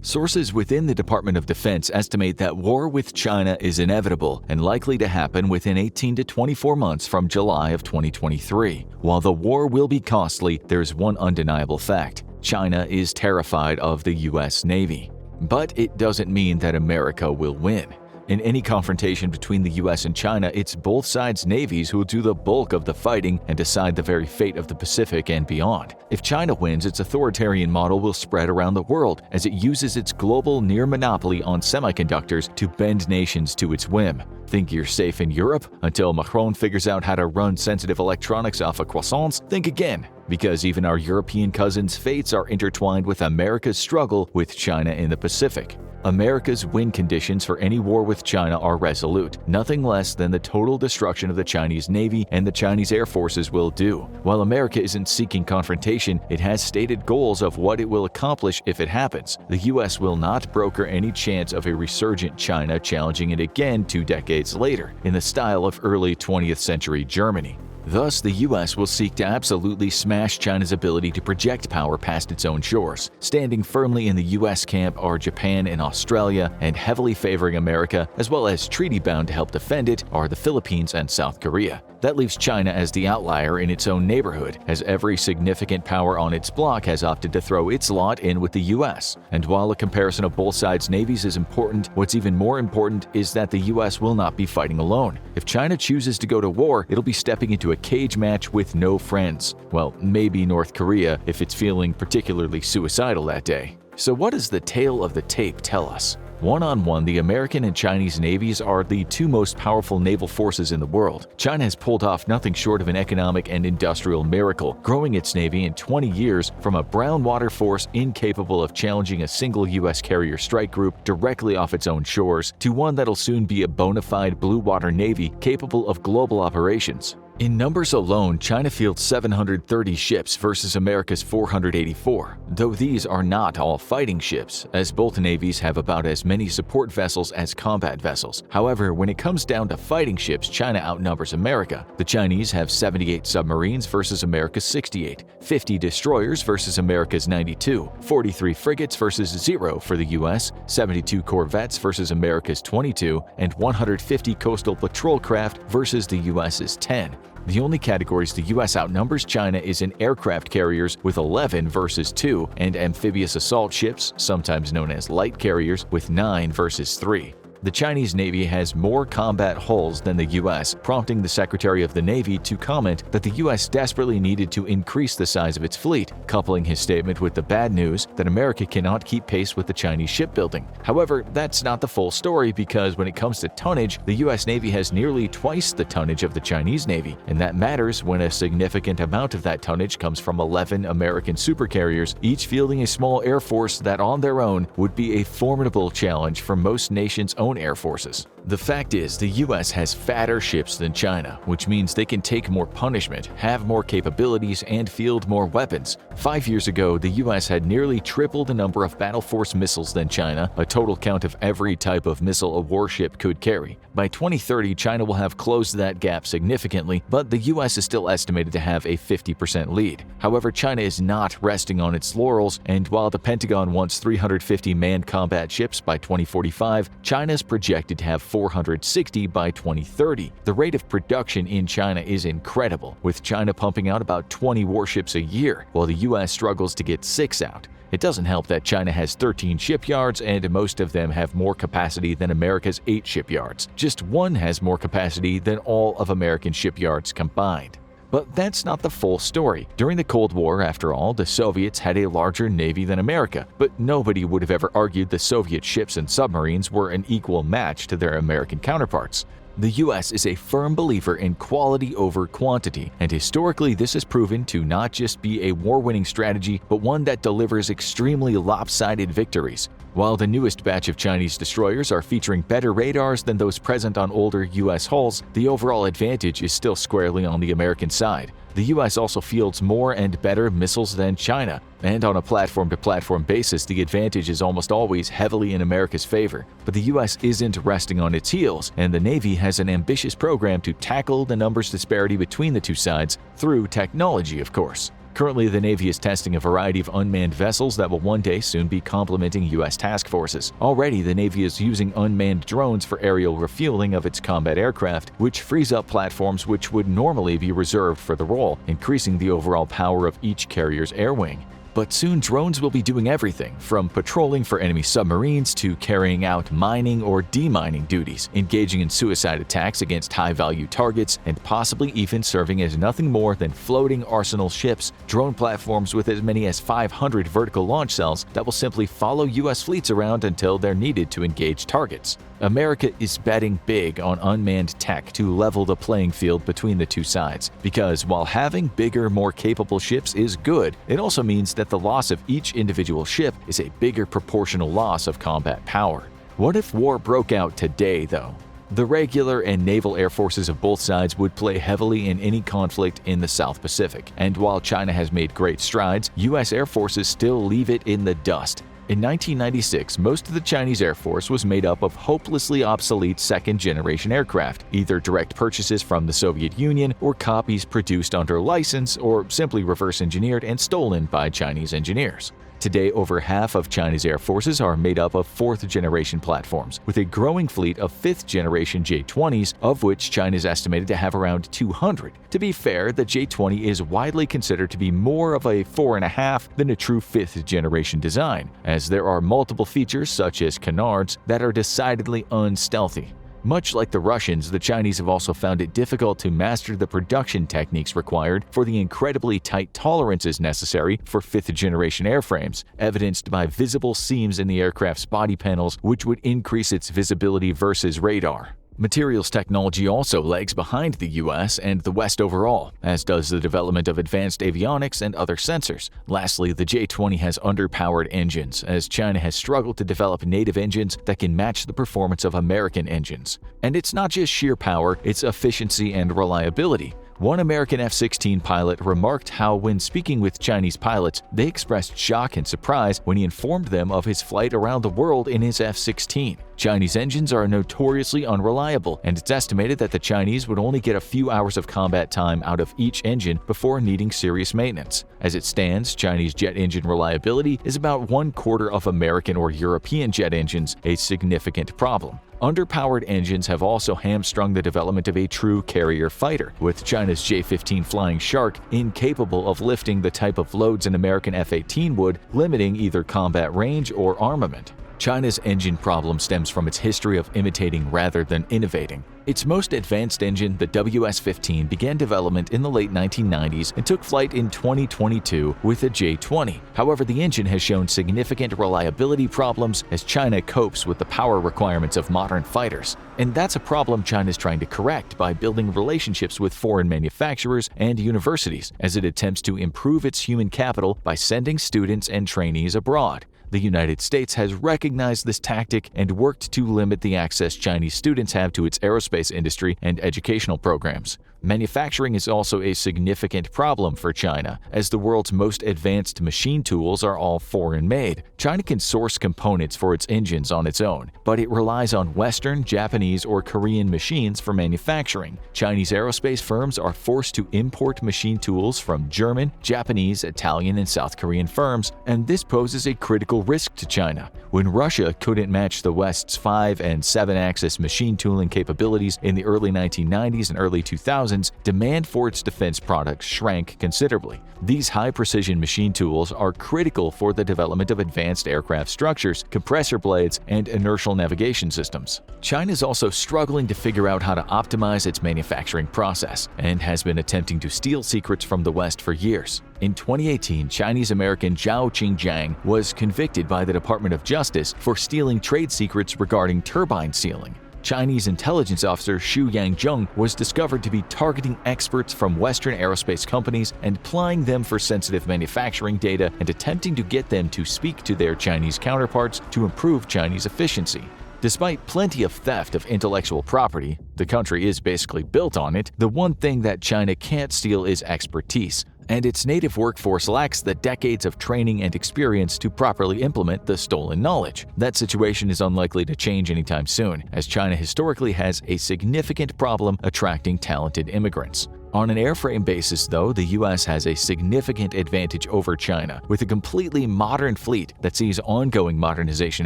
Sources within the Department of Defense estimate that war with China is inevitable and likely to happen within 18 to 24 months from July of 2023. While the war will be costly, there's one undeniable fact: China is terrified of the U.S. Navy. But it doesn't mean that America will win. In any confrontation between the US and China, it's both sides' navies who do the bulk of the fighting and decide the very fate of the Pacific and beyond. If China wins, its authoritarian model will spread around the world as it uses its global near monopoly on semiconductors to bend nations to its whim. Think you're safe in Europe? Until Macron figures out how to run sensitive electronics off of croissants? Think again, because even our European cousins' fates are intertwined with America's struggle with China in the Pacific. America's win conditions for any war with China are resolute. Nothing less than the total destruction of the Chinese Navy and the Chinese Air Forces will do. While America isn't seeking confrontation, it has stated goals of what it will accomplish if it happens. The US will not broker any chance of a resurgent China challenging it again 2 decades later, in the style of early 20th century Germany. Thus, the US will seek to absolutely smash China's ability to project power past its own shores. Standing firmly in the US camp are Japan and Australia, and heavily favoring America, as well as treaty-bound to help defend it, are the Philippines and South Korea. That leaves China as the outlier in its own neighborhood, as every significant power on its block has opted to throw its lot in with the US. And while a comparison of both sides' navies is important, what's even more important is that the US will not be fighting alone. If China chooses to go to war, it'll be stepping into a cage match with no friends. Well, maybe North Korea if it's feeling particularly suicidal that day. So what does the tale of the tape tell us? One-on-one, the American and Chinese navies are the two most powerful naval forces in the world. China has pulled off nothing short of an economic and industrial miracle, growing its navy in 20 years from a brown water force incapable of challenging a single U.S. carrier strike group directly off its own shores to one that'll soon be a bona fide blue water navy capable of global operations. In numbers alone, China fields 730 ships versus America's 484, though these are not all fighting ships, as both navies have about as many support vessels as combat vessels. However, when it comes down to fighting ships, China outnumbers America. The Chinese have 78 submarines versus America's 68, 50 destroyers versus America's 92, 43 frigates versus 0 for the US, 72 corvettes versus America's 22, and 150 coastal patrol craft versus the US's 10. The only categories the US outnumbers China is in aircraft carriers with 11 versus 2, and amphibious assault ships, sometimes known as light carriers, with 9 versus 3. The Chinese Navy has more combat hulls than the US, prompting the Secretary of the Navy to comment that the US desperately needed to increase the size of its fleet, coupling his statement with the bad news that America cannot keep pace with the Chinese shipbuilding. However, that's not the full story, because when it comes to tonnage, the US Navy has nearly twice the tonnage of the Chinese Navy, and that matters when a significant amount of that tonnage comes from 11 American supercarriers, each fielding a small air force that on their own would be a formidable challenge for most nations' own air forces. The fact is, the US has fatter ships than China, which means they can take more punishment, have more capabilities, and field more weapons. 5 years ago, the US had nearly triple the number of battle force missiles than China, a total count of every type of missile a warship could carry. By 2030, China will have closed that gap significantly, but the US is still estimated to have a 50% lead. However, China is not resting on its laurels, and while the Pentagon wants 350 manned combat ships by 2045, China is projected to have 460 by 2030. The rate of production in China is incredible, with China pumping out about 20 warships a year, while the US struggles to get 6 out. It doesn't help that China has 13 shipyards, and most of them have more capacity than America's 8 shipyards. Just one has more capacity than all of American shipyards combined. But that's not the full story. During the Cold War, after all, the Soviets had a larger navy than America, but nobody would have ever argued the Soviet ships and submarines were an equal match to their American counterparts. The US is a firm believer in quality over quantity, and historically this has proven to not just be a war-winning strategy, but one that delivers extremely lopsided victories. While the newest batch of Chinese destroyers are featuring better radars than those present on older US hulls, the overall advantage is still squarely on the American side. The US also fields more and better missiles than China, and on a platform-to-platform basis, the advantage is almost always heavily in America's favor. But the US isn't resting on its heels, and the Navy has an ambitious program to tackle the numbers disparity between the two sides through technology, of course. Currently, the Navy is testing a variety of unmanned vessels that will one day soon be complementing U.S. task forces. Already, the Navy is using unmanned drones for aerial refueling of its combat aircraft, which frees up platforms which would normally be reserved for the role, increasing the overall power of each carrier's air wing. But soon drones will be doing everything from patrolling for enemy submarines to carrying out mining or demining duties, engaging in suicide attacks against high-value targets, and possibly even serving as nothing more than floating arsenal ships, drone platforms with as many as 500 vertical launch cells that will simply follow U.S. fleets around until they're needed to engage targets. America is betting big on unmanned tech to level the playing field between the two sides, because while having bigger, more capable ships is good, it also means that the loss of each individual ship is a bigger proportional loss of combat power. What if war broke out today, though? The regular and naval air forces of both sides would play heavily in any conflict in the South Pacific, and while China has made great strides, U.S. air forces still leave it in the dust. In 1996, most of the Chinese Air Force was made up of hopelessly obsolete second-generation aircraft, either direct purchases from the Soviet Union or copies produced under license or simply reverse-engineered and stolen by Chinese engineers. Today, over half of China's air forces are made up of fourth-generation platforms, with a growing fleet of fifth-generation J-20s, of which China is estimated to have around 200. To be fair, the J-20 is widely considered to be more of a 4.5 than a true fifth-generation design, as there are multiple features such as canards that are decidedly unstealthy. Much like the Russians, the Chinese have also found it difficult to master the production techniques required for the incredibly tight tolerances necessary for fifth-generation airframes, evidenced by visible seams in the aircraft's body panels which would increase its visibility versus radar. Materials technology also lags behind the US and the West overall, as does the development of advanced avionics and other sensors. Lastly, the J-20 has underpowered engines, as China has struggled to develop native engines that can match the performance of American engines. And it's not just sheer power, it's efficiency and reliability. One American F-16 pilot remarked how when speaking with Chinese pilots, they expressed shock and surprise when he informed them of his flight around the world in his F-16. Chinese engines are notoriously unreliable, and it's estimated that the Chinese would only get a few hours of combat time out of each engine before needing serious maintenance. As it stands, Chinese jet engine reliability is about 1/4 of American or European jet engines, a significant problem. Underpowered engines have also hamstrung the development of a true carrier fighter, with China's J-15 Flying Shark incapable of lifting the type of loads an American F-18 would, limiting either combat range or armament. China's engine problem stems from its history of imitating rather than innovating. Its most advanced engine, the WS-15, began development in the late 1990s and took flight in 2022 with the J-20. However, the engine has shown significant reliability problems as China copes with the power requirements of modern fighters. And that's a problem China is trying to correct by building relationships with foreign manufacturers and universities as it attempts to improve its human capital by sending students and trainees abroad. The United States has recognized this tactic and worked to limit the access Chinese students have to its aerospace industry and educational programs. Manufacturing is also a significant problem for China, as the world's most advanced machine tools are all foreign-made. China can source components for its engines on its own, but it relies on Western, Japanese, or Korean machines for manufacturing. Chinese aerospace firms are forced to import machine tools from German, Japanese, Italian, and South Korean firms, and this poses a critical risk to China. When Russia couldn't match the West's 5- and 7-axis machine tooling capabilities in the early 1990s and early 2000s, demand for its defense products shrank considerably. These high-precision machine tools are critical for the development of advanced aircraft structures, compressor blades, and inertial navigation systems. China is also struggling to figure out how to optimize its manufacturing process and has been attempting to steal secrets from the West for years. In 2018, Chinese-American Zhao Qingjiang was convicted by the Department of Justice for stealing trade secrets regarding turbine sealing. Chinese intelligence officer Xu Yangjung was discovered to be targeting experts from Western aerospace companies and plying them for sensitive manufacturing data and attempting to get them to speak to their Chinese counterparts to improve Chinese efficiency. Despite plenty of theft of intellectual property, the country is basically built on it, the one thing that China can't steal is expertise, and its native workforce lacks the decades of training and experience to properly implement the stolen knowledge. That situation is unlikely to change anytime soon, as China historically has a significant problem attracting talented immigrants. On an airframe basis, though, the US has a significant advantage over China, with a completely modern fleet that sees ongoing modernization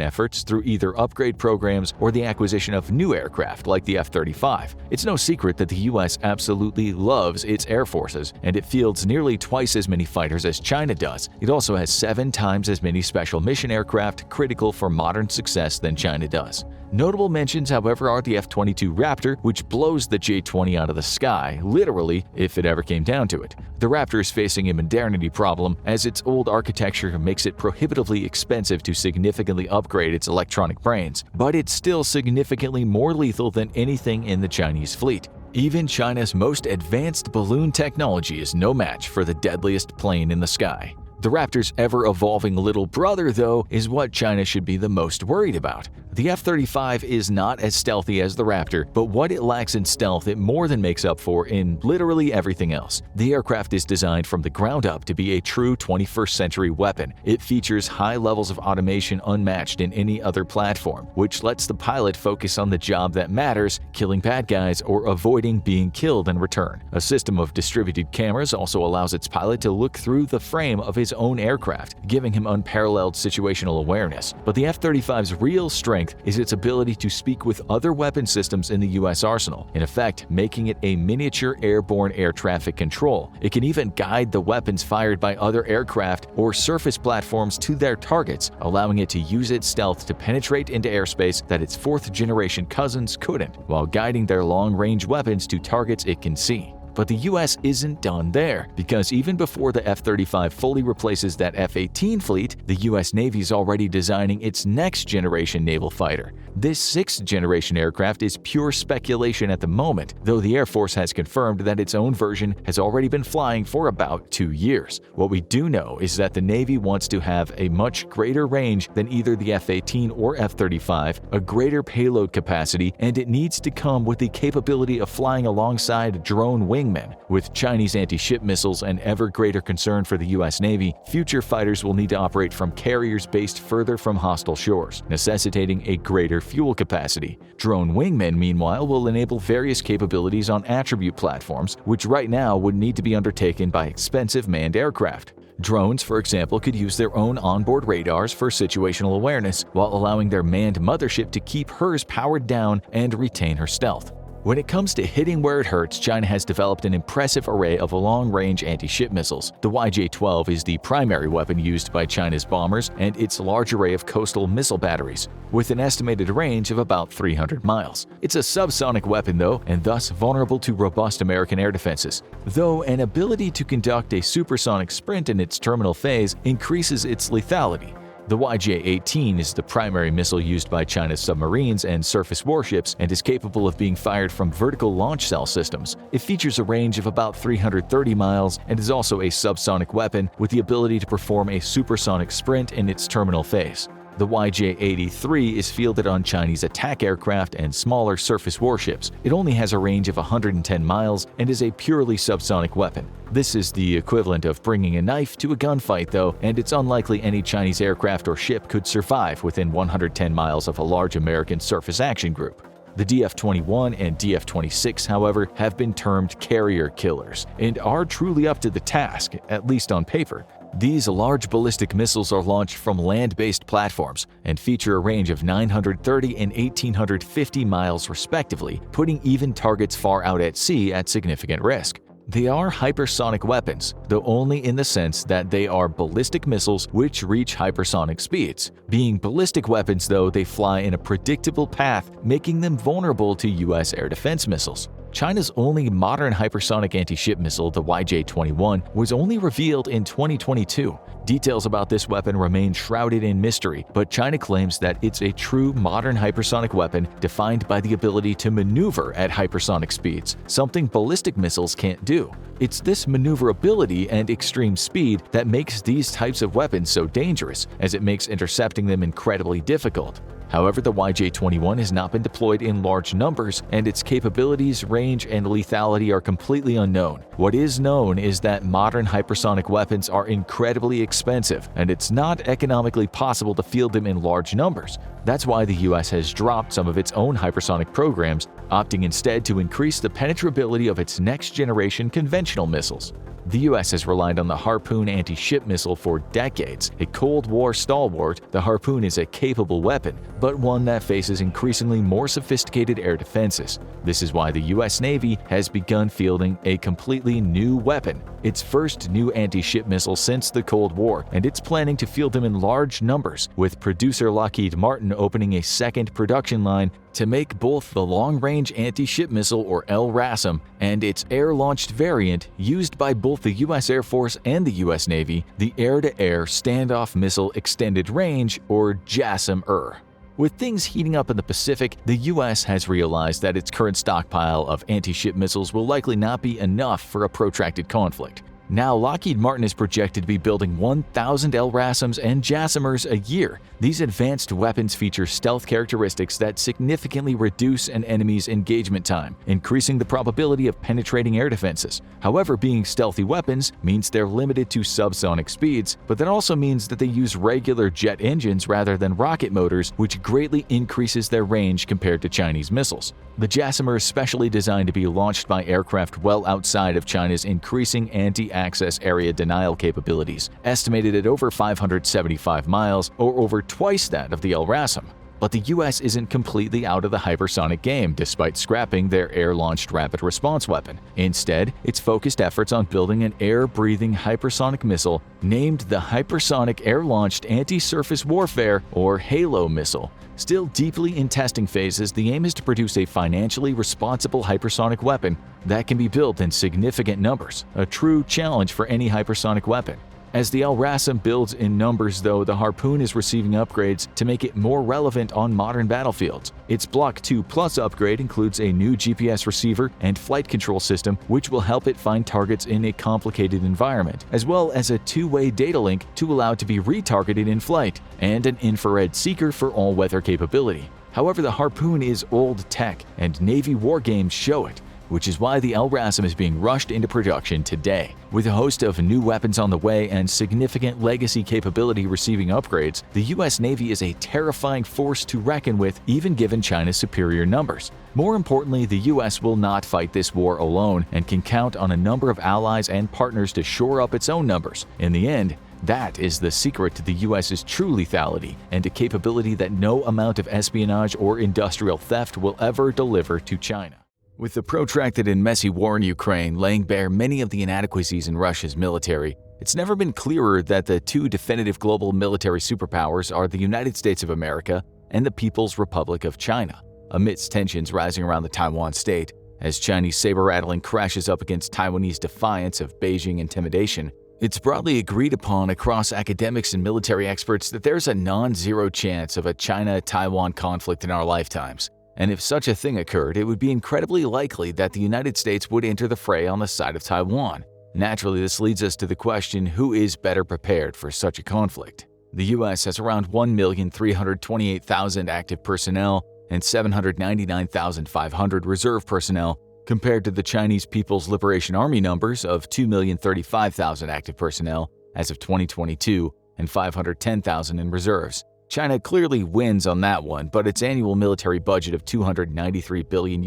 efforts through either upgrade programs or the acquisition of new aircraft like the F-35. It's no secret that the US absolutely loves its air forces, and it fields nearly twice as many fighters as China does. It also has 7 times as many special mission aircraft critical for modern success than China does. Notable mentions, however, are the F-22 Raptor, which blows the J-20 out of the sky, literally, if it ever came down to it. The Raptor is facing a modernity problem, as its old architecture makes it prohibitively expensive to significantly upgrade its electronic brains, but it's still significantly more lethal than anything in the Chinese fleet. Even China's most advanced balloon technology is no match for the deadliest plane in the sky. The Raptor's ever-evolving little brother, though, is what China should be the most worried about. The F-35 is not as stealthy as the Raptor, but what it lacks in stealth it more than makes up for in literally everything else. The aircraft is designed from the ground up to be a true 21st century weapon. It features high levels of automation unmatched in any other platform, which lets the pilot focus on the job that matters, killing bad guys or avoiding being killed in return. A system of distributed cameras also allows its pilot to look through the frame of his own aircraft, giving him unparalleled situational awareness. But the F-35's real strength is its ability to speak with other weapon systems in the US arsenal, in effect making it a miniature airborne air traffic control. It can even guide the weapons fired by other aircraft or surface platforms to their targets, allowing it to use its stealth to penetrate into airspace that its fourth-generation cousins couldn't, while guiding their long-range weapons to targets it can see. But the US isn't done there, because even before the F-35 fully replaces that F-18 fleet, the US Navy is already designing its next-generation naval fighter. This 6th-generation aircraft is pure speculation at the moment, though the Air Force has confirmed that its own version has already been flying for about 2 years. What we do know is that the Navy wants to have a much greater range than either the F-18 or F-35, a greater payload capacity, and it needs to come with the capability of flying alongside drone wingmen. With Chinese anti-ship missiles an ever greater concern for the US Navy, future fighters will need to operate from carriers based further from hostile shores, necessitating a greater fuel capacity. Drone wingmen, meanwhile, will enable various capabilities on attribute platforms, which right now would need to be undertaken by expensive manned aircraft. Drones, for example, could use their own onboard radars for situational awareness, while allowing their manned mothership to keep hers powered down and retain her stealth. When it comes to hitting where it hurts, China has developed an impressive array of long-range anti-ship missiles. The YJ-12 is the primary weapon used by China's bombers and its large array of coastal missile batteries, with an estimated range of about 300 miles. It's a subsonic weapon, though, and thus vulnerable to robust American air defenses, though an ability to conduct a supersonic sprint in its terminal phase increases its lethality. The YJ-18 is the primary missile used by China's submarines and surface warships and is capable of being fired from vertical launch cell systems. It features a range of about 330 miles and is also a subsonic weapon with the ability to perform a supersonic sprint in its terminal phase. The YJ-83 is fielded on Chinese attack aircraft and smaller surface warships. It only has a range of 110 miles and is a purely subsonic weapon. This is the equivalent of bringing a knife to a gunfight, though, and it's unlikely any Chinese aircraft or ship could survive within 110 miles of a large American surface action group. The DF-21 and DF-26, however, have been termed carrier killers and are truly up to the task, at least on paper. These large ballistic missiles are launched from land-based platforms and feature a range of 930 and 1,850 miles respectively, putting even targets far out at sea at significant risk. They are hypersonic weapons, though only in the sense that they are ballistic missiles which reach hypersonic speeds. Being ballistic weapons, though, they fly in a predictable path, making them vulnerable to US air defense missiles. China's only modern hypersonic anti-ship missile, the YJ-21, was only revealed in 2022. Details about this weapon remain shrouded in mystery, but China claims that it's a true modern hypersonic weapon defined by the ability to maneuver at hypersonic speeds, something ballistic missiles can't do. It's this maneuverability and extreme speed that makes these types of weapons so dangerous, as it makes intercepting them incredibly difficult. However, the YJ-21 has not been deployed in large numbers, and its capabilities, range, and lethality are completely unknown. What is known is that modern hypersonic weapons are incredibly expensive, and it's not economically possible to field them in large numbers. That's why the US has dropped some of its own hypersonic programs, opting instead to increase the penetrability of its next-generation conventional missiles. The US has relied on the Harpoon anti-ship missile for decades. A Cold War stalwart, the Harpoon is a capable weapon, but one that faces increasingly more sophisticated air defenses. This is why the US Navy has begun fielding a completely new weapon, its first new anti-ship missile since the Cold War, and it's planning to field them in large numbers, with producer Lockheed Martin opening a second production line to make both the long-range anti-ship missile, or LRASM, and its air-launched variant used by both the U.S. Air Force and the U.S. Navy, the Air-to-Air Standoff Missile Extended Range, or JASSM-ER. With things heating up in the Pacific, the U.S. has realized that its current stockpile of anti-ship missiles will likely not be enough for a protracted conflict. Now, Lockheed Martin is projected to be building 1,000 LRASMs and JASSMers a year. These advanced weapons feature stealth characteristics that significantly reduce an enemy's engagement time, increasing the probability of penetrating air defenses. However, being stealthy weapons means they're limited to subsonic speeds, but that also means that they use regular jet engines rather than rocket motors, which greatly increases their range compared to Chinese missiles. The JASSMer is specially designed to be launched by aircraft well outside of China's increasing anti-access area denial capabilities, estimated at over 575 miles, or over twice that of the LRASM. But the US isn't completely out of the hypersonic game despite scrapping their air-launched rapid response weapon. Instead, it's focused efforts on building an air-breathing hypersonic missile named the Hypersonic Air-Launched Anti-Surface Warfare, or HALO missile. Still deeply in testing phases, the aim is to produce a financially responsible hypersonic weapon that can be built in significant numbers, a true challenge for any hypersonic weapon. As the LRASM builds in numbers, though, the Harpoon is receiving upgrades to make it more relevant on modern battlefields. Its Block 2 Plus upgrade includes a new GPS receiver and flight control system, which will help it find targets in a complicated environment, as well as a two-way data link to allow it to be retargeted in flight, and an infrared seeker for all-weather capability. However, the Harpoon is old tech, and Navy war games show it, which is why the LRASM is being rushed into production today. With a host of new weapons on the way and significant legacy capability receiving upgrades, the US Navy is a terrifying force to reckon with, even given China's superior numbers. More importantly, the US will not fight this war alone and can count on a number of allies and partners to shore up its own numbers. In the end, that is the secret to the US's true lethality and a capability that no amount of espionage or industrial theft will ever deliver to China. With the protracted and messy war in Ukraine laying bare many of the inadequacies in Russia's military, it's never been clearer that the two definitive global military superpowers are the United States of America and the People's Republic of China. Amidst tensions rising around the Taiwan state, as Chinese saber-rattling crashes up against Taiwanese defiance of Beijing intimidation, it's broadly agreed upon across academics and military experts that there's a non-zero chance of a China-Taiwan conflict in our lifetimes. And if such a thing occurred, it would be incredibly likely that the United States would enter the fray on the side of Taiwan. Naturally, this leads us to the question, who is better prepared for such a conflict? The US has around 1,328,000 active personnel and 799,500 reserve personnel, compared to the Chinese People's Liberation Army numbers of 2,035,000 active personnel as of 2022 and 510,000 in reserves. China clearly wins on that one, but its annual military budget of $293 billion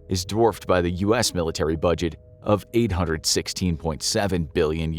is dwarfed by the US military budget of $816.7 billion.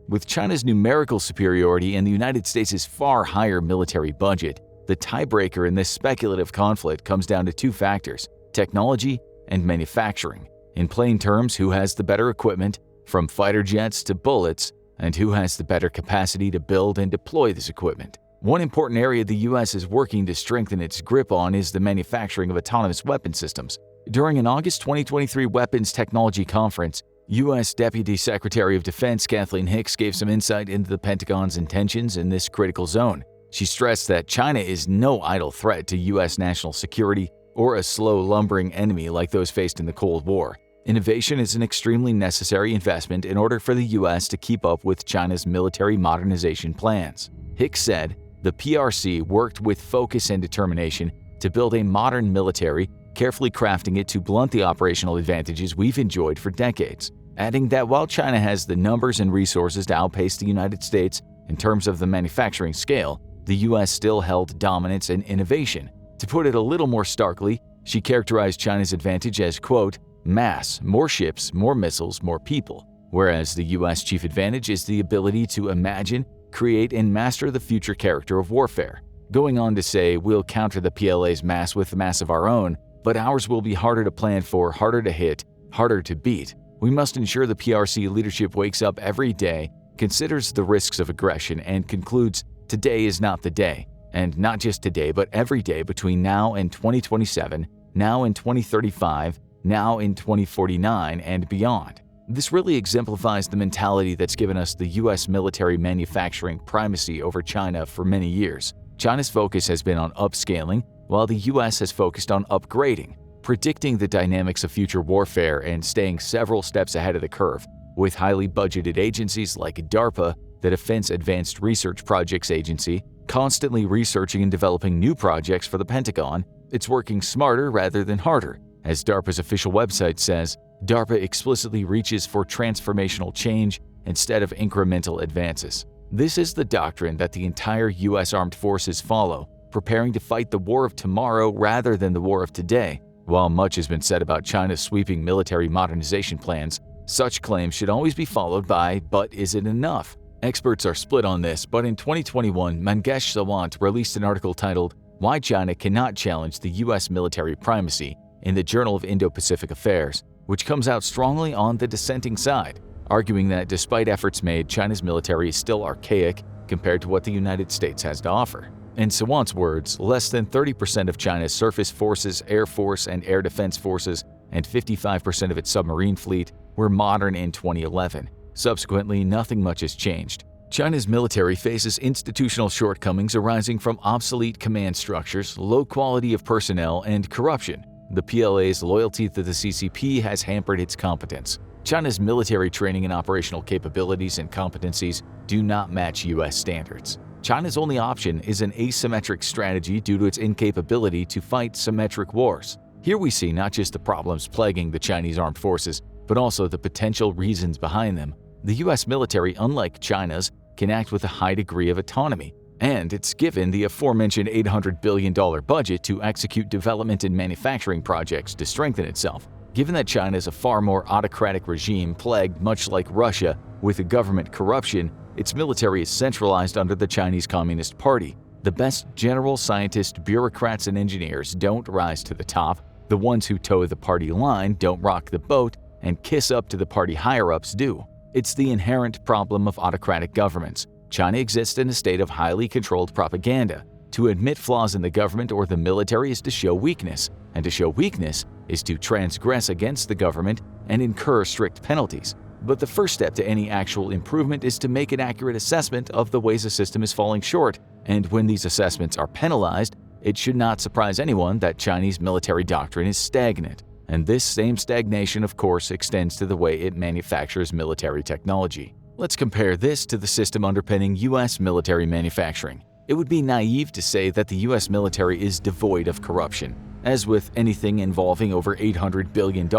With China's numerical superiority and the United States' far higher military budget, the tiebreaker in this speculative conflict comes down to two factors: technology and manufacturing. In plain terms, who has the better equipment, from fighter jets to bullets, and who has the better capacity to build and deploy this equipment. One important area the US is working to strengthen its grip on is the manufacturing of autonomous weapon systems. During an August 2023 Weapons Technology Conference, U.S. Deputy Secretary of Defense Kathleen Hicks gave some insight into the Pentagon's intentions in this critical zone. She stressed that China is no idle threat to U.S. national security or a slow, lumbering enemy like those faced in the Cold War. Innovation is an extremely necessary investment in order for the U.S. to keep up with China's military modernization plans. Hicks said, The PRC worked with focus and determination to build a modern military, carefully crafting it to blunt the operational advantages we've enjoyed for decades, adding that while China has the numbers and resources to outpace the United States in terms of the manufacturing scale, the US still held dominance and innovation. To put it a little more starkly, she characterized China's advantage as, quote, mass, more ships, more missiles, more people, whereas the US chief advantage is the ability to imagine, create, and master the future character of warfare. Going on to say, we'll counter the PLA's mass with mass of our own, but ours will be harder to plan for, harder to hit, harder to beat. We must ensure the PRC leadership wakes up every day, considers the risks of aggression, and concludes today is not the day. And not just today, but every day between now and 2027, now in 2035, now in 2049, and beyond. This really exemplifies the mentality that's given us the US military manufacturing primacy over China for many years. China's focus has been on upscaling, while the US has focused on upgrading, predicting the dynamics of future warfare and staying several steps ahead of the curve. With highly budgeted agencies like DARPA, the Defense Advanced Research Projects Agency, constantly researching and developing new projects for the Pentagon, it's working smarter rather than harder. As DARPA's official website says, DARPA explicitly reaches for transformational change instead of incremental advances. This is the doctrine that the entire US Armed Forces follow, preparing to fight the war of tomorrow rather than the war of today. While much has been said about China's sweeping military modernization plans, such claims should always be followed by, but is it enough? Experts are split on this, but in 2021, Mangesh Sawant released an article titled, Why China Cannot Challenge the US Military Primacy in the Journal of Indo-Pacific Affairs, which comes out strongly on the dissenting side, arguing that despite efforts made, China's military is still archaic compared to what the United States has to offer. In Sawant's words, less than 30% of China's surface forces, air force, and air defense forces, and 55% of its submarine fleet were modern in 2011. Subsequently, nothing much has changed. China's military faces institutional shortcomings arising from obsolete command structures, low quality of personnel, and corruption. The PLA's loyalty to the CCP has hampered its competence. China's military training and operational capabilities and competencies do not match US standards. China's only option is an asymmetric strategy due to its incapability to fight symmetric wars. Here we see not just the problems plaguing the Chinese armed forces, but also the potential reasons behind them. The US military, unlike China's, can act with a high degree of autonomy, and it's given the aforementioned $800 billion budget to execute development and manufacturing projects to strengthen itself. Given that China is a far more autocratic regime plagued, much like Russia, with government corruption, its military is centralized under the Chinese Communist Party. The best generals, scientists, bureaucrats, and engineers don't rise to the top. The ones who toe the party line don't rock the boat, and kiss up to the party higher-ups do. It's the inherent problem of autocratic governments. China exists in a state of highly controlled propaganda. To admit flaws in the government or the military is to show weakness, and to show weakness is to transgress against the government and incur strict penalties. But the first step to any actual improvement is to make an accurate assessment of the ways a system is falling short, and when these assessments are penalized, it should not surprise anyone that Chinese military doctrine is stagnant. And this same stagnation, of course, extends to the way it manufactures military technology. Let's compare this to the system underpinning US military manufacturing. It would be naive to say that the US military is devoid of corruption. As with anything involving over $800 billion,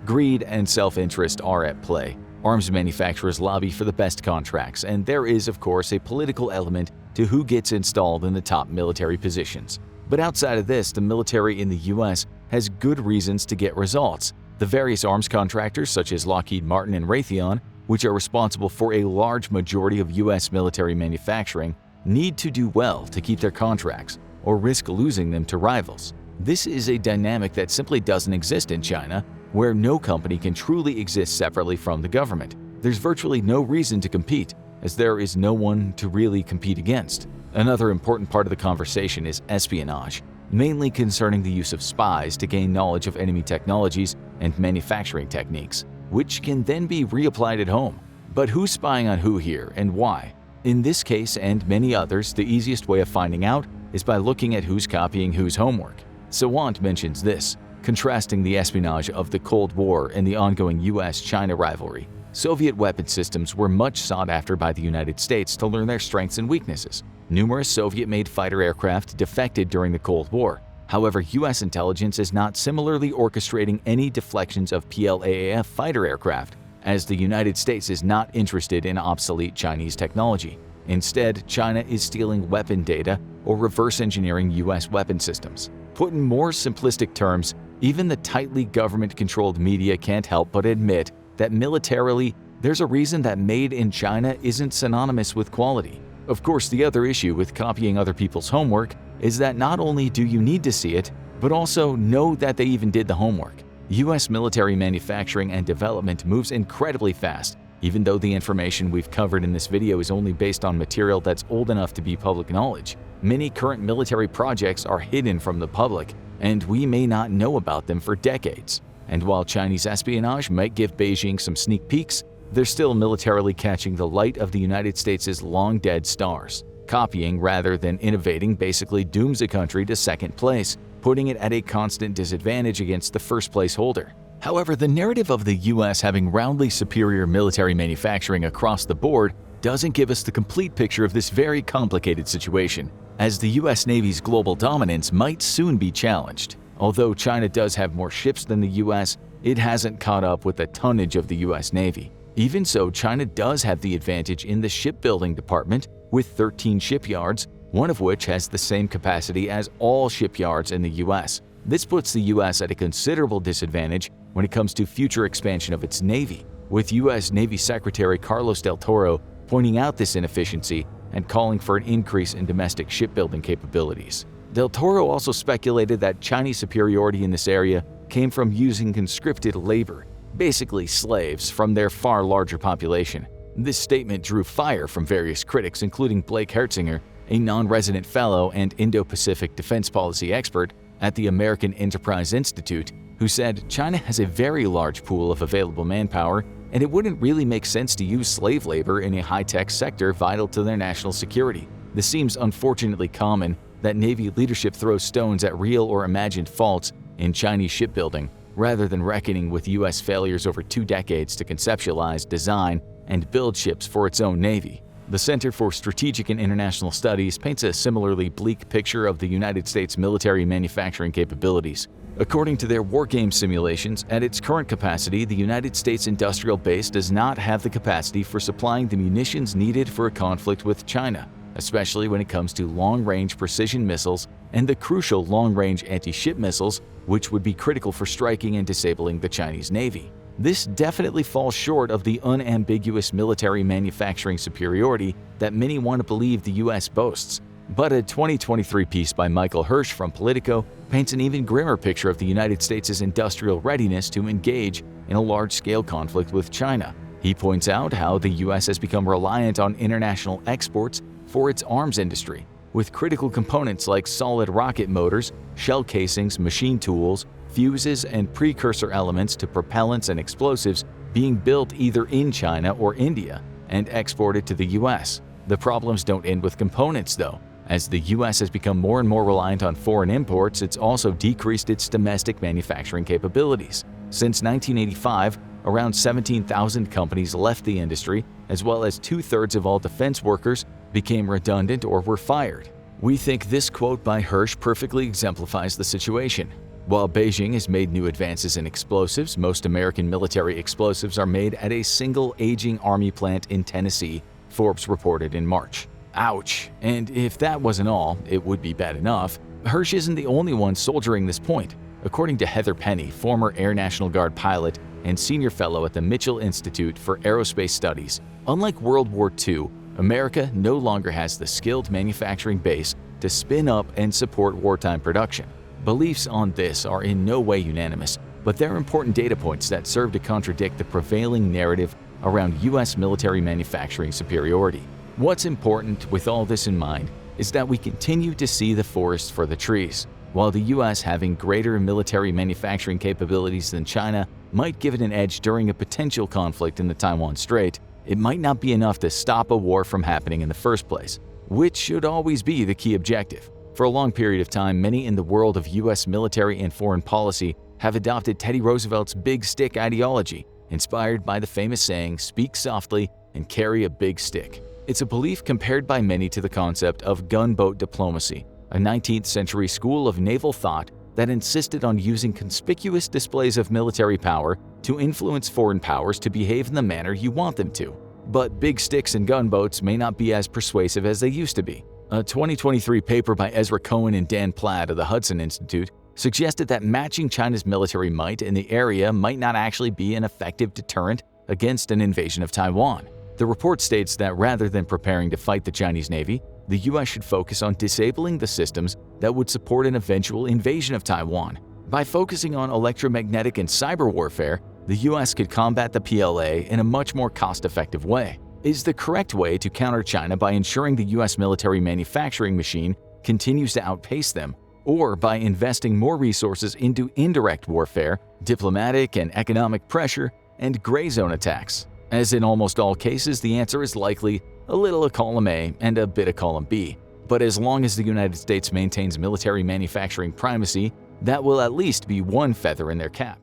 greed and self-interest are at play. Arms manufacturers lobby for the best contracts, and there is, of course, a political element to who gets installed in the top military positions. But outside of this, the military in the US has good reasons to get results. The various arms contractors, such as Lockheed Martin and Raytheon, which are responsible for a large majority of US military manufacturing, need to do well to keep their contracts, or risk losing them to rivals. This is a dynamic that simply doesn't exist in China, where no company can truly exist separately from the government. There's virtually no reason to compete, as there is no one to really compete against. Another important part of the conversation is espionage, mainly concerning the use of spies to gain knowledge of enemy technologies and manufacturing techniques, which can then be reapplied at home. But who's spying on who here and why? In this case and many others, the easiest way of finding out is by looking at who's copying whose homework. Sawant mentions this, contrasting the espionage of the Cold War and the ongoing US-China rivalry. Soviet weapon systems were much sought after by the United States to learn their strengths and weaknesses. Numerous Soviet-made fighter aircraft defected during the Cold War. However, U.S. intelligence is not similarly orchestrating any deflections of PLAAF fighter aircraft, as the United States is not interested in obsolete Chinese technology. Instead, China is stealing weapon data or reverse engineering U.S. weapon systems. Put in more simplistic terms, even the tightly government-controlled media can't help but admit that militarily, there's a reason that made in China isn't synonymous with quality. Of course, the other issue with copying other people's homework is that not only do you need to see it, but also know that they even did the homework. U.S. military manufacturing and development moves incredibly fast, even though the information we've covered in this video is only based on material that's old enough to be public knowledge. Many current military projects are hidden from the public, and we may not know about them for decades. And while Chinese espionage might give Beijing some sneak peeks, they're still militarily catching the light of the United States' long-dead stars. Copying rather than innovating basically dooms a country to second place, putting it at a constant disadvantage against the first-place holder. However, the narrative of the U.S. having roundly superior military manufacturing across the board doesn't give us the complete picture of this very complicated situation, as the U.S. Navy's global dominance might soon be challenged. Although China does have more ships than the U.S., it hasn't caught up with the tonnage of the U.S. Navy. Even so, China does have the advantage in the shipbuilding department, with 13 shipyards, one of which has the same capacity as all shipyards in the U.S. This puts the U.S. at a considerable disadvantage when it comes to future expansion of its Navy, with U.S. Navy Secretary Carlos del Toro pointing out this inefficiency and calling for an increase in domestic shipbuilding capabilities. Del Toro also speculated that Chinese superiority in this area came from using conscripted labor, basically slaves, from their far larger population. This statement drew fire from various critics, including Blake Hertzinger, a non-resident fellow and Indo-Pacific defense policy expert at the American Enterprise Institute, who said China has a very large pool of available manpower and it wouldn't really make sense to use slave labor in a high-tech sector vital to their national security. This seems unfortunately common that Navy leadership throws stones at real or imagined faults in Chinese shipbuilding, rather than reckoning with U.S. failures over 2 decades to conceptualize, design, and build ships for its own Navy. The Center for Strategic and International Studies paints a similarly bleak picture of the United States military manufacturing capabilities. According to their wargame simulations, at its current capacity, the United States industrial base does not have the capacity for supplying the munitions needed for a conflict with China, especially when it comes to long-range precision missiles and the crucial long-range anti-ship missiles, which would be critical for striking and disabling the Chinese Navy. This definitely falls short of the unambiguous military manufacturing superiority that many want to believe the U.S. boasts. But a 2023 piece by Michael Hirsch from Politico paints an even grimmer picture of the United States' industrial readiness to engage in a large-scale conflict with China. He points out how the U.S. has become reliant on international exports for its arms industry, with critical components like solid rocket motors, shell casings, machine tools, fuses, and precursor elements to propellants and explosives being built either in China or India and exported to the U.S. The problems don't end with components, though. As the U.S. has become more and more reliant on foreign imports, it's also decreased its domestic manufacturing capabilities. Since 1985, around 17,000 companies left the industry, as well as 2/3 of all defense workers became redundant or were fired. We think this quote by Hirsch perfectly exemplifies the situation. While Beijing has made new advances in explosives, most American military explosives are made at a single aging army plant in Tennessee, Forbes reported in March. Ouch! And if that wasn't all, it would be bad enough. Hirsch isn't the only one soldiering this point. According to Heather Penny, former Air National Guard pilot and senior fellow at the Mitchell Institute for Aerospace Studies, unlike World War II, America no longer has the skilled manufacturing base to spin up and support wartime production. Beliefs on this are in no way unanimous, but they're important data points that serve to contradict the prevailing narrative around U.S. military manufacturing superiority. What's important with all this in mind is that we continue to see the forest for the trees. While the U.S. having greater military manufacturing capabilities than China might give it an edge during a potential conflict in the Taiwan Strait, it might not be enough to stop a war from happening in the first place, which should always be the key objective. For a long period of time, many in the world of U.S. military and foreign policy have adopted Teddy Roosevelt's big stick ideology, inspired by the famous saying, "Speak softly and carry a big stick." It's a belief compared by many to the concept of gunboat diplomacy, a 19th century school of naval thought that insisted on using conspicuous displays of military power to influence foreign powers to behave in the manner you want them to. But big sticks and gunboats may not be as persuasive as they used to be. A 2023 paper by Ezra Cohen and Dan Platt of the Hudson Institute suggested that matching China's military might in the area might not actually be an effective deterrent against an invasion of Taiwan. The report states that rather than preparing to fight the Chinese Navy, the US should focus on disabling the systems that would support an eventual invasion of Taiwan. By focusing on electromagnetic and cyber warfare, the US could combat the PLA in a much more cost-effective way. Is the correct way to counter China by ensuring the US military manufacturing machine continues to outpace them, or by investing more resources into indirect warfare, diplomatic and economic pressure, and gray zone attacks? As in almost all cases, the answer is likely a little of column A and a bit of column B. But as long as the United States maintains military manufacturing primacy, that will at least be one feather in their cap.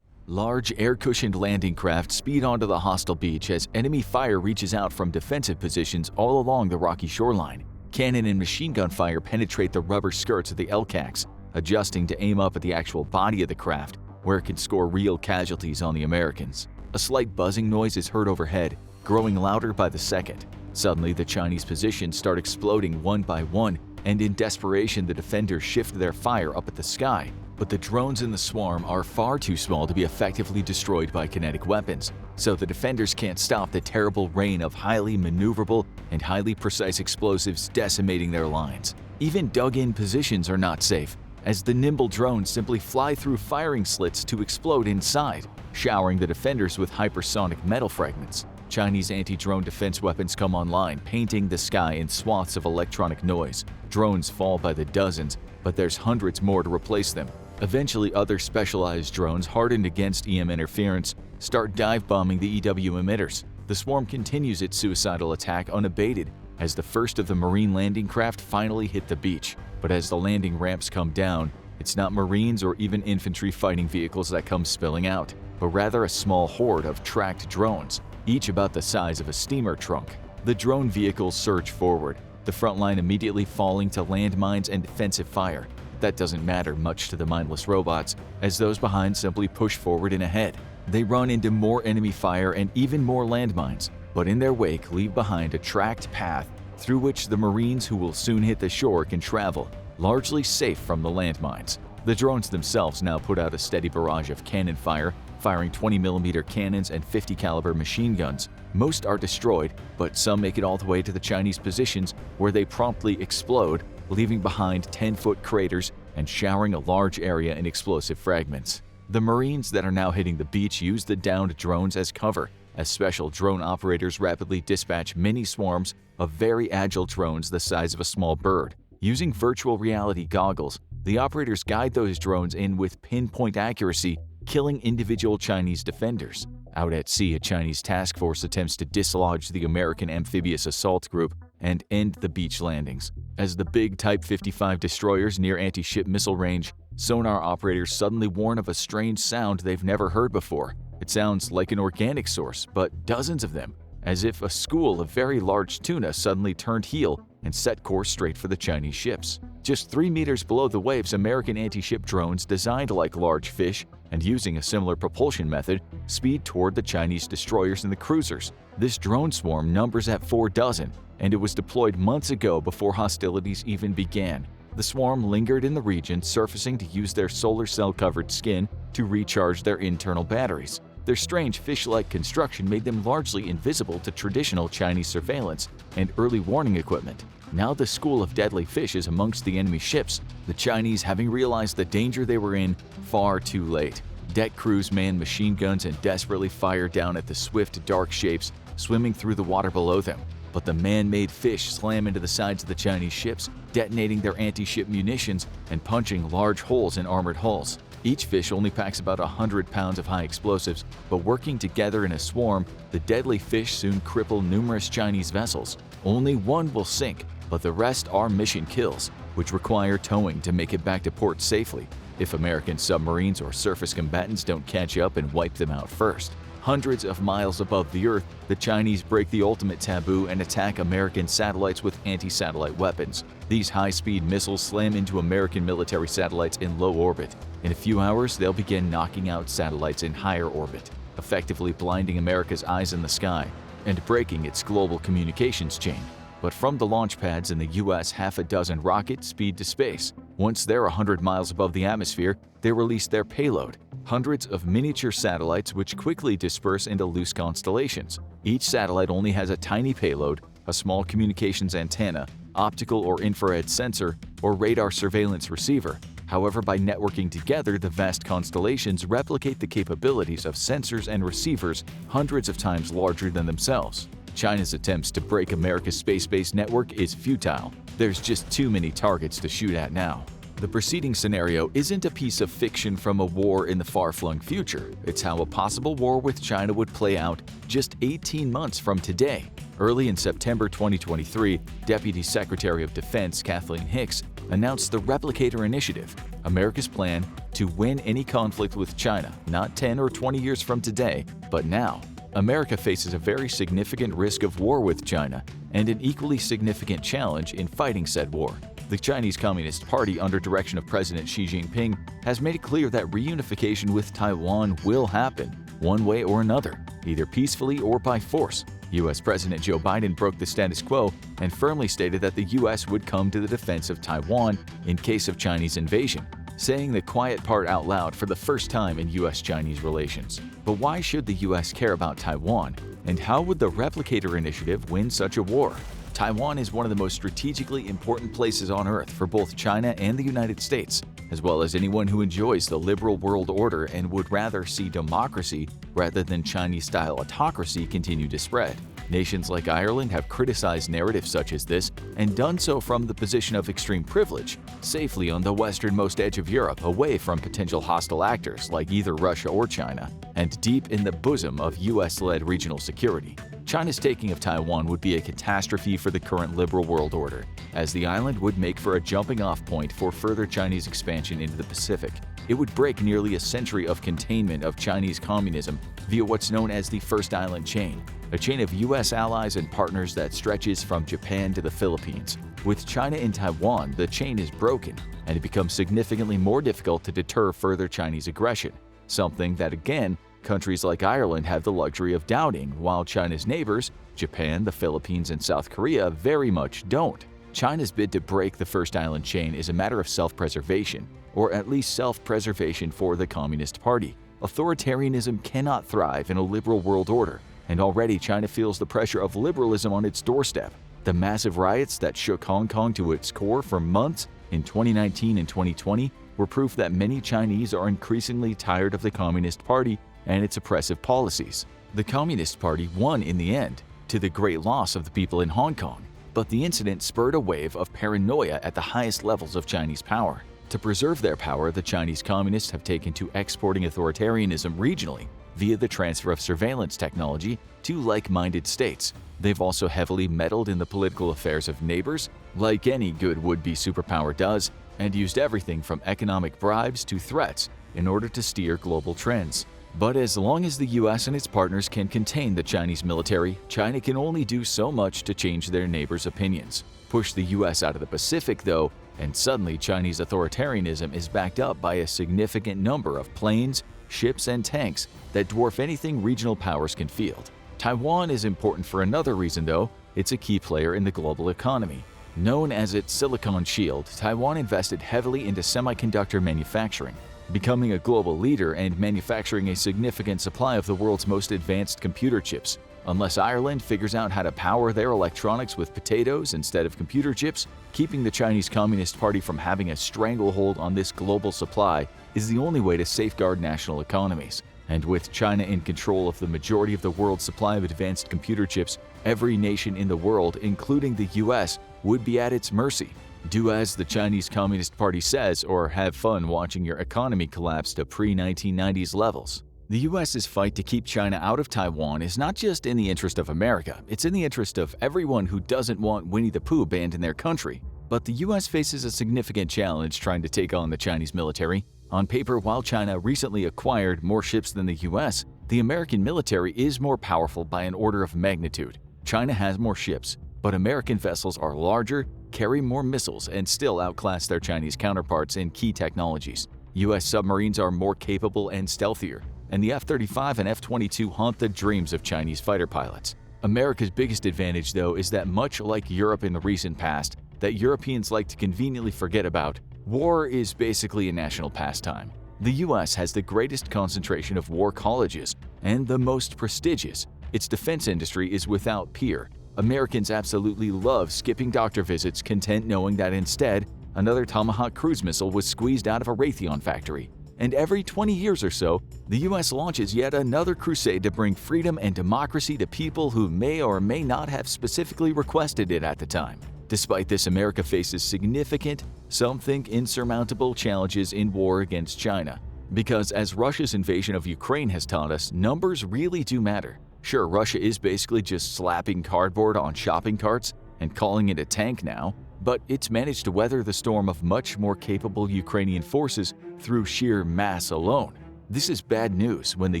Large air-cushioned landing craft speed onto the hostile beach as enemy fire reaches out from defensive positions all along the rocky shoreline. Cannon and machine gun fire penetrate the rubber skirts of the LCACs, adjusting to aim up at the actual body of the craft, where it can score real casualties on the Americans. A slight buzzing noise is heard overhead, growing louder by the second. Suddenly, the Chinese positions start exploding one by one, and in desperation, the defenders shift their fire up at the sky. But the drones in the swarm are far too small to be effectively destroyed by kinetic weapons, so the defenders can't stop the terrible rain of highly maneuverable and highly precise explosives decimating their lines. Even dug-in positions are not safe, as the nimble drones simply fly through firing slits to explode inside, showering the defenders with hypersonic metal fragments. Chinese anti-drone defense weapons come online, painting the sky in swaths of electronic noise. Drones fall by the dozens, but there's hundreds more to replace them. Eventually, other specialized drones hardened against EM interference start dive-bombing the EW emitters. The swarm continues its suicidal attack unabated as the first of the Marine landing craft finally hit the beach. But as the landing ramps come down, it's not Marines or even infantry fighting vehicles that come spilling out, but rather a small horde of tracked drones, each about the size of a steamer trunk. The drone vehicles surge forward, the front line immediately falling to landmines and defensive fire. That doesn't matter much to the mindless robots, as those behind simply push forward and ahead. They run into more enemy fire and even more landmines, but in their wake leave behind a tracked path through which the Marines who will soon hit the shore can travel, largely safe from the landmines. The drones themselves now put out a steady barrage of cannon fire, firing 20mm cannons and 50 caliber machine guns. Most are destroyed, but some make it all the way to the Chinese positions where they promptly explode, leaving behind 10-foot craters and showering a large area in explosive fragments. The Marines that are now hitting the beach use the downed drones as cover, as special drone operators rapidly dispatch mini swarms of very agile drones the size of a small bird. Using virtual reality goggles, the operators guide those drones in with pinpoint accuracy, killing individual Chinese defenders. Out at sea, a Chinese task force attempts to dislodge the American amphibious assault group and end the beach landings. As the big Type 55 destroyers near anti-ship missile range, sonar operators suddenly warn of a strange sound they've never heard before. It sounds like an organic source, but dozens of them, as if a school of very large tuna suddenly turned heel and set course straight for the Chinese ships. Just 3 meters below the waves, American anti-ship drones designed like large fish and using a similar propulsion method speed toward the Chinese destroyers and the cruisers. This drone swarm numbers at 4 dozen, and it was deployed months ago before hostilities even began. The swarm lingered in the region, surfacing to use their solar cell-covered skin to recharge their internal batteries. Their strange fish-like construction made them largely invisible to traditional Chinese surveillance and early warning equipment. Now the school of deadly fish is amongst the enemy ships, the Chinese having realized the danger they were in far too late. Deck crews man machine guns and desperately fire down at the swift, dark shapes swimming through the water below them. But the man-made fish slam into the sides of the Chinese ships, detonating their anti-ship munitions and punching large holes in armored hulls. Each fish only packs about 100 pounds of high explosives, but working together in a swarm, the deadly fish soon cripple numerous Chinese vessels. Only one will sink, but the rest are mission kills, which require towing to make it back to port safely, if American submarines or surface combatants don't catch up and wipe them out first. Hundreds of miles above the Earth, the Chinese break the ultimate taboo and attack American satellites with anti-satellite weapons. These high-speed missiles slam into American military satellites in low orbit. In a few hours, they'll begin knocking out satellites in higher orbit, effectively blinding America's eyes in the sky and breaking its global communications chain. But from the launch pads in the US, half a dozen rockets speed to space. Once they're 100 miles above the atmosphere, they release their payload, hundreds of miniature satellites which quickly disperse into loose constellations. Each satellite only has a tiny payload, a small communications antenna, optical or infrared sensor, or radar surveillance receiver. However, by networking together, the vast constellations replicate the capabilities of sensors and receivers hundreds of times larger than themselves. China's attempts to break America's space-based network is futile. There's just too many targets to shoot at now. The preceding scenario isn't a piece of fiction from a war in the far-flung future. It's how a possible war with China would play out just 18 months from today. Early in September 2023, Deputy Secretary of Defense Kathleen Hicks announced the Replicator Initiative, America's plan to win any conflict with China, not 10 or 20 years from today, but now. America faces a very significant risk of war with China and an equally significant challenge in fighting said war. The Chinese Communist Party, under direction of President Xi Jinping, has made it clear that reunification with Taiwan will happen, one way or another, either peacefully or by force. U.S. President Joe Biden broke the status quo and firmly stated that the U.S. would come to the defense of Taiwan in case of Chinese invasion, saying the quiet part out loud for the first time in U.S.-Chinese relations. But why should the U.S. care about Taiwan, and how would the Replicator Initiative win such a war? Taiwan is one of the most strategically important places on Earth for both China and the United States, as well as anyone who enjoys the liberal world order and would rather see democracy rather than Chinese-style autocracy continue to spread. Nations like Ireland have criticized narratives such as this and done so from the position of extreme privilege, safely on the westernmost edge of Europe, away from potential hostile actors like either Russia or China, and deep in the bosom of US-led regional security. China's taking of Taiwan would be a catastrophe for the current liberal world order, as the island would make for a jumping-off point for further Chinese expansion into the Pacific. It would break nearly a century of containment of Chinese communism via what's known as the First Island Chain, a chain of U.S. allies and partners that stretches from Japan to the Philippines. With China in Taiwan, the chain is broken, and it becomes significantly more difficult to deter further Chinese aggression, something that, again, countries like Ireland have the luxury of doubting, while China's neighbors, Japan, the Philippines, and South Korea, very much don't. China's bid to break the First Island Chain is a matter of self-preservation, or at least self-preservation for the Communist Party. Authoritarianism cannot thrive in a liberal world order, and already China feels the pressure of liberalism on its doorstep. The massive riots that shook Hong Kong to its core for months in 2019 and 2020 were proof that many Chinese are increasingly tired of the Communist Party and its oppressive policies. The Communist Party won in the end, to the great loss of the people in Hong Kong, but the incident spurred a wave of paranoia at the highest levels of Chinese power. To preserve their power, the Chinese Communists have taken to exporting authoritarianism regionally via the transfer of surveillance technology to like-minded states. They've also heavily meddled in the political affairs of neighbors, like any good would-be superpower does, and used everything from economic bribes to threats in order to steer global trends. But as long as the US and its partners can contain the Chinese military, China can only do so much to change their neighbors' opinions. Push the US out of the Pacific, though, and suddenly Chinese authoritarianism is backed up by a significant number of planes, ships, and tanks that dwarf anything regional powers can field. Taiwan is important for another reason, though. It's a key player in the global economy. Known as its Silicon Shield, Taiwan invested heavily into semiconductor manufacturing, becoming a global leader and manufacturing a significant supply of the world's most advanced computer chips. Unless Ireland figures out how to power their electronics with potatoes instead of computer chips, keeping the Chinese Communist Party from having a stranglehold on this global supply is the only way to safeguard national economies. And with China in control of the majority of the world's supply of advanced computer chips, every nation in the world, including the US, would be at its mercy. Do as the Chinese Communist Party says, or have fun watching your economy collapse to pre-1990s levels. The US's fight to keep China out of Taiwan is not just in the interest of America, it's in the interest of everyone who doesn't want Winnie the Pooh banned in their country. But the US faces a significant challenge trying to take on the Chinese military. On paper, while China recently acquired more ships than the US, The American military is more powerful by an order of magnitude. China has more ships, but American vessels are larger, carry more missiles, and still outclass their Chinese counterparts in key technologies. U.S. submarines are more capable and stealthier, and the F-35 and F-22 haunt the dreams of Chinese fighter pilots. America's biggest advantage, though, is that much like Europe in the recent past, that Europeans like to conveniently forget about, war is basically a national pastime. The U.S. has the greatest concentration of war colleges and the most prestigious. Its defense industry is without peer. Americans absolutely love skipping doctor visits, content knowing that instead, another Tomahawk cruise missile was squeezed out of a Raytheon factory. And every 20 years or so, the U.S. launches yet another crusade to bring freedom and democracy to people who may or may not have specifically requested it at the time. Despite this, America faces significant, some think insurmountable challenges in war against China. Because as Russia's invasion of Ukraine has taught us, numbers really do matter. Sure, Russia is basically just slapping cardboard on shopping carts and calling it a tank now, but it's managed to weather the storm of much more capable Ukrainian forces through sheer mass alone. This is bad news when the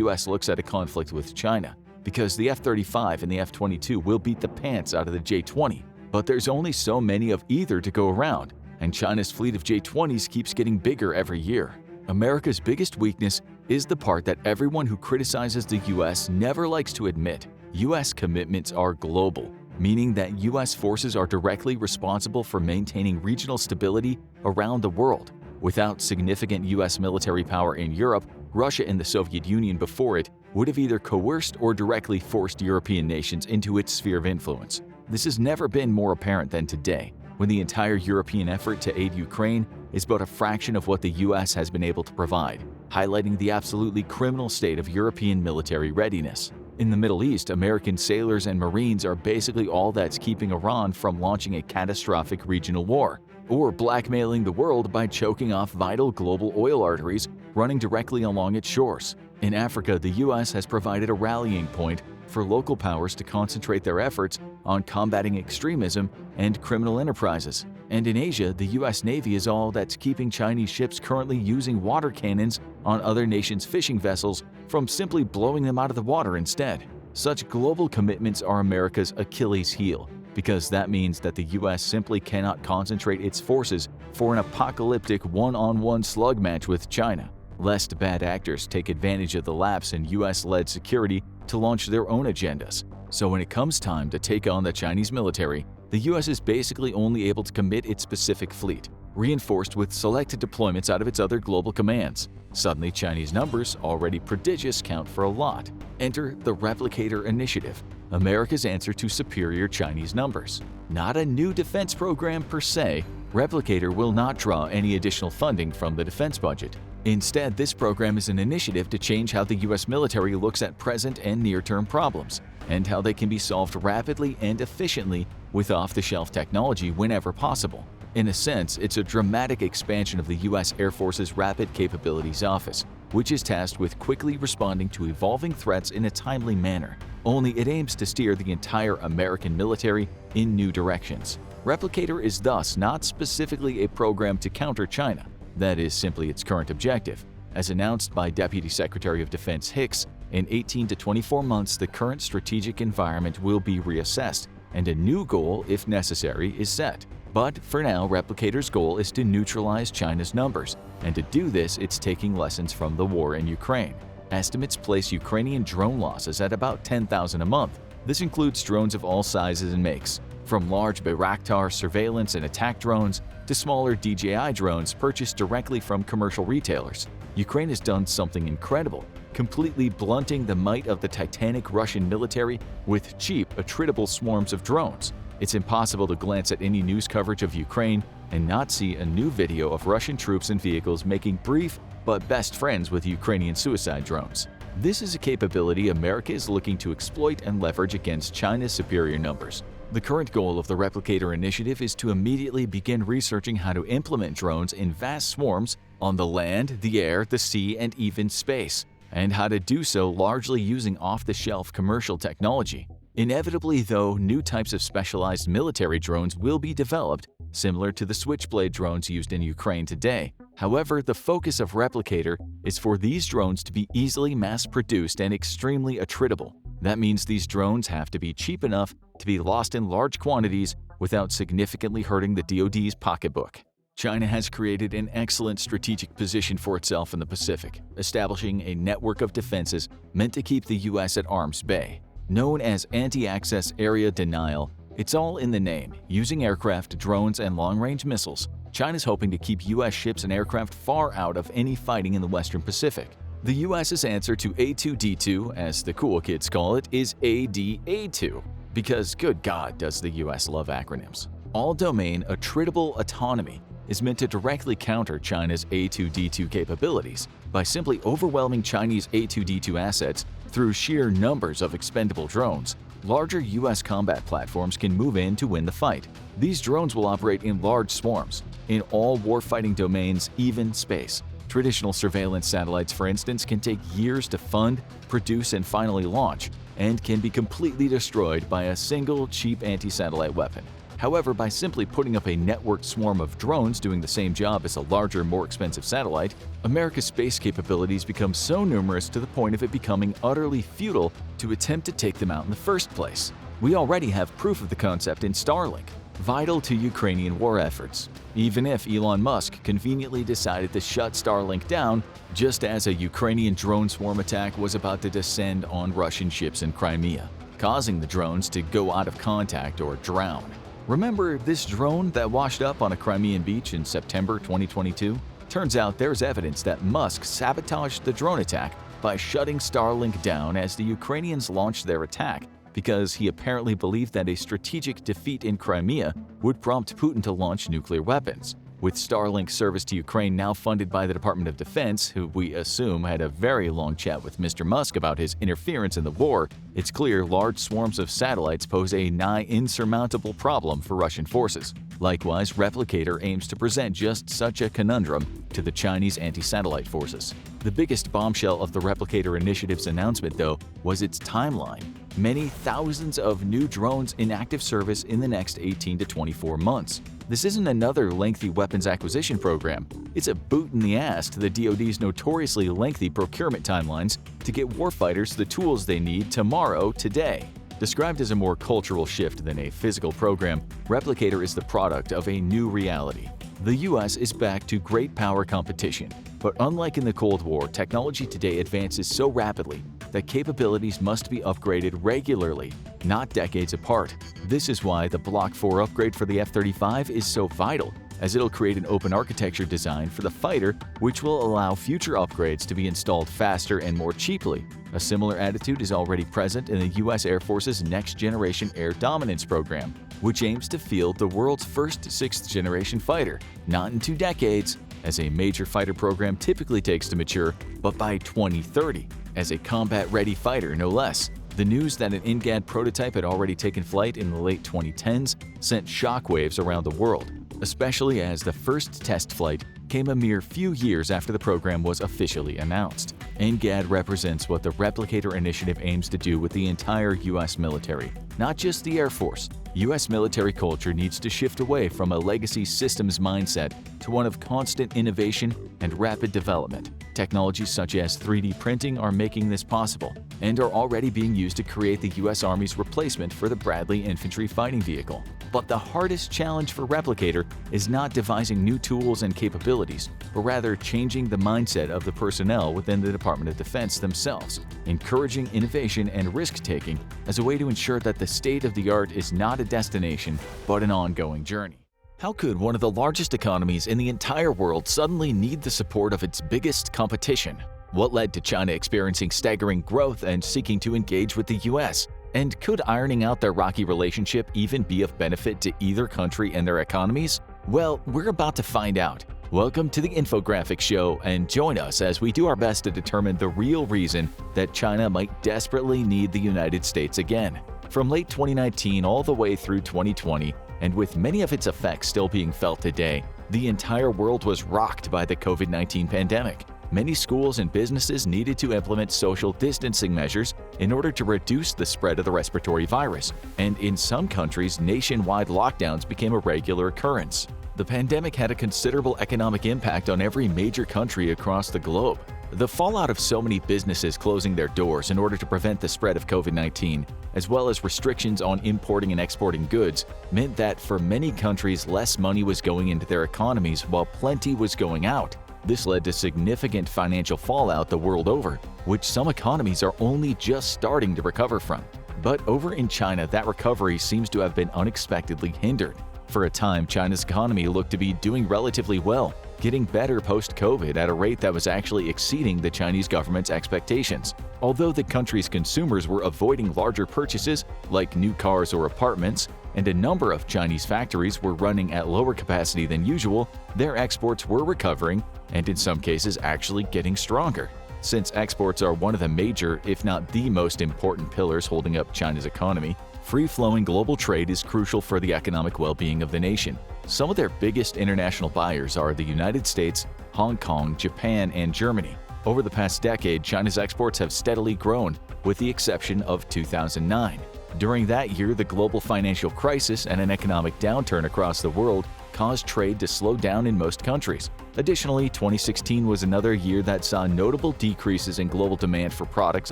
US looks at a conflict with China, because the F-35 and the F-22 will beat the pants out of the J-20, but there's only so many of either to go around, and China's fleet of J-20s keeps getting bigger every year. America's biggest weakness is the part that everyone who criticizes the US never likes to admit. US commitments are global, meaning that US forces are directly responsible for maintaining regional stability around the world. Without significant US military power in Europe, Russia and the Soviet Union before it would have either coerced or directly forced European nations into its sphere of influence. This has never been more apparent than today, when the entire European effort to aid Ukraine is but a fraction of what the US has been able to provide, highlighting the absolutely criminal state of European military readiness. In the Middle East, American sailors and Marines are basically all that's keeping Iran from launching a catastrophic regional war, or blackmailing the world by choking off vital global oil arteries running directly along its shores. In Africa, the US has provided a rallying point for local powers to concentrate their efforts on combating extremism and criminal enterprises. And in Asia, the US Navy is all that's keeping Chinese ships currently using water cannons on other nations' fishing vessels from simply blowing them out of the water instead. Such global commitments are America's Achilles heel, because that means that the US simply cannot concentrate its forces for an apocalyptic one-on-one slug match with China, lest bad actors take advantage of the lapse in US-led security to launch their own agendas. So when it comes time to take on the Chinese military, the US is basically only able to commit its Pacific Fleet, reinforced with selected deployments out of its other global commands. Suddenly, Chinese numbers, already prodigious, count for a lot. Enter the Replicator Initiative, America's answer to superior Chinese numbers. Not a new defense program per se, Replicator will not draw any additional funding from the defense budget. Instead, this program is an initiative to change how the US military looks at present and near-term problems, and how they can be solved rapidly and efficiently with off-the-shelf technology whenever possible. In a sense, it's a dramatic expansion of the US Air Force's Rapid Capabilities Office, which is tasked with quickly responding to evolving threats in a timely manner. Only it aims to steer the entire American military in new directions. Replicator is thus not specifically a program to counter China. That is simply its current objective. As announced by Deputy Secretary of Defense Hicks, in 18 to 24 months the current strategic environment will be reassessed, and a new goal, if necessary, is set. But for now, Replicator's goal is to neutralize China's numbers, and to do this it's taking lessons from the war in Ukraine. Estimates place Ukrainian drone losses at about 10,000 a month. This includes drones of all sizes and makes, from large Bayraktar surveillance and attack drones to smaller DJI drones purchased directly from commercial retailers. Ukraine has done something incredible, completely blunting the might of the titanic Russian military with cheap, attritable swarms of drones. It's impossible to glance at any news coverage of Ukraine and not see a new video of Russian troops and vehicles making brief but best friends with Ukrainian suicide drones. This is a capability America is looking to exploit and leverage against China's superior numbers. The current goal of the Replicator Initiative is to immediately begin researching how to implement drones in vast swarms on the land, the air, the sea, and even space, and how to do so largely using off-the-shelf commercial technology. Inevitably, though, new types of specialized military drones will be developed, similar to the Switchblade drones used in Ukraine today, However, the focus of Replicator is for these drones to be easily mass-produced and extremely attritable. That means these drones have to be cheap enough to be lost in large quantities without significantly hurting the DoD's pocketbook. China has created an excellent strategic position for itself in the Pacific, establishing a network of defenses meant to keep the U.S. at arm's bay. Known as anti-access area denial, it's all in the name. Using aircraft, drones, and long-range missiles, China's hoping to keep U.S. ships and aircraft far out of any fighting in the Western Pacific. The U.S.'s answer to A2D2, as the cool kids call it, is ADA2, because good God does the U.S. love acronyms. All-domain attritable autonomy is meant to directly counter China's A2D2 capabilities by simply overwhelming Chinese A2D2 assets through sheer numbers of expendable drones. Larger U.S. combat platforms can move in to win the fight. These drones will operate in large swarms, in all warfighting domains, even space. Traditional surveillance satellites, for instance, can take years to fund, produce, and finally launch, and can be completely destroyed by a single cheap anti-satellite weapon. However, by simply putting up a networked swarm of drones doing the same job as a larger, more expensive satellite, America's space capabilities become so numerous to the point of it becoming utterly futile to attempt to take them out in the first place. We already have proof of the concept in Starlink, vital to Ukrainian war efforts, even if Elon Musk conveniently decided to shut Starlink down just as a Ukrainian drone swarm attack was about to descend on Russian ships in Crimea, causing the drones to go out of contact or drown. Remember this drone that washed up on a Crimean beach in September 2022? Turns out there's evidence that Musk sabotaged the drone attack by shutting Starlink down as the Ukrainians launched their attack, because he apparently believed that a strategic defeat in Crimea would prompt Putin to launch nuclear weapons. With Starlink service to Ukraine now funded by the Department of Defense, who we assume had a very long chat with Mr. Musk about his interference in the war, it's clear large swarms of satellites pose a nigh insurmountable problem for Russian forces. Likewise, Replicator aims to present just such a conundrum to the Chinese anti-satellite forces. The biggest bombshell of the Replicator initiative's announcement, though, was its timeline. Many thousands of new drones in active service in the next 18 to 24 months. This isn't another lengthy weapons acquisition program. It's a boot in the ass to the DoD's notoriously lengthy procurement timelines to get warfighters the tools they need tomorrow, today. Described as a more cultural shift than a physical program, Replicator is the product of a new reality. The U.S. is back to great power competition, but unlike in the Cold War, technology today advances so rapidly that capabilities must be upgraded regularly, not decades apart. This is why the Block 4 upgrade for the F-35 is so vital, as it'll create an open architecture design for the fighter which will allow future upgrades to be installed faster and more cheaply. A similar attitude is already present in the U.S. Air Force's Next Generation Air Dominance program, which aims to field the world's first 6th-generation fighter, not in 2 decades, as a major fighter program typically takes to mature, but by 2030, as a combat-ready fighter no less. The news that an NGAD prototype had already taken flight in the late 2010s sent shockwaves around the world, especially as the first test flight came a mere few years after the program was officially announced. NGAD represents what the Replicator initiative aims to do with the entire U.S. military, not just the Air Force. U.S. military culture needs to shift away from a legacy systems mindset to one of constant innovation and rapid development. Technologies such as 3D printing are making this possible and are already being used to create the U.S. Army's replacement for the Bradley infantry fighting vehicle. But the hardest challenge for Replicator is not devising new tools and capabilities, but rather changing the mindset of the personnel within the Department of Defense themselves, encouraging innovation and risk-taking as a way to ensure that the state-of-the-art is not a destination, but an ongoing journey. How could one of the largest economies in the entire world suddenly need the support of its biggest competition? What led to China experiencing staggering growth and seeking to engage with the U.S.? And could ironing out their rocky relationship even be of benefit to either country and their economies? Well, we're about to find out. Welcome to the Infographics Show, and join us as we do our best to determine the real reason that China might desperately need the United States again. From late 2019 all the way through 2020, and with many of its effects still being felt today, the entire world was rocked by the COVID-19 pandemic. Many schools and businesses needed to implement social distancing measures in order to reduce the spread of the respiratory virus, and in some countries, nationwide lockdowns became a regular occurrence. The pandemic had a considerable economic impact on every major country across the globe. The fallout of so many businesses closing their doors in order to prevent the spread of COVID-19, as well as restrictions on importing and exporting goods, meant that for many countries less money was going into their economies while plenty was going out. This led to significant financial fallout the world over, which some economies are only just starting to recover from. But over in China, that recovery seems to have been unexpectedly hindered. For a time, China's economy looked to be doing relatively well, getting better post-COVID at a rate that was actually exceeding the Chinese government's expectations. Although the country's consumers were avoiding larger purchases, like new cars or apartments, and a number of Chinese factories were running at lower capacity than usual, their exports were recovering and in some cases actually getting stronger. Since exports are one of the major, if not the most important pillars holding up China's economy, free-flowing global trade is crucial for the economic well-being of the nation. Some of their biggest international buyers are the United States, Hong Kong, Japan, and Germany. Over the past decade, China's exports have steadily grown, with the exception of 2009. During that year, the global financial crisis and an economic downturn across the world caused trade to slow down in most countries. Additionally, 2016 was another year that saw notable decreases in global demand for products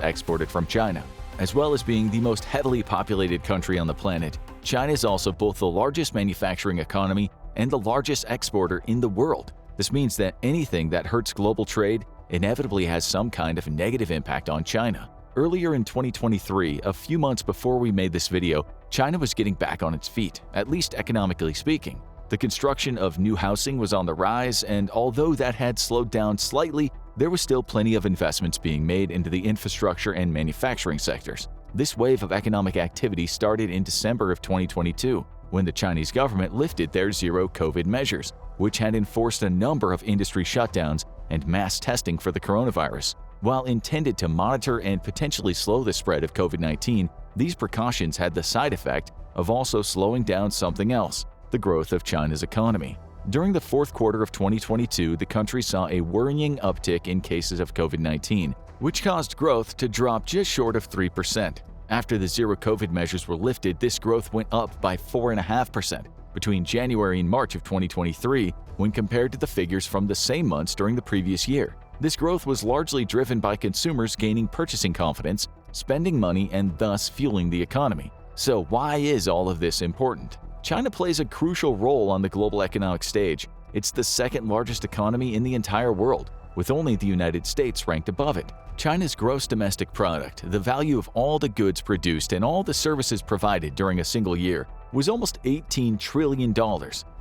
exported from China. As well as being the most heavily populated country on the planet, China is also both the largest manufacturing economy and the largest exporter in the world. This means that anything that hurts global trade inevitably has some kind of negative impact on China. Earlier in 2023, a few months before we made this video, China was getting back on its feet, at least economically speaking. The construction of new housing was on the rise, and although that had slowed down slightly, there was still plenty of investments being made into the infrastructure and manufacturing sectors. This wave of economic activity started in December of 2022, when the Chinese government lifted their zero-COVID measures, which had enforced a number of industry shutdowns and mass testing for the coronavirus. While intended to monitor and potentially slow the spread of COVID-19, these precautions had the side effect of also slowing down something else: the growth of China's economy. During the fourth quarter of 2022, the country saw a worrying uptick in cases of COVID-19, which caused growth to drop just short of 3%. After the zero-COVID measures were lifted, this growth went up by 4.5% between January and March of 2023 when compared to the figures from the same months during the previous year. This growth was largely driven by consumers gaining purchasing confidence, spending money, and thus fueling the economy. So why is all of this important? China plays a crucial role on the global economic stage. It's the second largest economy in the entire world, with only the United States ranked above it. China's gross domestic product, the value of all the goods produced and all the services provided during a single year, was almost $18 trillion.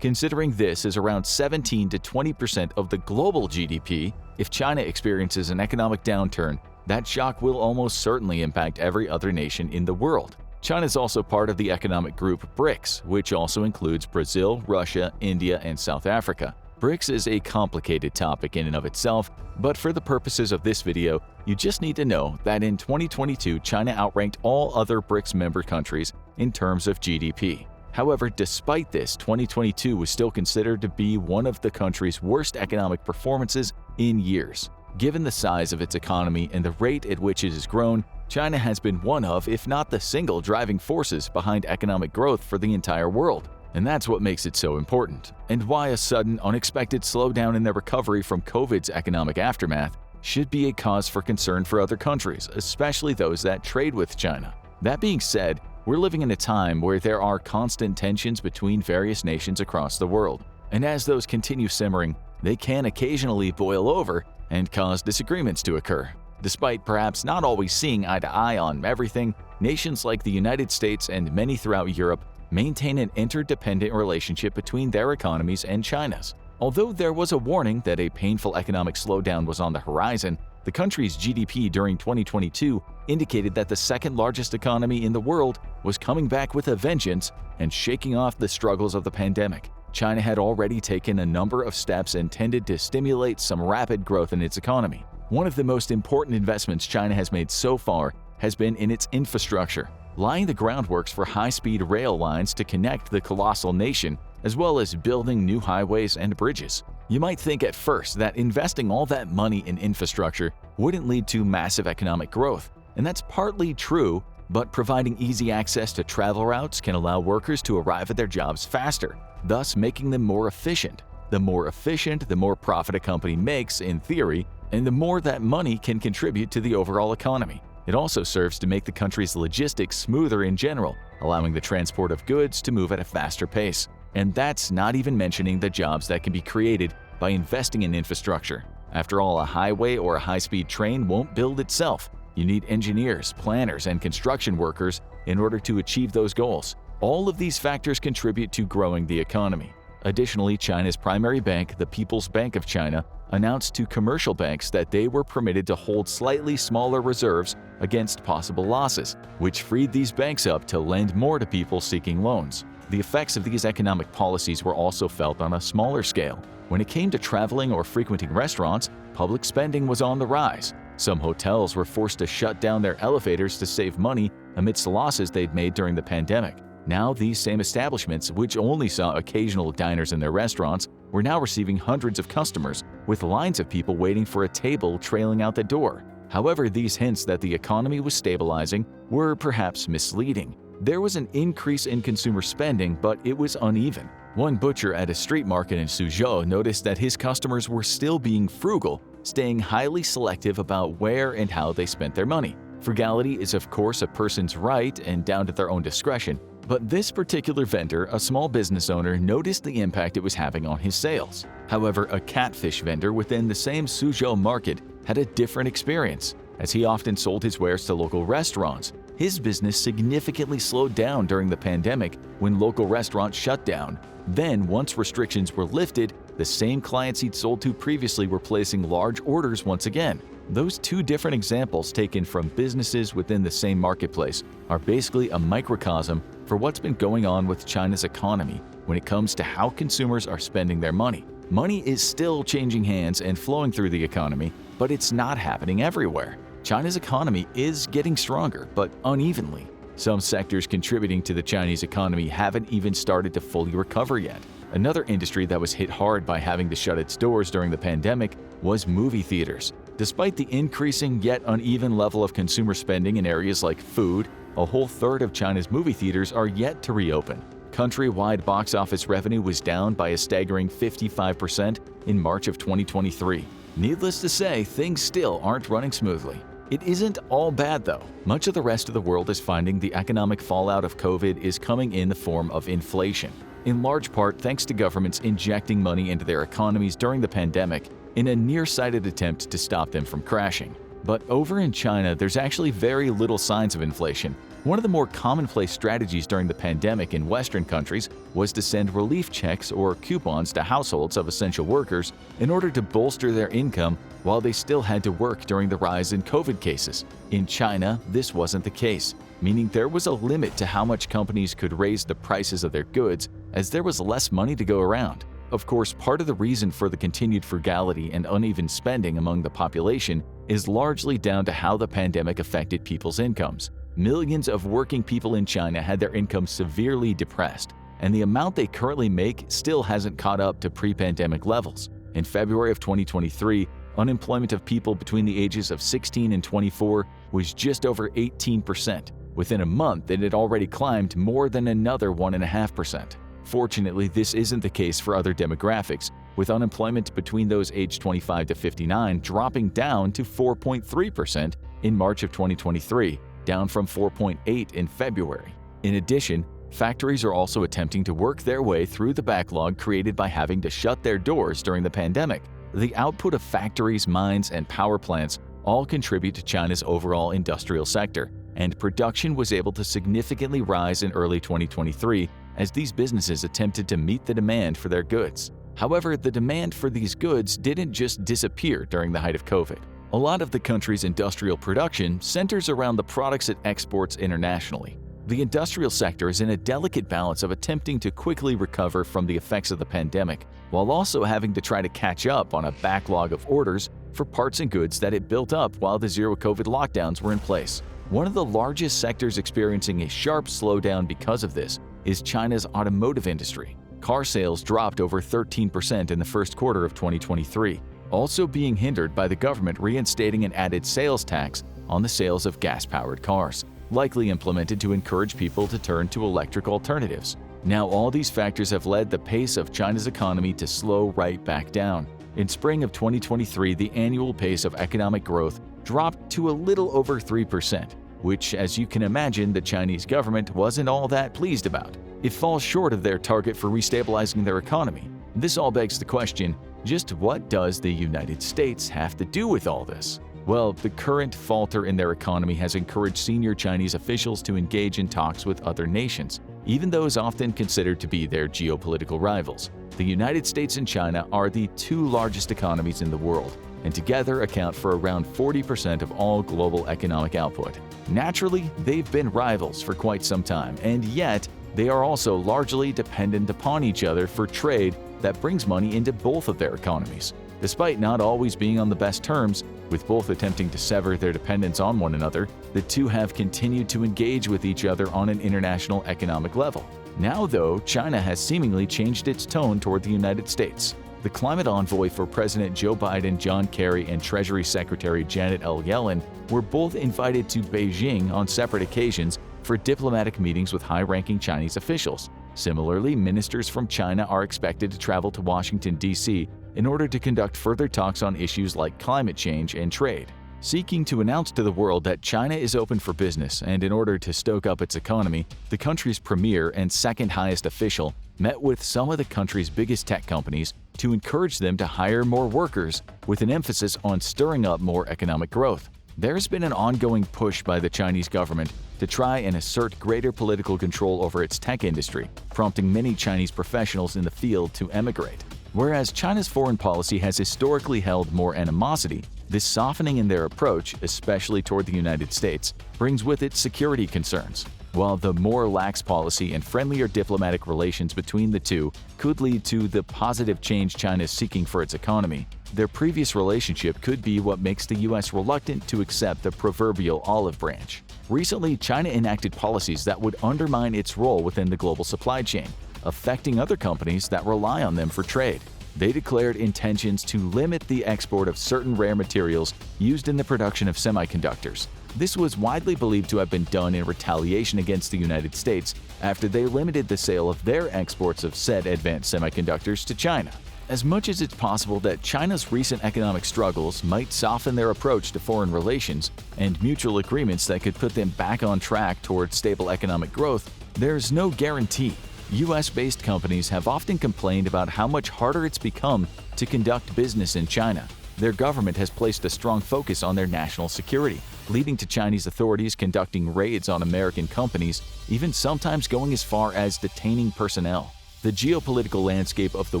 Considering this is around 17 to 20% of the global GDP, if China experiences an economic downturn, that shock will almost certainly impact every other nation in the world. China is also part of the economic group BRICS, which also includes Brazil, Russia, India, and South Africa. BRICS is a complicated topic in and of itself, but for the purposes of this video, you just need to know that in 2022, China outranked all other BRICS member countries in terms of GDP. However, despite this, 2022 was still considered to be one of the country's worst economic performances in years. Given the size of its economy and the rate at which it has grown, China has been one of, if not the single driving forces behind economic growth for the entire world. And that's what makes it so important, and why a sudden, unexpected slowdown in their recovery from COVID's economic aftermath should be a cause for concern for other countries, especially those that trade with China. That being said, we're living in a time where there are constant tensions between various nations across the world, and as those continue simmering, they can occasionally boil over and cause disagreements to occur. Despite perhaps not always seeing eye to eye on everything, nations like the United States and many throughout Europe maintain an interdependent relationship between their economies and China's. Although there was a warning that a painful economic slowdown was on the horizon, the country's GDP during 2022 indicated that the second largest economy in the world was coming back with a vengeance and shaking off the struggles of the pandemic. China had already taken a number of steps intended to stimulate some rapid growth in its economy. One of the most important investments China has made so far has been in its infrastructure, laying the groundworks for high-speed rail lines to connect the colossal nation, as well as building new highways and bridges. You might think at first that investing all that money in infrastructure wouldn't lead to massive economic growth, and that's partly true, but providing easy access to travel routes can allow workers to arrive at their jobs faster. thus making them more efficient. The more efficient, the more profit a company makes, in theory, and the more that money can contribute to the overall economy. It also serves to make the country's logistics smoother in general, allowing the transport of goods to move at a faster pace. And that's not even mentioning the jobs that can be created by investing in infrastructure. After all, a highway or a high-speed train won't build itself. You need engineers, planners, and construction workers in order to achieve those goals. All of these factors contribute to growing the economy. Additionally, China's primary bank, the People's Bank of China, announced to commercial banks that they were permitted to hold slightly smaller reserves against possible losses, which freed these banks up to lend more to people seeking loans. The effects of these economic policies were also felt on a smaller scale. When it came to traveling or frequenting restaurants, public spending was on the rise. Some hotels were forced to shut down their elevators to save money amidst the losses they'd made during the pandemic. Now, these same establishments, which only saw occasional diners in their restaurants, were now receiving hundreds of customers, with lines of people waiting for a table trailing out the door. However, these hints that the economy was stabilizing were perhaps misleading. There was an increase in consumer spending, but it was uneven. One butcher at a street market in Suzhou noticed that his customers were still being frugal, staying highly selective about where and how they spent their money. Frugality is, of course, a person's right and down to their own discretion. But this particular vendor, a small business owner, noticed the impact it was having on his sales. However, a catfish vendor within the same Suzhou market had a different experience. As he often sold his wares to local restaurants, his business significantly slowed down during the pandemic when local restaurants shut down. Then, once restrictions were lifted, the same clients he'd sold to previously were placing large orders once again. Those two different examples taken from businesses within the same marketplace are basically a microcosm for what's been going on with China's economy when it comes to how consumers are spending their money. Money is still changing hands and flowing through the economy, but it's not happening everywhere. China's economy is getting stronger, but unevenly. Some sectors contributing to the Chinese economy haven't even started to fully recover yet. Another industry that was hit hard by having to shut its doors during the pandemic was movie theaters. Despite the increasing yet uneven level of consumer spending in areas like food, a whole third of China's movie theaters are yet to reopen. Countrywide box office revenue was down by a staggering 55% in March of 2023. Needless to say, things still aren't running smoothly. It isn't all bad though. Much of the rest of the world is finding the economic fallout of COVID is coming in the form of inflation, in large part thanks to governments injecting money into their economies during the pandemic in a nearsighted attempt to stop them from crashing. But over in China, there's actually very little signs of inflation. One of the more commonplace strategies during the pandemic in Western countries was to send relief checks or coupons to households of essential workers in order to bolster their income while they still had to work during the rise in COVID cases. In China, this wasn't the case, meaning there was a limit to how much companies could raise the prices of their goods as there was less money to go around. Of course, part of the reason for the continued frugality and uneven spending among the population is largely down to how the pandemic affected people's incomes. Millions of working people in China had their incomes severely depressed, and the amount they currently make still hasn't caught up to pre-pandemic levels. In February of 2023, unemployment of people between the ages of 16 and 24 was just over 18%. Within a month, it had already climbed more than another 1.5%. Fortunately, this isn't the case for other demographics, with unemployment between those aged 25 to 59 dropping down to 4.3% in March of 2023, down from 4.8% in February. In addition, factories are also attempting to work their way through the backlog created by having to shut their doors during the pandemic. The output of factories, mines, and power plants all contribute to China's overall industrial sector, and production was able to significantly rise in early 2023 as these businesses attempted to meet the demand for their goods. However, the demand for these goods didn't just disappear during the height of COVID. A lot of the country's industrial production centers around the products it exports internationally. The industrial sector is in a delicate balance of attempting to quickly recover from the effects of the pandemic, while also having to try to catch up on a backlog of orders for parts and goods that it built up while the zero-COVID lockdowns were in place. One of the largest sectors experiencing a sharp slowdown because of this is China's automotive industry. Car sales dropped over 13% in the first quarter of 2023, also being hindered by the government reinstating an added sales tax on the sales of gas-powered cars, likely implemented to encourage people to turn to electric alternatives. Now, all these factors have led the pace of China's economy to slow right back down. In spring of 2023, the annual pace of economic growth dropped to a little over 3%, which, as you can imagine, the Chinese government wasn't all that pleased about. It falls short of their target for restabilizing their economy. This all begs the question, just what does the United States have to do with all this? Well, the current falter in their economy has encouraged senior Chinese officials to engage in talks with other nations, even those often considered to be their geopolitical rivals. The United States and China are the two largest economies in the world, and together account for around 40% of all global economic output. Naturally, they've been rivals for quite some time, and yet they are also largely dependent upon each other for trade that brings money into both of their economies. Despite not always being on the best terms, with both attempting to sever their dependence on one another, the two have continued to engage with each other on an international economic level. Now, though, China has seemingly changed its tone toward the United States. The climate envoy for President Joe Biden, John Kerry, and Treasury Secretary Janet Yellen were both invited to Beijing on separate occasions for diplomatic meetings with high-ranking Chinese officials. Similarly, ministers from China are expected to travel to Washington, D.C. in order to conduct further talks on issues like climate change and trade. Seeking to announce to the world that China is open for business, and in order to stoke up its economy, the country's premier and second highest official met with some of the country's biggest tech companies to encourage them to hire more workers, with an emphasis on stirring up more economic growth. There's been an ongoing push by the Chinese government to try and assert greater political control over its tech industry, prompting many Chinese professionals in the field to emigrate. Whereas China's foreign policy has historically held more animosity, this softening in their approach, especially toward the United States, brings with it security concerns. While the more lax policy and friendlier diplomatic relations between the two could lead to the positive change China is seeking for its economy, their previous relationship could be what makes the U.S. reluctant to accept the proverbial olive branch. Recently, China enacted policies that would undermine its role within the global supply chain, affecting other companies that rely on them for trade. They declared intentions to limit the export of certain rare materials used in the production of semiconductors. This was widely believed to have been done in retaliation against the United States after they limited the sale of their exports of said advanced semiconductors to China. As much as it's possible that China's recent economic struggles might soften their approach to foreign relations and mutual agreements that could put them back on track towards stable economic growth, there's no guarantee. US-based companies have often complained about how much harder it's become to conduct business in China. Their government has placed a strong focus on their national security, leading to Chinese authorities conducting raids on American companies, even sometimes going as far as detaining personnel. The geopolitical landscape of the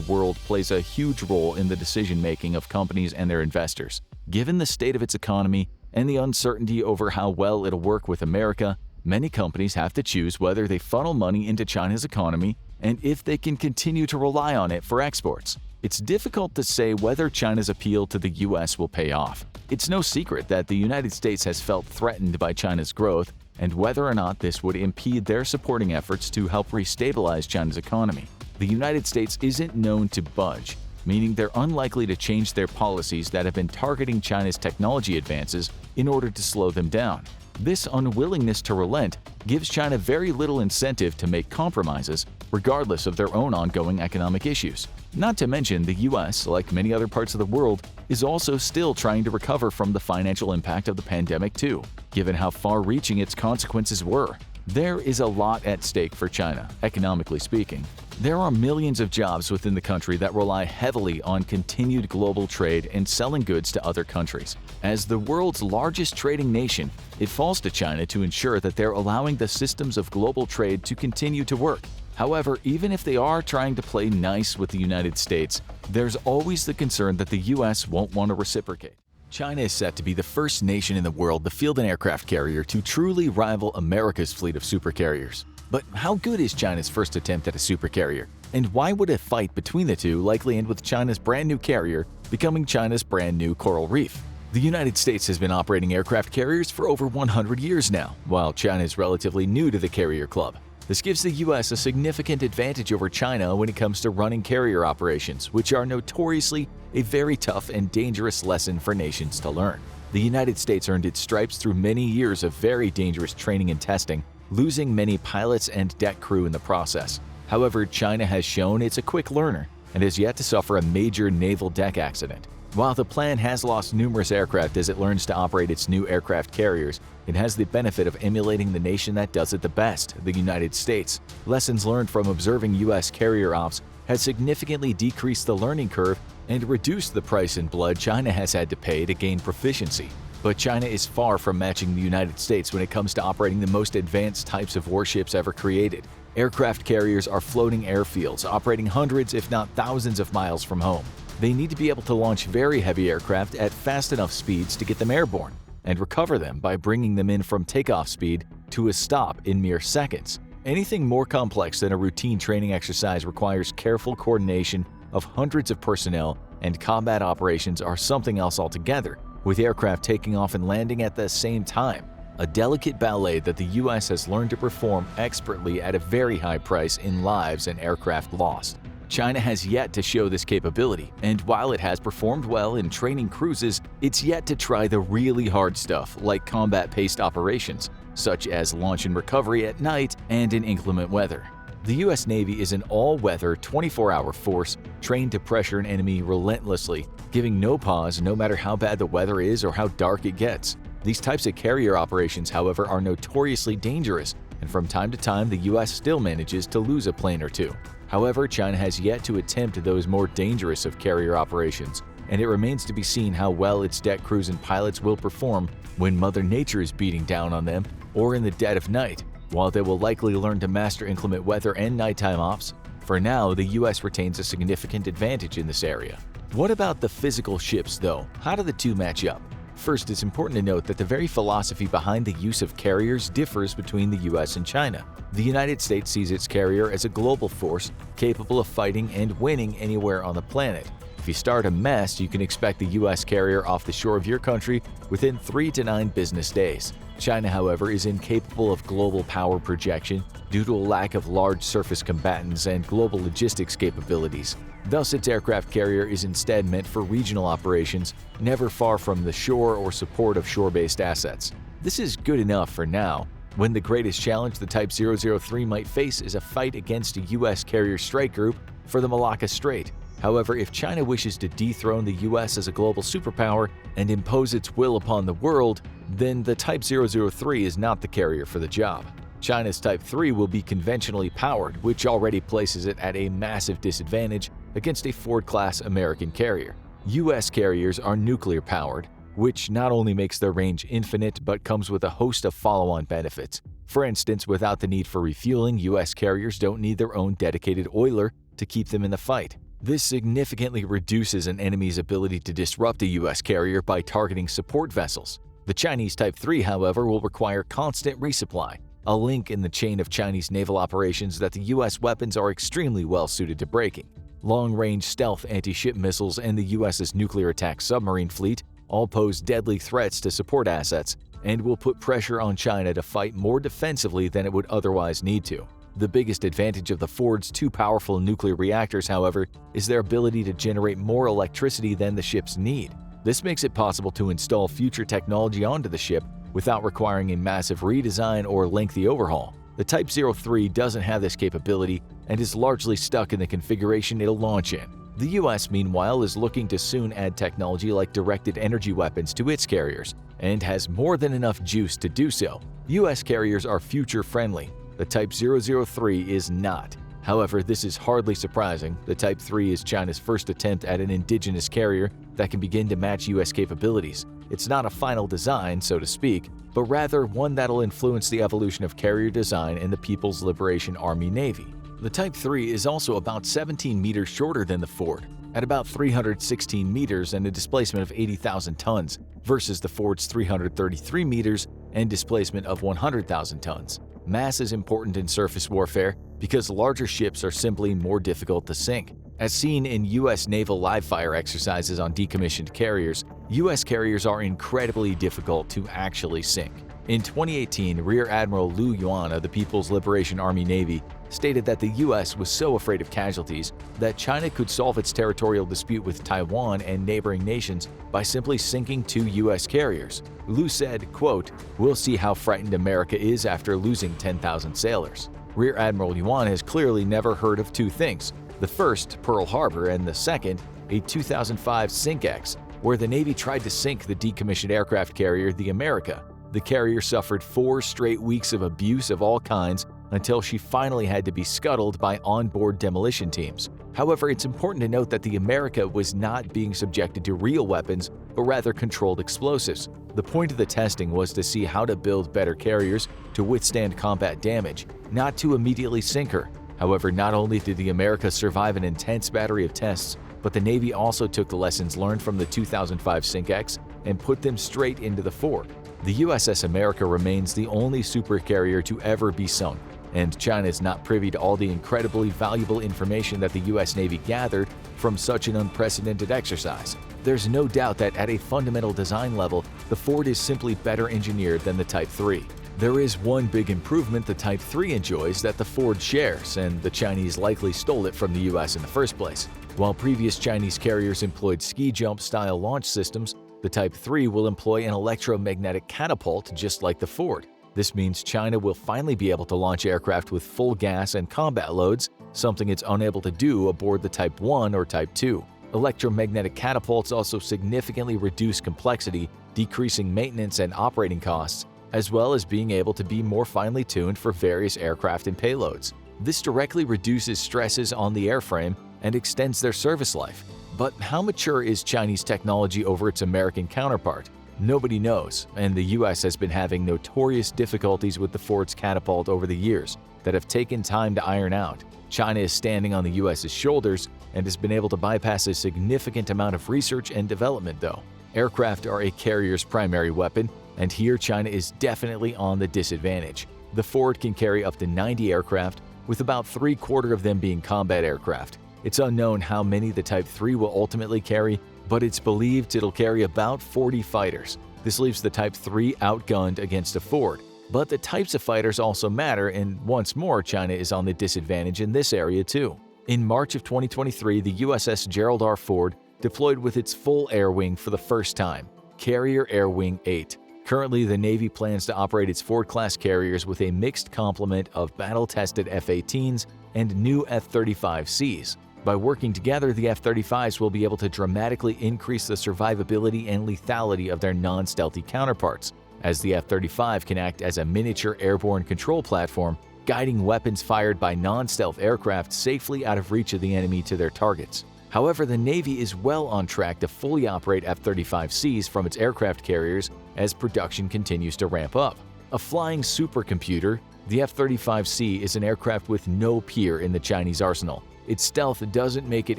world plays a huge role in the decision-making of companies and their investors. Given the state of its economy and the uncertainty over how well it'll work with America, many companies have to choose whether they funnel money into China's economy and if they can continue to rely on it for exports. It's difficult to say whether China's appeal to the U.S. will pay off. It's no secret that the United States has felt threatened by China's growth, and whether or not this would impede their supporting efforts to help restabilize China's economy. The United States isn't known to budge, meaning they're unlikely to change their policies that have been targeting China's technology advances in order to slow them down. This unwillingness to relent gives China very little incentive to make compromises, regardless of their own ongoing economic issues. Not to mention, the U.S., like many other parts of the world, is also still trying to recover from the financial impact of the pandemic too, given how far-reaching its consequences were. There is a lot at stake for China, economically speaking. There are millions of jobs within the country that rely heavily on continued global trade and selling goods to other countries. As the world's largest trading nation, it falls to China to ensure that they're allowing the systems of global trade to continue to work. However, even if they are trying to play nice with the United States, there's always the concern that the U.S. won't want to reciprocate. China is set to be the first nation in the world to field an aircraft carrier to truly rival America's fleet of supercarriers. But how good is China's first attempt at a supercarrier? And why would a fight between the two likely end with China's brand new carrier becoming China's brand new coral reef? The United States has been operating aircraft carriers for over 100 years now, while China is relatively new to the carrier club. This gives the U.S. a significant advantage over China when it comes to running carrier operations, which are notoriously a very tough and dangerous lesson for nations to learn. The United States earned its stripes through many years of very dangerous training and testing, losing many pilots and deck crew in the process. However, China has shown it's a quick learner and has yet to suffer a major naval deck accident. While the plan has lost numerous aircraft as it learns to operate its new aircraft carriers, it has the benefit of emulating the nation that does it the best, the United States. Lessons learned from observing U.S. carrier ops has significantly decreased the learning curve and reduced the price in blood China has had to pay to gain proficiency. But China is far from matching the United States when it comes to operating the most advanced types of warships ever created. Aircraft carriers are floating airfields operating hundreds if not thousands of miles from home. They need to be able to launch very heavy aircraft at fast enough speeds to get them airborne and recover them by bringing them in from takeoff speed to a stop in mere seconds. Anything more complex than a routine training exercise requires careful coordination of hundreds of personnel, and combat operations are something else altogether, with aircraft taking off and landing at the same time. A delicate ballet that the US has learned to perform expertly at a very high price in lives and aircraft lost. China has yet to show this capability, and while it has performed well in training cruises, it's yet to try the really hard stuff like combat-paced operations, such as launch and recovery at night and in inclement weather. The US Navy is an all-weather, 24-hour force trained to pressure an enemy relentlessly, giving no pause no matter how bad the weather is or how dark it gets. These types of carrier operations, however, are notoriously dangerous, and from time to time the US still manages to lose a plane or two. However, China has yet to attempt those more dangerous of carrier operations, and it remains to be seen how well its deck crews and pilots will perform when Mother Nature is beating down on them or in the dead of night. While they will likely learn to master inclement weather and nighttime ops, for now the US retains a significant advantage in this area. What about the physical ships though? How do the two match up? First, it's important to note that the very philosophy behind the use of carriers differs between the US and China. The United States sees its carrier as a global force capable of fighting and winning anywhere on the planet. If you start a mess, you can expect the US carrier off the shore of your country within 3 to 9 business days. China, however, is incapable of global power projection due to a lack of large surface combatants and global logistics capabilities. Thus, its aircraft carrier is instead meant for regional operations, never far from the shore or support of shore-based assets. This is good enough for now, when the greatest challenge the Type 003 might face is a fight against a US carrier strike group for the Malacca Strait. However, if China wishes to dethrone the US as a global superpower and impose its will upon the world, then the Type 003 is not the carrier for the job. China's Type 3 will be conventionally powered, which already places it at a massive disadvantage against a Ford-class American carrier. US carriers are nuclear-powered, which not only makes their range infinite but comes with a host of follow-on benefits. For instance, without the need for refueling, US carriers don't need their own dedicated oiler to keep them in the fight. This significantly reduces an enemy's ability to disrupt a US carrier by targeting support vessels. The Chinese Type 3, however, will require constant resupply, a link in the chain of Chinese naval operations that the US weapons are extremely well suited to breaking. Long-range stealth anti-ship missiles and the US's nuclear attack submarine fleet all pose deadly threats to support assets and will put pressure on China to fight more defensively than it would otherwise need to. The biggest advantage of the Ford's 2 powerful nuclear reactors, however, is their ability to generate more electricity than the ships need. This makes it possible to install future technology onto the ship without requiring a massive redesign or lengthy overhaul. The Type 03 doesn't have this capability and is largely stuck in the configuration it'll launch in. The US, meanwhile, is looking to soon add technology like directed energy weapons to its carriers and has more than enough juice to do so. US carriers are future-friendly. The Type 003 is not. However, this is hardly surprising. The Type 3 is China's first attempt at an indigenous carrier that can begin to match US capabilities. It's not a final design, so to speak, but rather one that'll influence the evolution of carrier design in the People's Liberation Army Navy. The Type 3 is also about 17 meters shorter than the Ford, at about 316 meters and a displacement of 80,000 tons, versus the Ford's 333 meters and displacement of 100,000 tons. Mass is important in surface warfare because larger ships are simply more difficult to sink. As seen in U.S. naval live-fire exercises on decommissioned carriers, U.S. carriers are incredibly difficult to actually sink. In 2018, Rear Admiral Lu Yuan of the People's Liberation Army Navy stated that the U.S. was so afraid of casualties that China could solve its territorial dispute with Taiwan and neighboring nations by simply sinking 2 U.S. carriers. Lu said, quote, "We'll see how frightened America is after losing 10,000 sailors." Rear Admiral Yuan has clearly never heard of two things. The first, Pearl Harbor, and the second, a 2005 SINK-X, where the Navy tried to sink the decommissioned aircraft carrier, the America. The carrier suffered 4 straight weeks of abuse of all kinds until she finally had to be scuttled by onboard demolition teams. However, it's important to note that the America was not being subjected to real weapons, but rather controlled explosives. The point of the testing was to see how to build better carriers to withstand combat damage, not to immediately sink her. However, not only did the America survive an intense battery of tests, but the Navy also took the lessons learned from the 2005 SINK-X and put them straight into the Ford. The USS America remains the only supercarrier to ever be sunk, and China is not privy to all the incredibly valuable information that the US Navy gathered from such an unprecedented exercise. There's no doubt that at a fundamental design level, the Ford is simply better engineered than the Type 3. There is one big improvement the Type 3 enjoys that the Ford shares, and the Chinese likely stole it from the US in the first place. While previous Chinese carriers employed ski-jump-style launch systems, the Type 3 will employ an electromagnetic catapult just like the Ford. This means China will finally be able to launch aircraft with full gas and combat loads, something it's unable to do aboard the Type 1 or Type 2. Electromagnetic catapults also significantly reduce complexity, decreasing maintenance and operating costs, as well as being able to be more finely tuned for various aircraft and payloads. This directly reduces stresses on the airframe and extends their service life. But how mature is Chinese technology over its American counterpart? Nobody knows, and the US has been having notorious difficulties with the Ford's catapult over the years that have taken time to iron out. China is standing on the US's shoulders and has been able to bypass a significant amount of research and development though. Aircraft are a carrier's primary weapon, and here China is definitely on the disadvantage. The Ford can carry up to 90 aircraft, with about 3/4 of them being combat aircraft. It's unknown how many the Type 3 will ultimately carry, but it's believed it'll carry about 40 fighters. This leaves the Type 3 outgunned against a Ford. But the types of fighters also matter, and once more China is on the disadvantage in this area too. In March of 2023, the USS Gerald R. Ford deployed with its full air wing for the first time, Carrier Air Wing 8. Currently, the Navy plans to operate its Ford-class carriers with a mixed complement of battle-tested F-18s and new F-35Cs. By working together, the F-35s will be able to dramatically increase the survivability and lethality of their non-stealthy counterparts, as the F-35 can act as a miniature airborne control platform, guiding weapons fired by non-stealth aircraft safely out of reach of the enemy to their targets. However, the Navy is well on track to fully operate F-35Cs from its aircraft carriers as production continues to ramp up. A flying supercomputer, the F-35C is an aircraft with no peer in the Chinese arsenal. Its stealth doesn't make it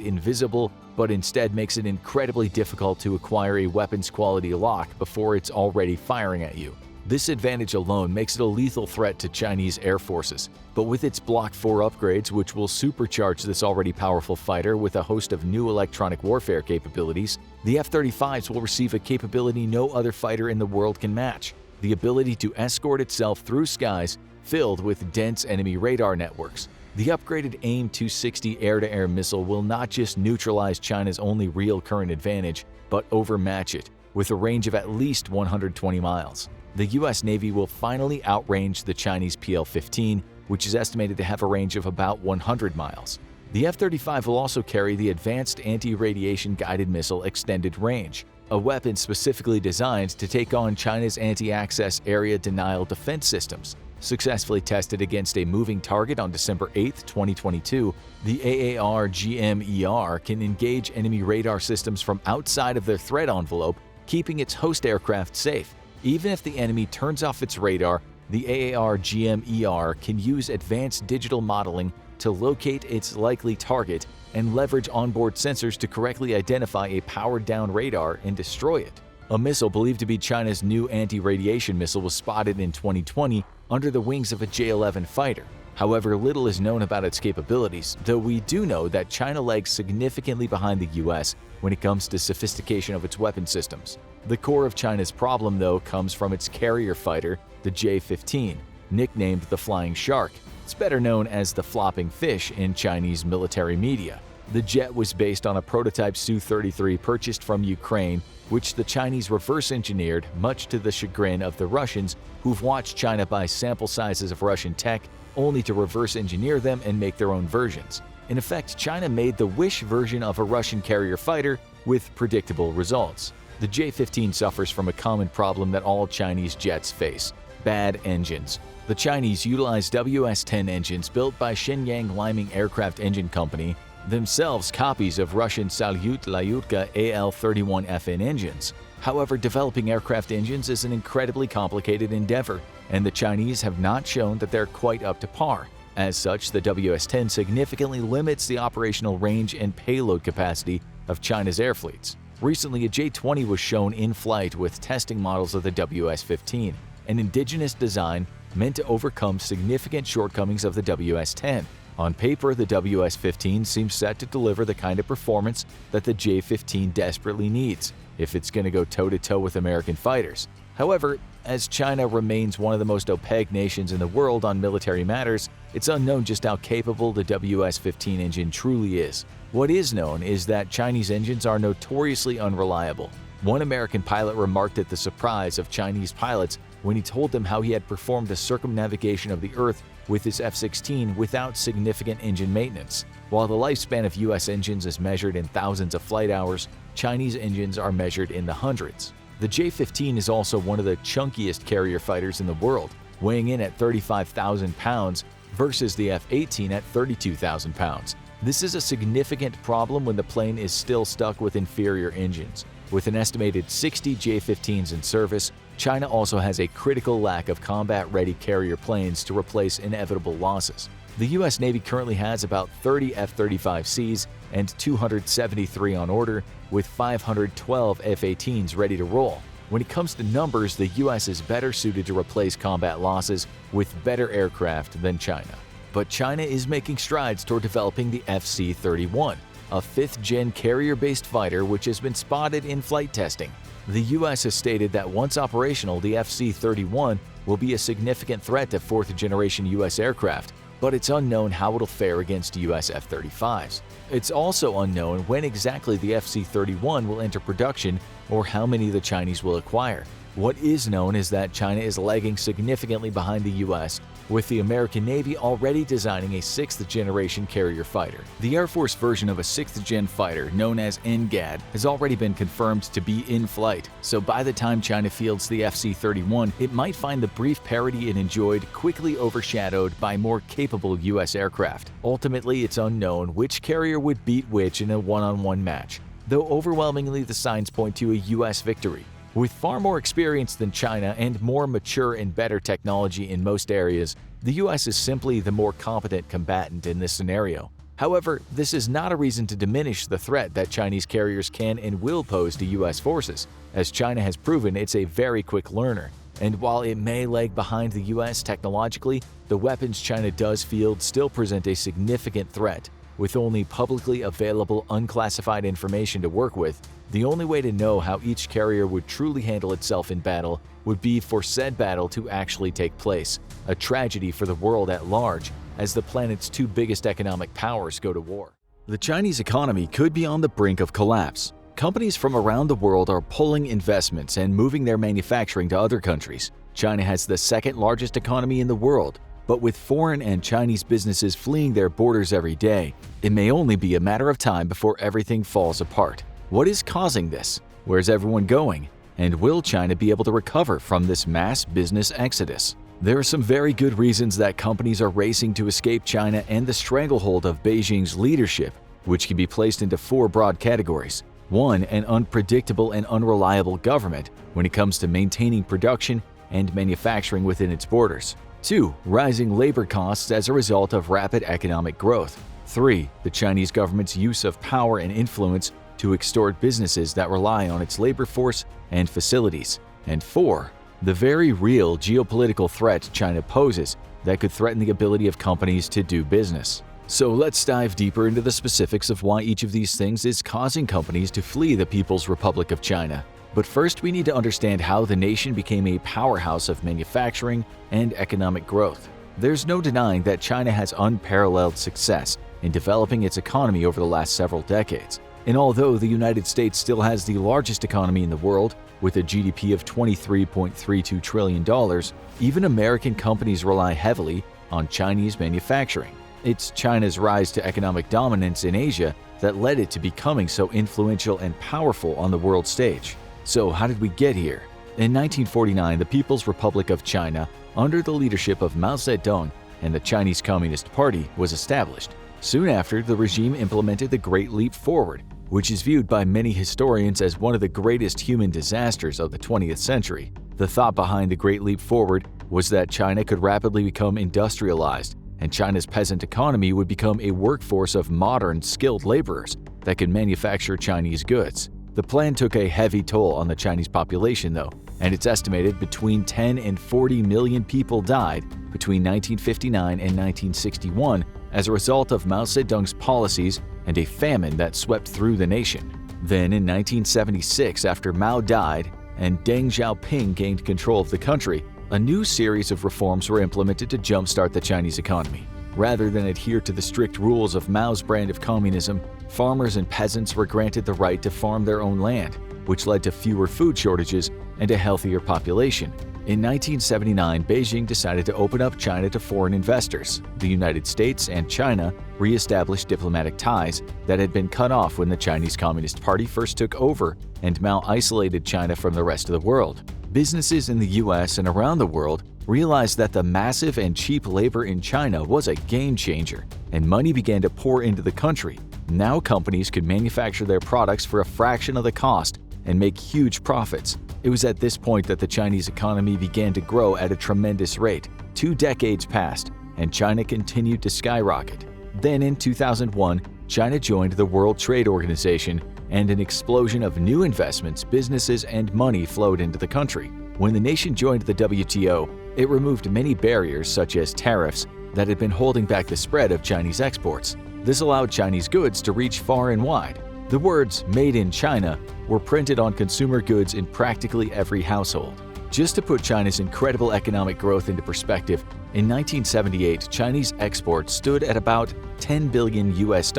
invisible, but instead makes it incredibly difficult to acquire a weapons quality lock before it's already firing at you. This advantage alone makes it a lethal threat to Chinese air forces, but with its Block 4 upgrades, which will supercharge this already powerful fighter with a host of new electronic warfare capabilities, the F-35s will receive a capability no other fighter in the world can match: the ability to escort itself through skies filled with dense enemy radar networks. The upgraded AIM-260 air-to-air missile will not just neutralize China's only real current advantage, but overmatch it, with a range of at least 120 miles. The US Navy will finally outrange the Chinese PL-15, which is estimated to have a range of about 100 miles. The F-35 will also carry the Advanced Anti-Radiation Guided Missile Extended Range, a weapon specifically designed to take on China's anti-access area denial defense systems. Successfully tested against a moving target on December 8, 2022, the AAR-GM-ER can engage enemy radar systems from outside of their threat envelope, keeping its host aircraft safe. Even if the enemy turns off its radar, the AAR-GM-ER can use advanced digital modeling to locate its likely target and leverage onboard sensors to correctly identify a powered-down radar and destroy it. A missile believed to be China's new anti-radiation missile was spotted in 2020 under the wings of a J-11 fighter. However, little is known about its capabilities, though we do know that China lags significantly behind the US when it comes to sophistication of its weapon systems. The core of China's problem, though, comes from its carrier fighter, the J-15, nicknamed the Flying Shark. It's better known as the Flopping Fish in Chinese military media. The jet was based on a prototype Su-33 purchased from Ukraine, which the Chinese reverse-engineered, much to the chagrin of the Russians, who've watched China buy sample sizes of Russian tech only to reverse-engineer them and make their own versions. In effect, China made the Wish version of a Russian carrier fighter with predictable results. The J-15 suffers from a common problem that all Chinese jets face: bad engines. The Chinese utilize WS-10 engines built by Shenyang Liming Aircraft Engine Company, themselves copies of Russian Salyut Lyutka AL-31FN engines. However, developing aircraft engines is an incredibly complicated endeavor, and the Chinese have not shown that they're quite up to par. As such, the WS-10 significantly limits the operational range and payload capacity of China's air fleets. Recently, a J-20 was shown in flight with testing models of the WS-15, an indigenous design meant to overcome significant shortcomings of the WS-10. On paper, the WS-15 seems set to deliver the kind of performance that the J-15 desperately needs if it's going to go toe-to-toe with American fighters. However, as China remains one of the most opaque nations in the world on military matters, it's unknown just how capable the WS-15 engine truly is. What is known is that Chinese engines are notoriously unreliable. One American pilot remarked at the surprise of Chinese pilots when he told them how he had performed a circumnavigation of the Earth with his F-16 without significant engine maintenance. While the lifespan of U.S. engines is measured in thousands of flight hours, Chinese engines are measured in the hundreds. The J-15 is also one of the chunkiest carrier fighters in the world, weighing in at 35,000 pounds versus the F-18 at 32,000 pounds. This is a significant problem when the plane is still stuck with inferior engines. With an estimated 60 J-15s in service, China also has a critical lack of combat-ready carrier planes to replace inevitable losses. The U.S. Navy currently has about 30 F-35Cs and 273 on order, with 512 F-18s ready to roll. When it comes to numbers, the U.S. is better suited to replace combat losses with better aircraft than China. But China is making strides toward developing the FC-31, a fifth-gen carrier-based fighter which has been spotted in flight testing. The U.S. has stated that once operational, the FC-31 will be a significant threat to fourth-generation U.S. aircraft, but it's unknown how it'll fare against U.S. F-35s. It's also unknown when exactly the FC-31 will enter production or how many the Chinese will acquire. What is known is that China is lagging significantly behind the U.S., with the American Navy already designing a sixth-generation carrier fighter. The Air Force version of a sixth-gen fighter, known as NGAD, has already been confirmed to be in flight, so by the time China fields the FC-31, it might find the brief parity it enjoyed quickly overshadowed by more capable U.S. aircraft. Ultimately, it's unknown which carrier would beat which in a one-on-one match, though overwhelmingly the signs point to a U.S. victory. With far more experience than China and more mature and better technology in most areas, the U.S. is simply the more competent combatant in this scenario. However, this is not a reason to diminish the threat that Chinese carriers can and will pose to U.S. forces, as China has proven it's a very quick learner. And while it may lag behind the U.S. technologically, the weapons China does field still present a significant threat. With only publicly available unclassified information to work with, the only way to know how each carrier would truly handle itself in battle would be for said battle to actually take place, a tragedy for the world at large as the planet's two biggest economic powers go to war. The Chinese economy could be on the brink of collapse. Companies from around the world are pulling investments and moving their manufacturing to other countries. China has the second largest economy in the world, but with foreign and Chinese businesses fleeing their borders every day, it may only be a matter of time before everything falls apart. What is causing this? Where's everyone going? And will China be able to recover from this mass business exodus? There are some very good reasons that companies are racing to escape China and the stranglehold of Beijing's leadership, which can be placed into four broad categories. 1. An unpredictable and unreliable government when it comes to maintaining production and manufacturing within its borders. 2. Rising labor costs as a result of rapid economic growth. 3. The Chinese government's use of power and influence to extort businesses that rely on its labor force and facilities. And 4. The very real geopolitical threat China poses that could threaten the ability of companies to do business. So let's dive deeper into the specifics of why each of these things is causing companies to flee the People's Republic of China. But first, we need to understand how the nation became a powerhouse of manufacturing and economic growth. There's no denying that China has unparalleled success in developing its economy over the last several decades. And although the United States still has the largest economy in the world, with a GDP of $23.32 trillion, even American companies rely heavily on Chinese manufacturing. It's China's rise to economic dominance in Asia that led it to becoming so influential and powerful on the world stage. So how did we get here? In 1949, the People's Republic of China, under the leadership of Mao Zedong and the Chinese Communist Party, was established. Soon after, the regime implemented the Great Leap Forward, which is viewed by many historians as one of the greatest human disasters of the 20th century. The thought behind the Great Leap Forward was that China could rapidly become industrialized, and China's peasant economy would become a workforce of modern, skilled laborers that could manufacture Chinese goods. The plan took a heavy toll on the Chinese population, though, and it's estimated between 10 and 40 million people died between 1959 and 1961 as a result of Mao Zedong's policies and a famine that swept through the nation. Then in 1976, after Mao died and Deng Xiaoping gained control of the country, a new series of reforms were implemented to jumpstart the Chinese economy. Rather than adhere to the strict rules of Mao's brand of communism, farmers and peasants were granted the right to farm their own land, which led to fewer food shortages and a healthier population. In 1979, Beijing decided to open up China to foreign investors. The United States and China re-established diplomatic ties that had been cut off when the Chinese Communist Party first took over and Mao isolated China from the rest of the world. Businesses in the US and around the world realized that the massive and cheap labor in China was a game changer, and money began to pour into the country. Now companies could manufacture their products for a fraction of the cost and make huge profits. It was at this point that the Chinese economy began to grow at a tremendous rate. 2 decades passed, and China continued to skyrocket. Then in 2001, China joined the World Trade Organization, and an explosion of new investments, businesses, and money flowed into the country. When the nation joined the WTO, it removed many barriers such as tariffs that had been holding back the spread of Chinese exports. This allowed Chinese goods to reach far and wide. The words "Made in China" were printed on consumer goods in practically every household. Just to put China's incredible economic growth into perspective, in 1978, Chinese exports stood at about $10 billion US.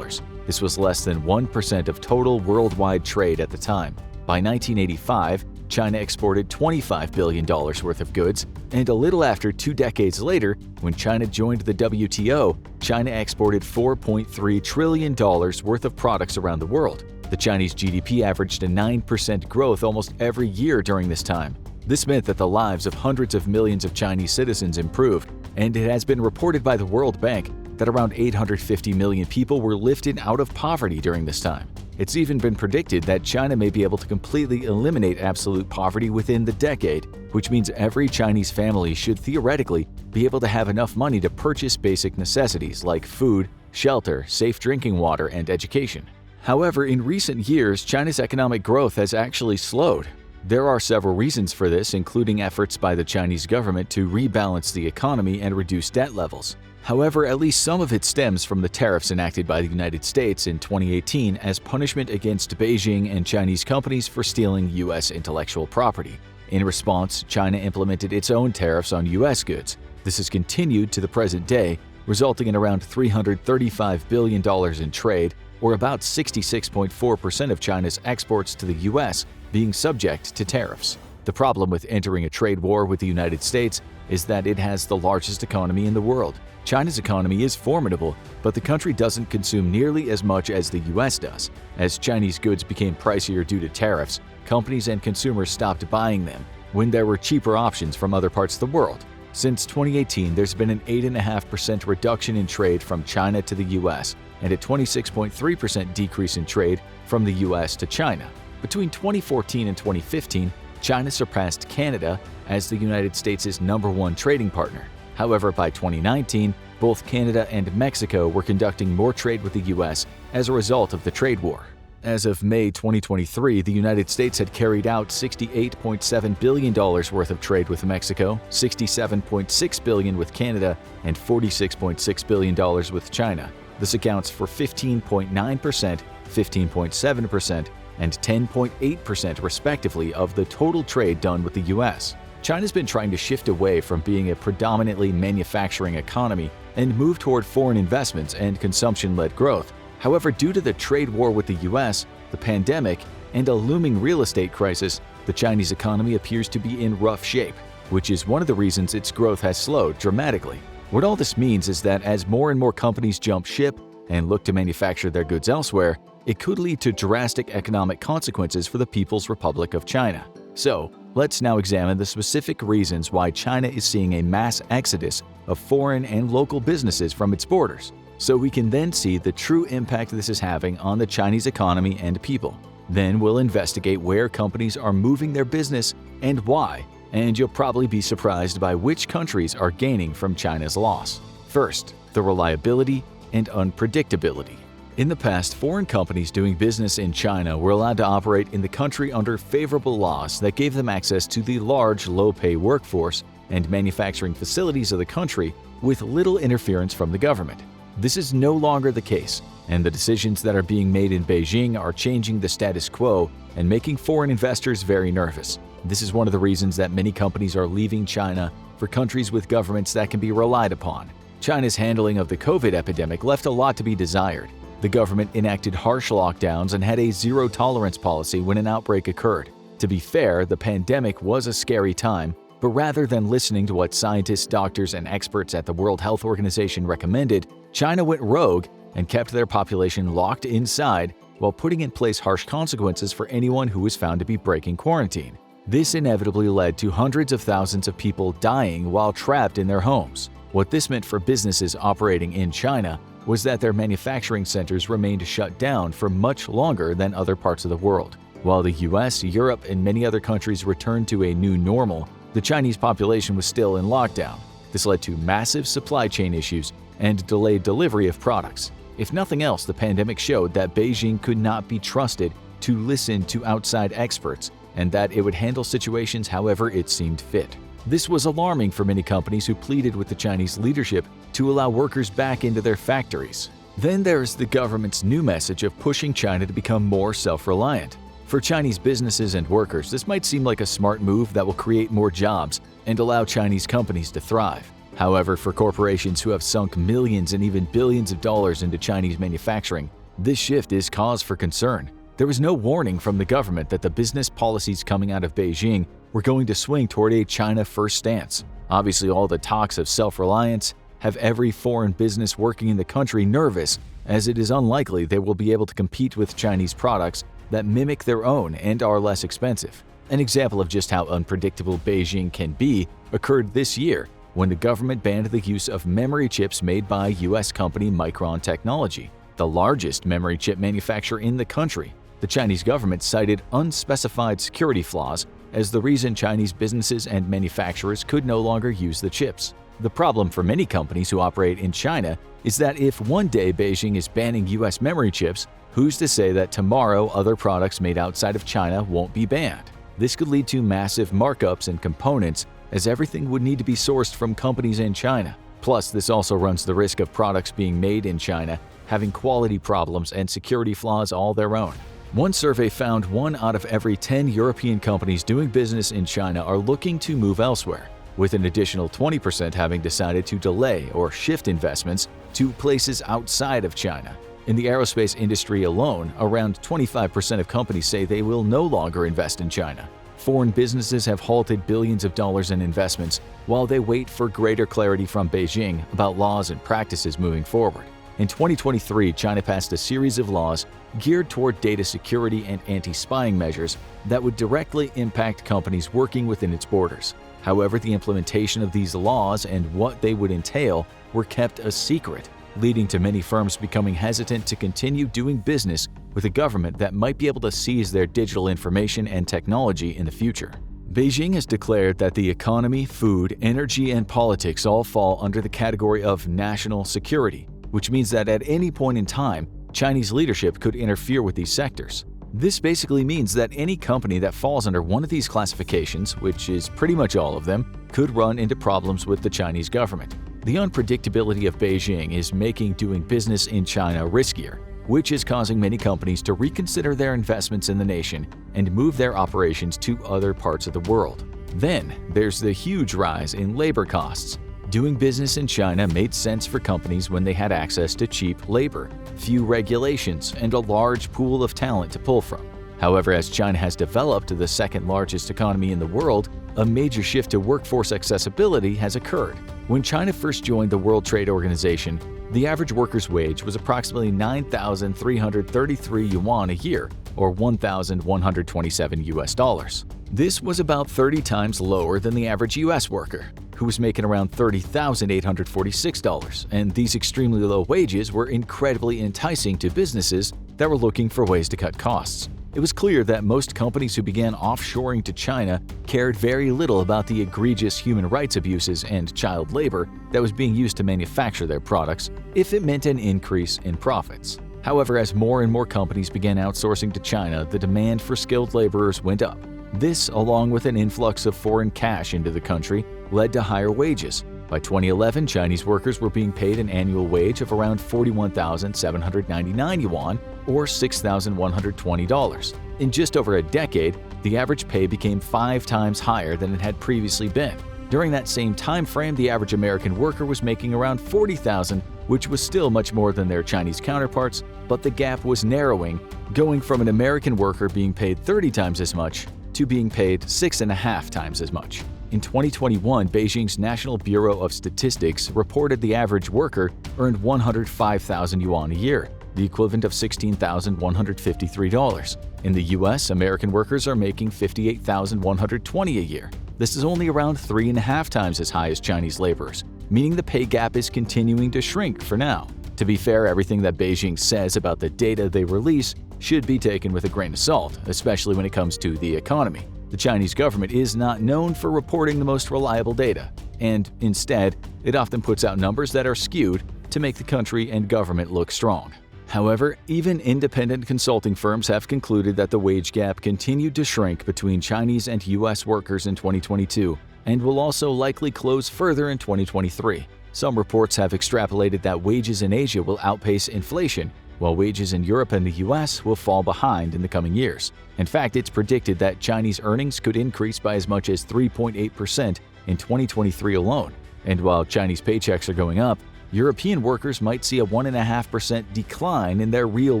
This was less than 1% of total worldwide trade at the time. By 1985, China exported $25 billion worth of goods, and a little after 2 decades later, when China joined the WTO, China exported $4.3 trillion worth of products around the world. The Chinese GDP averaged a 9% growth almost every year during this time. This meant that the lives of hundreds of millions of Chinese citizens improved, and it has been reported by the World Bank that around 850 million people were lifted out of poverty during this time. It's even been predicted that China may be able to completely eliminate absolute poverty within the decade, which means every Chinese family should theoretically be able to have enough money to purchase basic necessities like food, shelter, safe drinking water, and education. However, in recent years, China's economic growth has actually slowed. There are several reasons for this, including efforts by the Chinese government to rebalance the economy and reduce debt levels. However, at least some of it stems from the tariffs enacted by the United States in 2018 as punishment against Beijing and Chinese companies for stealing U.S. intellectual property. In response, China implemented its own tariffs on U.S. goods. This has continued to the present day, resulting in around $335 billion in trade, or about 66.4% of China's exports to the U.S. being subject to tariffs. The problem with entering a trade war with the United States is that it has the largest economy in the world. China's economy is formidable, but the country doesn't consume nearly as much as the US does. As Chinese goods became pricier due to tariffs, companies and consumers stopped buying them when there were cheaper options from other parts of the world. Since 2018, there's been an 8.5% reduction in trade from China to the US and a 26.3% decrease in trade from the US to China. Between 2014 and 2015, China surpassed Canada as the United States' #1 trading partner. However, by 2019, both Canada and Mexico were conducting more trade with the U.S. as a result of the trade war. As of May 2023, the United States had carried out $68.7 billion worth of trade with Mexico, $67.6 billion with Canada, and $46.6 billion with China. This accounts for 15.9%, 15.7%, and 10.8% respectively of the total trade done with the U.S. China's been trying to shift away from being a predominantly manufacturing economy and move toward foreign investments and consumption-led growth. However, due to the trade war with the US, the pandemic, and a looming real estate crisis, the Chinese economy appears to be in rough shape, which is one of the reasons its growth has slowed dramatically. What all this means is that as more and more companies jump ship and look to manufacture their goods elsewhere, it could lead to drastic economic consequences for the People's Republic of China. So, let's now examine the specific reasons why China is seeing a mass exodus of foreign and local businesses from its borders, so we can then see the true impact this is having on the Chinese economy and people. Then we'll investigate where companies are moving their business and why, and you'll probably be surprised by which countries are gaining from China's loss. First, the reliability and unpredictability. In the past, foreign companies doing business in China were allowed to operate in the country under favorable laws that gave them access to the large, low-pay workforce and manufacturing facilities of the country with little interference from the government. This is no longer the case, and the decisions that are being made in Beijing are changing the status quo and making foreign investors very nervous. This is one of the reasons that many companies are leaving China for countries with governments that can be relied upon. China's handling of the COVID epidemic left a lot to be desired. The government enacted harsh lockdowns and had a zero-tolerance policy when an outbreak occurred. To be fair, the pandemic was a scary time, but rather than listening to what scientists, doctors, and experts at the World Health Organization recommended, China went rogue and kept their population locked inside while putting in place harsh consequences for anyone who was found to be breaking quarantine. This inevitably led to hundreds of thousands of people dying while trapped in their homes. What this meant for businesses operating in China was that their manufacturing centers remained shut down for much longer than other parts of the world. While the US, Europe, and many other countries returned to a new normal, the Chinese population was still in lockdown. This led to massive supply chain issues and delayed delivery of products. If nothing else, the pandemic showed that Beijing could not be trusted to listen to outside experts and that it would handle situations however it seemed fit. This was alarming for many companies who pleaded with the Chinese leadership to allow workers back into their factories. Then there's the government's new message of pushing China to become more self-reliant. For Chinese businesses and workers, this might seem like a smart move that will create more jobs and allow Chinese companies to thrive. However, for corporations who have sunk millions and even billions of dollars into Chinese manufacturing, this shift is cause for concern. There was no warning from the government that the business policies coming out of Beijing were going to swing toward a China-first stance. Obviously, all the talks of self-reliance have every foreign business working in the country nervous, as it is unlikely they will be able to compete with Chinese products that mimic their own and are less expensive. An example of just how unpredictable Beijing can be occurred this year when the government banned the use of memory chips made by US company Micron Technology, the largest memory chip manufacturer in the country. The Chinese government cited unspecified security flaws as the reason Chinese businesses and manufacturers could no longer use the chips. The problem for many companies who operate in China is that if one day Beijing is banning US memory chips, who's to say that tomorrow other products made outside of China won't be banned? This could lead to massive markups in components, as everything would need to be sourced from companies in China. Plus, this also runs the risk of products being made in China having quality problems and security flaws all their own. One survey found 1 out of every 10 European companies doing business in China are looking to move elsewhere, with an additional 20% having decided to delay or shift investments to places outside of China. In the aerospace industry alone, around 25% of companies say they will no longer invest in China. Foreign businesses have halted billions of dollars in investments while they wait for greater clarity from Beijing about laws and practices moving forward. In 2023, China passed a series of laws geared toward data security and anti-spying measures that would directly impact companies working within its borders. However, the implementation of these laws and what they would entail were kept a secret, leading to many firms becoming hesitant to continue doing business with a government that might be able to seize their digital information and technology in the future. Beijing has declared that the economy, food, energy, and politics all fall under the category of national security, which means that at any point in time, Chinese leadership could interfere with these sectors. This basically means that any company that falls under one of these classifications, which is pretty much all of them, could run into problems with the Chinese government. The unpredictability of Beijing is making doing business in China riskier, which is causing many companies to reconsider their investments in the nation and move their operations to other parts of the world. Then, there's the huge rise in labor costs. Doing business in China made sense for companies when they had access to cheap labor, few regulations, and a large pool of talent to pull from. However, as China has developed to the second largest economy in the world, a major shift to workforce accessibility has occurred. When China first joined the World Trade Organization, the average worker's wage was approximately 9,333 yuan a year, or 1,127 US dollars. This was about 30 times lower than the average US worker, who was making around $30,846, and these extremely low wages were incredibly enticing to businesses that were looking for ways to cut costs. It was clear that most companies who began offshoring to China cared very little about the egregious human rights abuses and child labor that was being used to manufacture their products if it meant an increase in profits. However, as more and more companies began outsourcing to China, the demand for skilled laborers went up. This, along with an influx of foreign cash into the country, led to higher wages. By 2011, Chinese workers were being paid an annual wage of around 41,799 yuan, or $6,120. In just over a decade, the average pay became 5 times higher than it had previously been. During that same time frame, the average American worker was making around 40,000, which was still much more than their Chinese counterparts, but the gap was narrowing, going from an American worker being paid 30 times as much to being paid 6.5 times as much. In 2021, Beijing's National Bureau of Statistics reported the average worker earned 105,000 yuan a year, the equivalent of $16,153. In the US, American workers are making 58,120 a year. This is only around 3.5 times as high as Chinese laborers, meaning the pay gap is continuing to shrink for now. To be fair, everything that Beijing says about the data they release should be taken with a grain of salt, especially when it comes to the economy. The Chinese government is not known for reporting the most reliable data, and instead, it often puts out numbers that are skewed to make the country and government look strong. However, even independent consulting firms have concluded that the wage gap continued to shrink between Chinese and US workers in 2022 and will also likely close further in 2023. Some reports have extrapolated that wages in Asia will outpace inflation, while wages in Europe and the US will fall behind in the coming years. In fact, it's predicted that Chinese earnings could increase by as much as 3.8% in 2023 alone. And while Chinese paychecks are going up, European workers might see a 1.5% decline in their real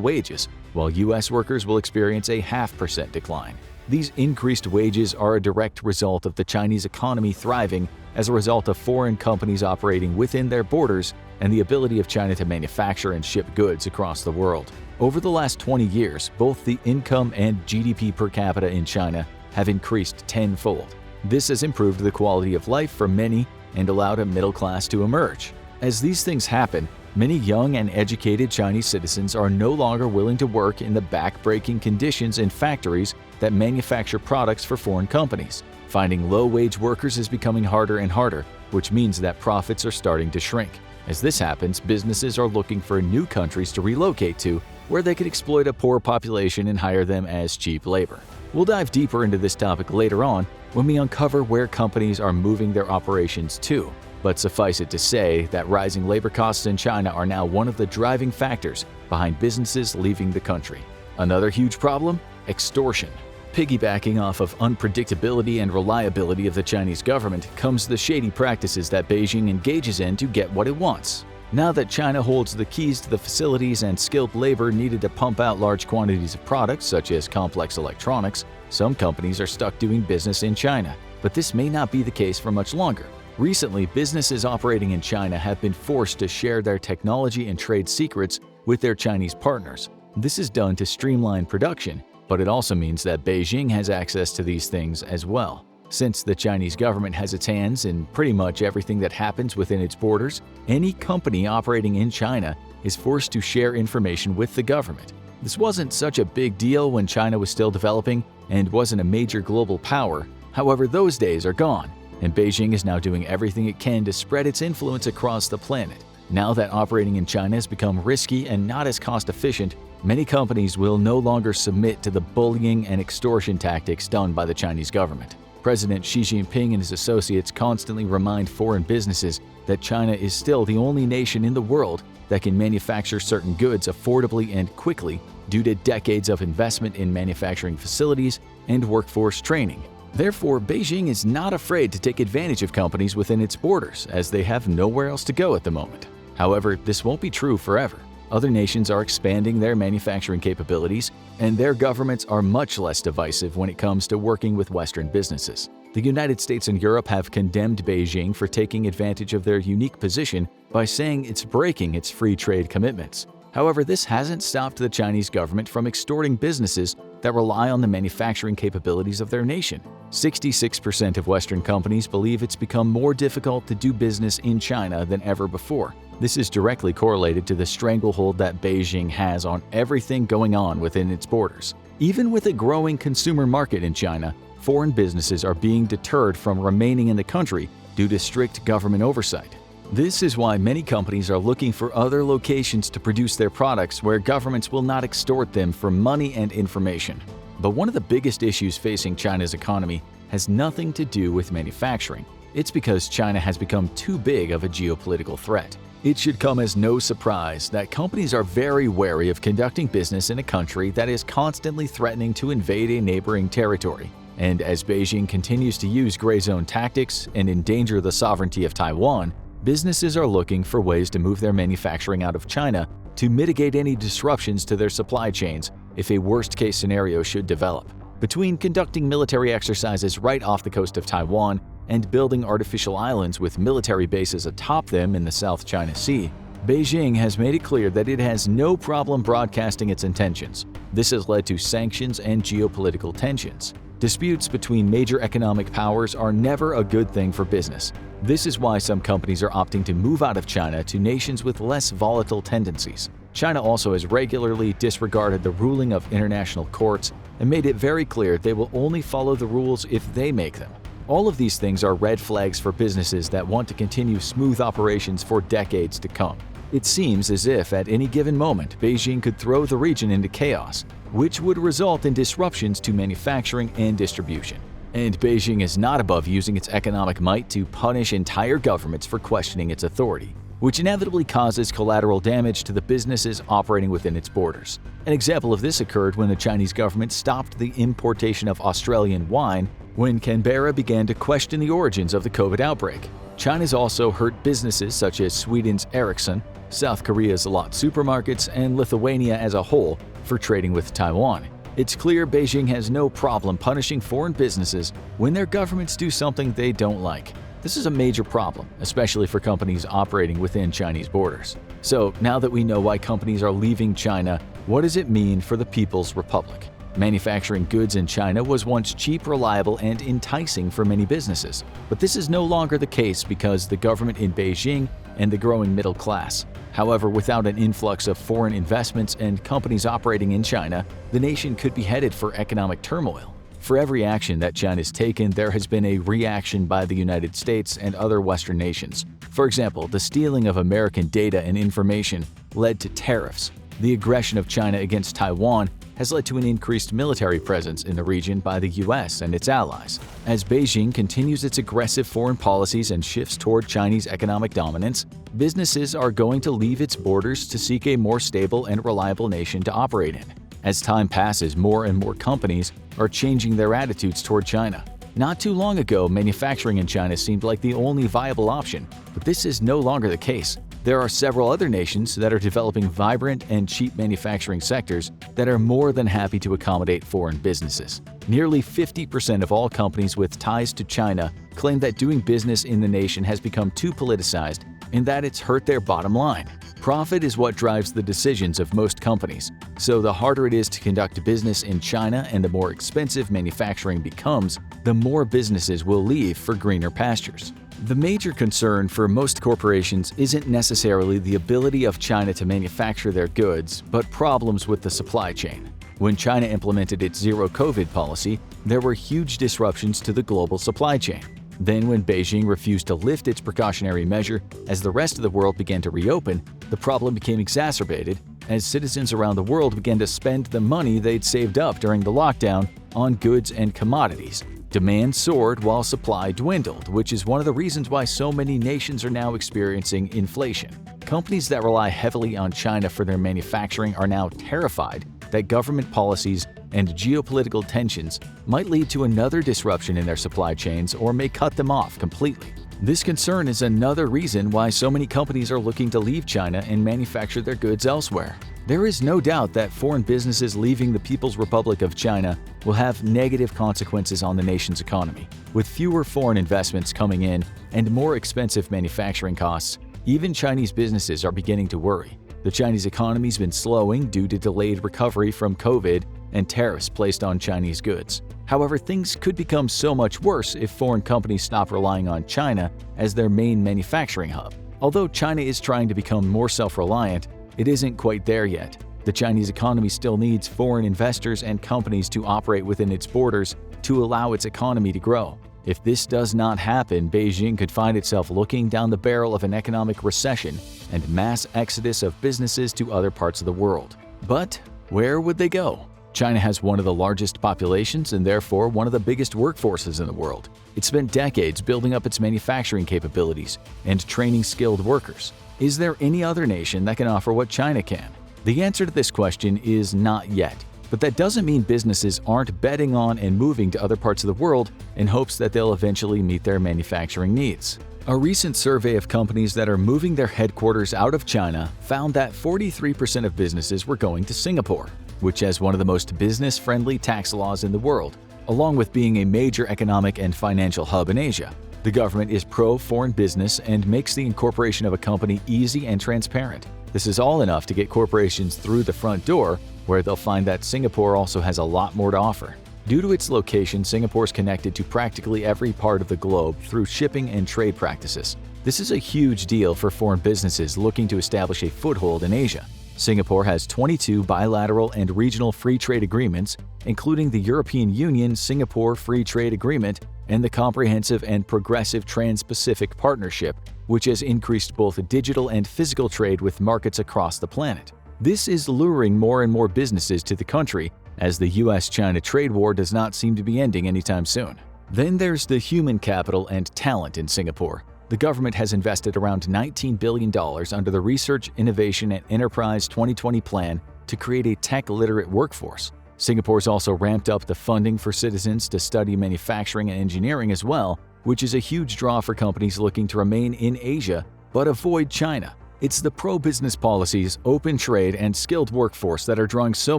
wages, while US workers will experience a 0.5% decline. These increased wages are a direct result of the Chinese economy thriving as a result of foreign companies operating within their borders and the ability of China to manufacture and ship goods across the world. Over the last 20 years, both the income and GDP per capita in China have increased tenfold. This has improved the quality of life for many and allowed a middle class to emerge. As these things happen, many young and educated Chinese citizens are no longer willing to work in the back-breaking conditions in factories that manufacture products for foreign companies. Finding low-wage workers is becoming harder and harder, which means that profits are starting to shrink. As this happens, businesses are looking for new countries to relocate to where they could exploit a poor population and hire them as cheap labor. We'll dive deeper into this topic later on when we uncover where companies are moving their operations to. But suffice it to say that rising labor costs in China are now one of the driving factors behind businesses leaving the country. Another huge problem? Extortion. Piggybacking off of unpredictability and reliability of the Chinese government comes the shady practices that Beijing engages in to get what it wants. Now that China holds the keys to the facilities and skilled labor needed to pump out large quantities of products such as complex electronics, some companies are stuck doing business in China. But this may not be the case for much longer. Recently, businesses operating in China have been forced to share their technology and trade secrets with their Chinese partners. This is done to streamline production, but it also means that Beijing has access to these things as well. Since the Chinese government has its hands in pretty much everything that happens within its borders, any company operating in China is forced to share information with the government. This wasn't such a big deal when China was still developing and wasn't a major global power. However, those days are gone, and Beijing is now doing everything it can to spread its influence across the planet. Now that operating in China has become risky and not as cost-efficient, many companies will no longer submit to the bullying and extortion tactics done by the Chinese government. President Xi Jinping and his associates constantly remind foreign businesses that China is still the only nation in the world that can manufacture certain goods affordably and quickly due to decades of investment in manufacturing facilities and workforce training. Therefore, Beijing is not afraid to take advantage of companies within its borders, as they have nowhere else to go at the moment. However, this won't be true forever. Other nations are expanding their manufacturing capabilities, and their governments are much less divisive when it comes to working with Western businesses. The United States and Europe have condemned Beijing for taking advantage of their unique position by saying it's breaking its free trade commitments. However, this hasn't stopped the Chinese government from extorting businesses that rely on the manufacturing capabilities of their nation. 66% of Western companies believe it's become more difficult to do business in China than ever before. This is directly correlated to the stranglehold that Beijing has on everything going on within its borders. Even with a growing consumer market in China, foreign businesses are being deterred from remaining in the country due to strict government oversight. This is why many companies are looking for other locations to produce their products where governments will not extort them for money and information. But one of the biggest issues facing China's economy has nothing to do with manufacturing. It's because China has become too big of a geopolitical threat. It should come as no surprise that companies are very wary of conducting business in a country that is constantly threatening to invade a neighboring territory. And as Beijing continues to use gray zone tactics and endanger the sovereignty of Taiwan, businesses are looking for ways to move their manufacturing out of China to mitigate any disruptions to their supply chains if a worst-case scenario should develop. Between conducting military exercises right off the coast of Taiwan and building artificial islands with military bases atop them in the South China Sea, Beijing has made it clear that it has no problem broadcasting its intentions. This has led to sanctions and geopolitical tensions. Disputes between major economic powers are never a good thing for business. This is why some companies are opting to move out of China to nations with less volatile tendencies. China also has regularly disregarded the ruling of international courts and made it very clear they will only follow the rules if they make them. All of these things are red flags for businesses that want to continue smooth operations for decades to come. It seems as if at any given moment, Beijing could throw the region into chaos, which would result in disruptions to manufacturing and distribution. And Beijing is not above using its economic might to punish entire governments for questioning its authority, which inevitably causes collateral damage to the businesses operating within its borders. An example of this occurred when the Chinese government stopped the importation of Australian wine when Canberra began to question the origins of the COVID outbreak. China's also hurt businesses such as Sweden's Ericsson, South Korea's Lot supermarkets, and Lithuania as a whole for trading with Taiwan. It's clear Beijing has no problem punishing foreign businesses when their governments do something they don't like. This is a major problem, especially for companies operating within Chinese borders. So now that we know why companies are leaving China, what does it mean for the People's Republic? Manufacturing goods in China was once cheap, reliable, and enticing for many businesses. But this is no longer the case because the government in Beijing and the growing middle class. However, without an influx of foreign investments and companies operating in China, the nation could be headed for economic turmoil. For every action that China's taken, there has been a reaction by the United States and other Western nations. For example, the stealing of American data and information led to tariffs. The aggression of China against Taiwan has led to an increased military presence in the region by the US and its allies. As Beijing continues its aggressive foreign policies and shifts toward Chinese economic dominance, businesses are going to leave its borders to seek a more stable and reliable nation to operate in. As time passes, more and more companies are changing their attitudes toward China. Not too long ago, manufacturing in China seemed like the only viable option, but this is no longer the case. There are several other nations that are developing vibrant and cheap manufacturing sectors that are more than happy to accommodate foreign businesses. Nearly 50% of all companies with ties to China claim that doing business in the nation has become too politicized and that it's hurt their bottom line. Profit is what drives the decisions of most companies, so the harder it is to conduct business in China and the more expensive manufacturing becomes, the more businesses will leave for greener pastures. The major concern for most corporations isn't necessarily the ability of China to manufacture their goods, but problems with the supply chain. When China implemented its zero-COVID policy, there were huge disruptions to the global supply chain. Then when Beijing refused to lift its precautionary measure as the rest of the world began to reopen, the problem became exacerbated as citizens around the world began to spend the money they'd saved up during the lockdown on goods and commodities. Demand soared while supply dwindled, which is one of the reasons why so many nations are now experiencing inflation. Companies that rely heavily on China for their manufacturing are now terrified that government policies and geopolitical tensions might lead to another disruption in their supply chains or may cut them off completely. This concern is another reason why so many companies are looking to leave China and manufacture their goods elsewhere. There is no doubt that foreign businesses leaving the People's Republic of China will have negative consequences on the nation's economy. With fewer foreign investments coming in and more expensive manufacturing costs, even Chinese businesses are beginning to worry. The Chinese economy's been slowing due to delayed recovery from COVID and tariffs placed on Chinese goods. However, things could become so much worse if foreign companies stop relying on China as their main manufacturing hub. Although China is trying to become more self-reliant, it isn't quite there yet. The Chinese economy still needs foreign investors and companies to operate within its borders to allow its economy to grow. If this does not happen, Beijing could find itself looking down the barrel of an economic recession and mass exodus of businesses to other parts of the world. But where would they go? China has one of the largest populations and therefore one of the biggest workforces in the world. It spent decades building up its manufacturing capabilities and training skilled workers. Is there any other nation that can offer what China can? The answer to this question is not yet. But that doesn't mean businesses aren't betting on and moving to other parts of the world in hopes that they'll eventually meet their manufacturing needs. A recent survey of companies that are moving their headquarters out of China found that 43% of businesses were going to Singapore, which has one of the most business-friendly tax laws in the world, along with being a major economic and financial hub in Asia. The government is pro-foreign business and makes the incorporation of a company easy and transparent. This is all enough to get corporations through the front door, where they'll find that Singapore also has a lot more to offer. Due to its location, Singapore is connected to practically every part of the globe through shipping and trade practices. This is a huge deal for foreign businesses looking to establish a foothold in Asia. Singapore has 22 bilateral and regional free trade agreements, including the European Union Singapore Free Trade Agreement and the Comprehensive and Progressive Trans-Pacific Partnership, which has increased both digital and physical trade with markets across the planet. This is luring more and more businesses to the country, as the US-China trade war does not seem to be ending anytime soon. Then there's the human capital and talent in Singapore. The government has invested around $19 billion under the Research, Innovation and Enterprise 2020 Plan to create a tech-literate workforce. Singapore's also ramped up the funding for citizens to study manufacturing and engineering as well, which is a huge draw for companies looking to remain in Asia but avoid China. It's the pro-business policies, open trade, and skilled workforce that are drawing so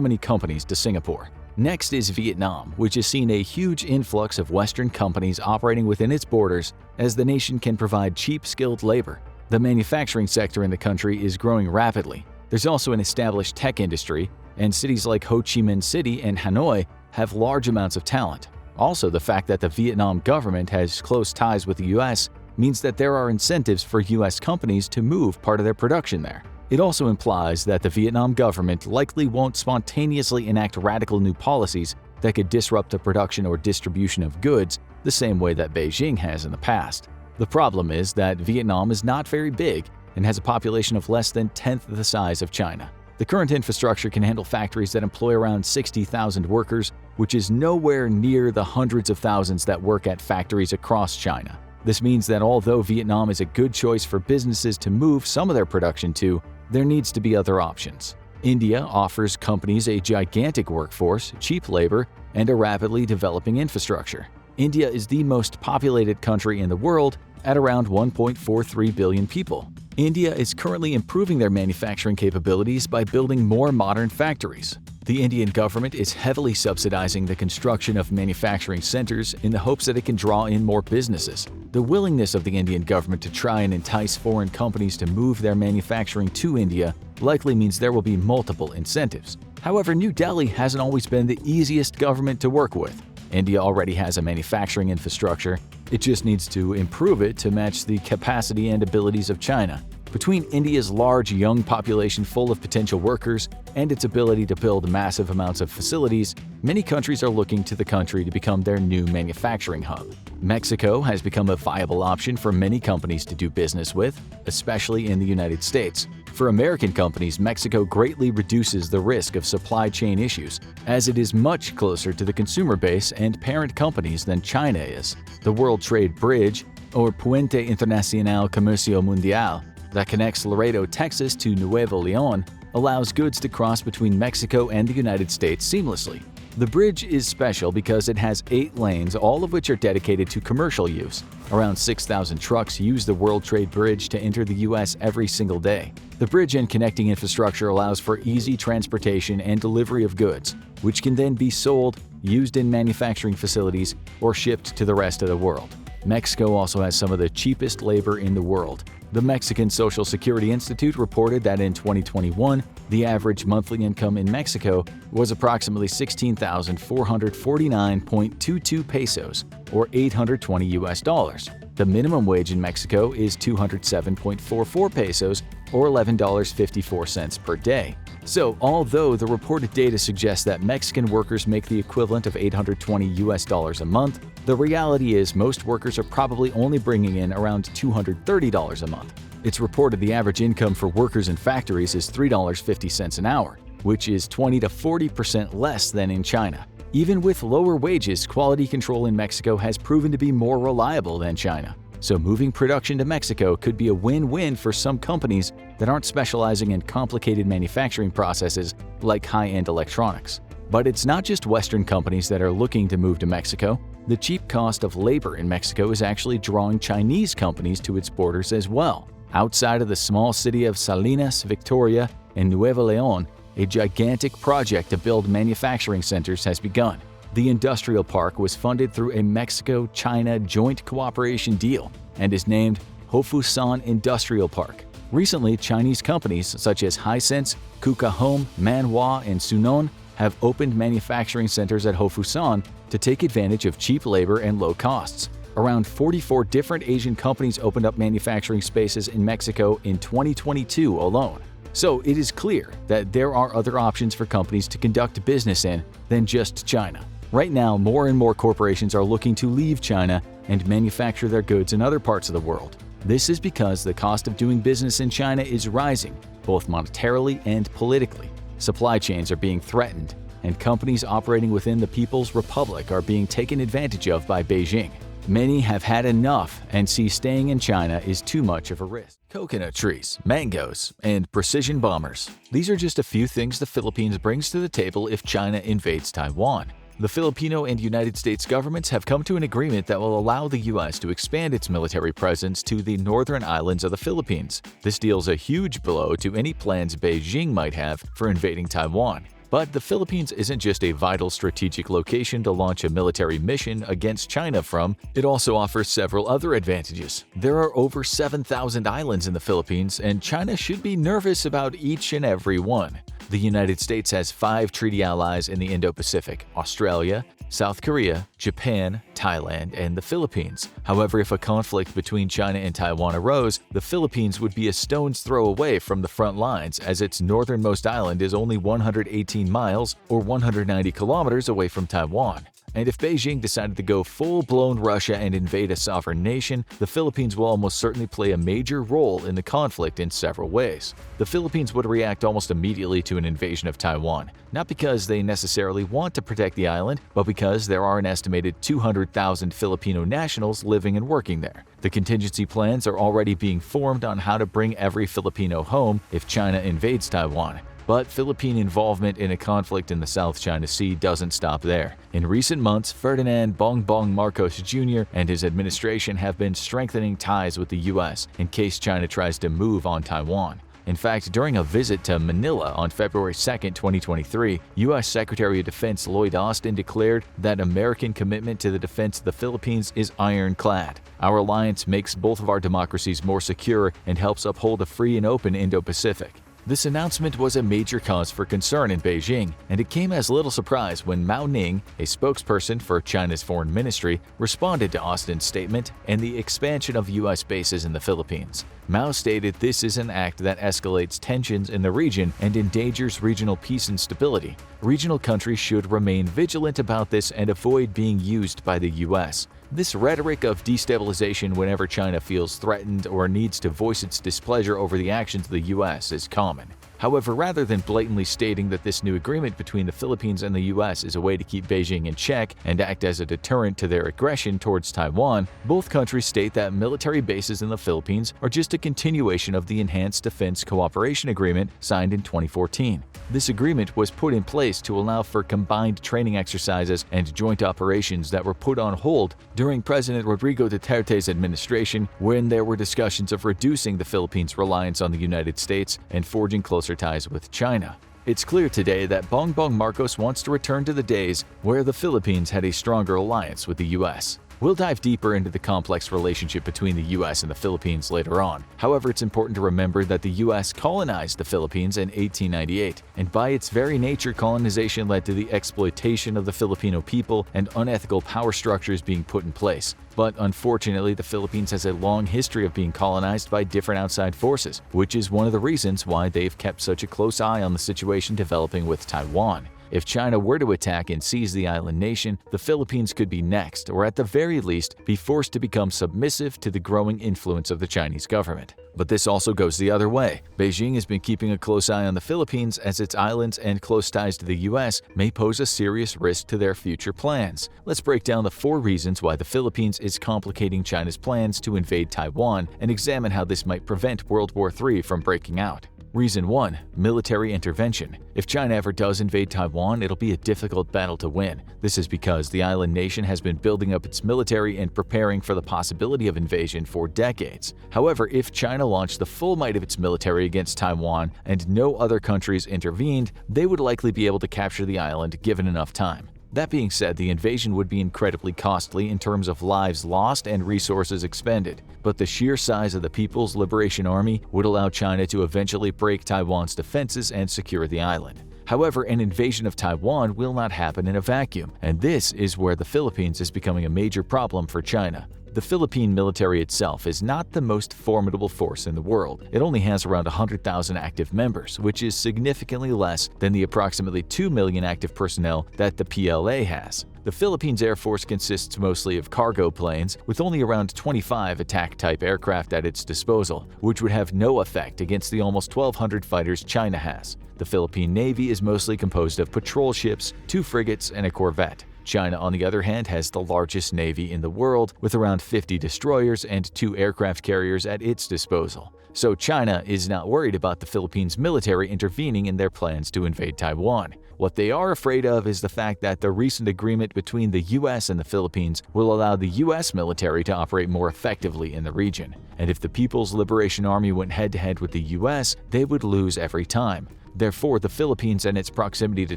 many companies to Singapore. Next is Vietnam, which has seen a huge influx of Western companies operating within its borders as the nation can provide cheap, skilled labor. The manufacturing sector in the country is growing rapidly. There's also an established tech industry, and cities like Ho Chi Minh City and Hanoi have large amounts of talent. Also, the fact that the Vietnam government has close ties with the US means that there are incentives for US companies to move part of their production there. It also implies that the Vietnam government likely won't spontaneously enact radical new policies that could disrupt the production or distribution of goods the same way that Beijing has in the past. The problem is that Vietnam is not very big and has a population of less than 1/10 the size of China. The current infrastructure can handle factories that employ around 60,000 workers, which is nowhere near the hundreds of thousands that work at factories across China. This means that although Vietnam is a good choice for businesses to move some of their production to, there needs to be other options. India offers companies a gigantic workforce, cheap labor, and a rapidly developing infrastructure. India is the most populated country in the world at around 1.43 billion people. India is currently improving their manufacturing capabilities by building more modern factories. The Indian government is heavily subsidizing the construction of manufacturing centers in the hopes that it can draw in more businesses. The willingness of the Indian government to try and entice foreign companies to move their manufacturing to India likely means there will be multiple incentives. However, New Delhi hasn't always been the easiest government to work with. India already has a manufacturing infrastructure. It just needs to improve it to match the capacity and abilities of China. Between India's large young population full of potential workers and its ability to build massive amounts of facilities, many countries are looking to the country to become their new manufacturing hub. Mexico has become a viable option for many companies to do business with, especially in the United States. For American companies, Mexico greatly reduces the risk of supply chain issues, as it is much closer to the consumer base and parent companies than China is. The World Trade Bridge, or Puente Internacional Comercio Mundial, that connects Laredo, Texas to Nuevo León, allows goods to cross between Mexico and the United States seamlessly. The bridge is special because it has 8 lanes, all of which are dedicated to commercial use. Around 6,000 trucks use the World Trade Bridge to enter the U.S. every single day. The bridge and connecting infrastructure allows for easy transportation and delivery of goods, which can then be sold, used in manufacturing facilities, or shipped to the rest of the world. Mexico also has some of the cheapest labor in the world. The Mexican Social Security Institute reported that in 2021, the average monthly income in Mexico was approximately 16,449.22 pesos, or $820. The minimum wage in Mexico is 207.44 pesos, or $11.54 per day. So, although the reported data suggests that Mexican workers make the equivalent of $820 a month, the reality is most workers are probably only bringing in around $230 a month. It's reported the average income for workers in factories is $3.50 an hour, which is 20 to 40% less than in China. Even with lower wages, quality control in Mexico has proven to be more reliable than China. So moving production to Mexico could be a win-win for some companies that aren't specializing in complicated manufacturing processes like high-end electronics. But it's not just Western companies that are looking to move to Mexico. The cheap cost of labor in Mexico is actually drawing Chinese companies to its borders as well. Outside of the small city of Salinas, Victoria, and Nuevo León, a gigantic project to build manufacturing centers has begun. The industrial park was funded through a Mexico-China joint cooperation deal and is named Hofusan Industrial Park. Recently, Chinese companies such as Hisense, Kuka Home, Manhua, and Sunon have opened manufacturing centers at Hofusan to take advantage of cheap labor and low costs. Around 44 different Asian companies opened up manufacturing spaces in Mexico in 2022 alone. So it is clear that there are other options for companies to conduct business in than just China. Right now, more and more corporations are looking to leave China and manufacture their goods in other parts of the world. This is because the cost of doing business in China is rising, both monetarily and politically. Supply chains are being threatened, and companies operating within the People's Republic are being taken advantage of by Beijing. Many have had enough and see staying in China is too much of a risk. Coconut trees, mangoes, and precision bombers. These are just a few things the Philippines brings to the table if China invades Taiwan. The Filipino and United States governments have come to an agreement that will allow the U.S. to expand its military presence to the northern islands of the Philippines. This deals a huge blow to any plans Beijing might have for invading Taiwan. But the Philippines isn't just a vital strategic location to launch a military mission against China from, it also offers several other advantages. There are over 7,000 islands in the Philippines, and China should be nervous about each and every one. The United States has 5 treaty allies in the Indo-Pacific: Australia, South Korea, Japan, Thailand, and the Philippines. However, if a conflict between China and Taiwan arose, the Philippines would be a stone's throw away from the front lines, as its northernmost island is only 118 miles or 190 kilometers away from Taiwan. And if Beijing decided to go full-blown Russia and invade a sovereign nation, the Philippines will almost certainly play a major role in the conflict in several ways. The Philippines would react almost immediately to an invasion of Taiwan, not because they necessarily want to protect the island, but because there are an estimated 200,000 Filipino nationals living and working there. The contingency plans are already being formed on how to bring every Filipino home if China invades Taiwan. But Philippine involvement in a conflict in the South China Sea doesn't stop there. In recent months, Ferdinand Bongbong Marcos Jr. and his administration have been strengthening ties with the U.S. in case China tries to move on Taiwan. In fact, during a visit to Manila on February 2, 2023, U.S. Secretary of Defense Lloyd Austin declared that American commitment to the defense of the Philippines is ironclad. Our alliance makes both of our democracies more secure and helps uphold a free and open Indo-Pacific. This announcement was a major cause for concern in Beijing, and it came as little surprise when Mao Ning, a spokesperson for China's foreign ministry, responded to Austin's statement and the expansion of U.S. bases in the Philippines. Mao stated this is an act that escalates tensions in the region and endangers regional peace and stability. Regional countries should remain vigilant about this and avoid being used by the U.S. This rhetoric of destabilization whenever China feels threatened or needs to voice its displeasure over the actions of the U.S. is common. However, rather than blatantly stating that this new agreement between the Philippines and the US is a way to keep Beijing in check and act as a deterrent to their aggression towards Taiwan, both countries state that military bases in the Philippines are just a continuation of the Enhanced Defense Cooperation Agreement signed in 2014. This agreement was put in place to allow for combined training exercises and joint operations that were put on hold during President Rodrigo Duterte's administration, when there were discussions of reducing the Philippines' reliance on the United States and forging closer ties with China. It's clear today that Bongbong Marcos wants to return to the days where the Philippines had a stronger alliance with the US. We'll dive deeper into the complex relationship between the US and the Philippines later on. However, it's important to remember that the US colonized the Philippines in 1898, and by its very nature, colonization led to the exploitation of the Filipino people and unethical power structures being put in place. But unfortunately, the Philippines has a long history of being colonized by different outside forces, which is one of the reasons why they've kept such a close eye on the situation developing with Taiwan. If China were to attack and seize the island nation, the Philippines could be next, or at the very least, be forced to become submissive to the growing influence of the Chinese government. But this also goes the other way. Beijing has been keeping a close eye on the Philippines, as its islands and close ties to the US may pose a serious risk to their future plans. Let's break down the 4 reasons why the Philippines is complicating China's plans to invade Taiwan and examine how this might prevent World War III from breaking out. Reason 1. Military intervention. If China ever does invade Taiwan, it'll be a difficult battle to win. This is because the island nation has been building up its military and preparing for the possibility of invasion for decades. However, if China launched the full might of its military against Taiwan and no other countries intervened, they would likely be able to capture the island given enough time. That being said, the invasion would be incredibly costly in terms of lives lost and resources expended, but the sheer size of the People's Liberation Army would allow China to eventually break Taiwan's defenses and secure the island. However, an invasion of Taiwan will not happen in a vacuum, and this is where the Philippines is becoming a major problem for China. The Philippine military itself is not the most formidable force in the world. It only has around 100,000 active members, which is significantly less than the approximately 2 million active personnel that the PLA has. The Philippines Air Force consists mostly of cargo planes, with only around 25 attack-type aircraft at its disposal, which would have no effect against the almost 1,200 fighters China has. The Philippine Navy is mostly composed of patrol ships, 2 frigates, and a corvette. China, on the other hand, has the largest navy in the world, with around 50 destroyers and 2 aircraft carriers at its disposal. So China is not worried about the Philippines military intervening in their plans to invade Taiwan. What they are afraid of is the fact that the recent agreement between the US and the Philippines will allow the US military to operate more effectively in the region. And if the People's Liberation Army went head-to-head with the US, they would lose every time. Therefore, the Philippines and its proximity to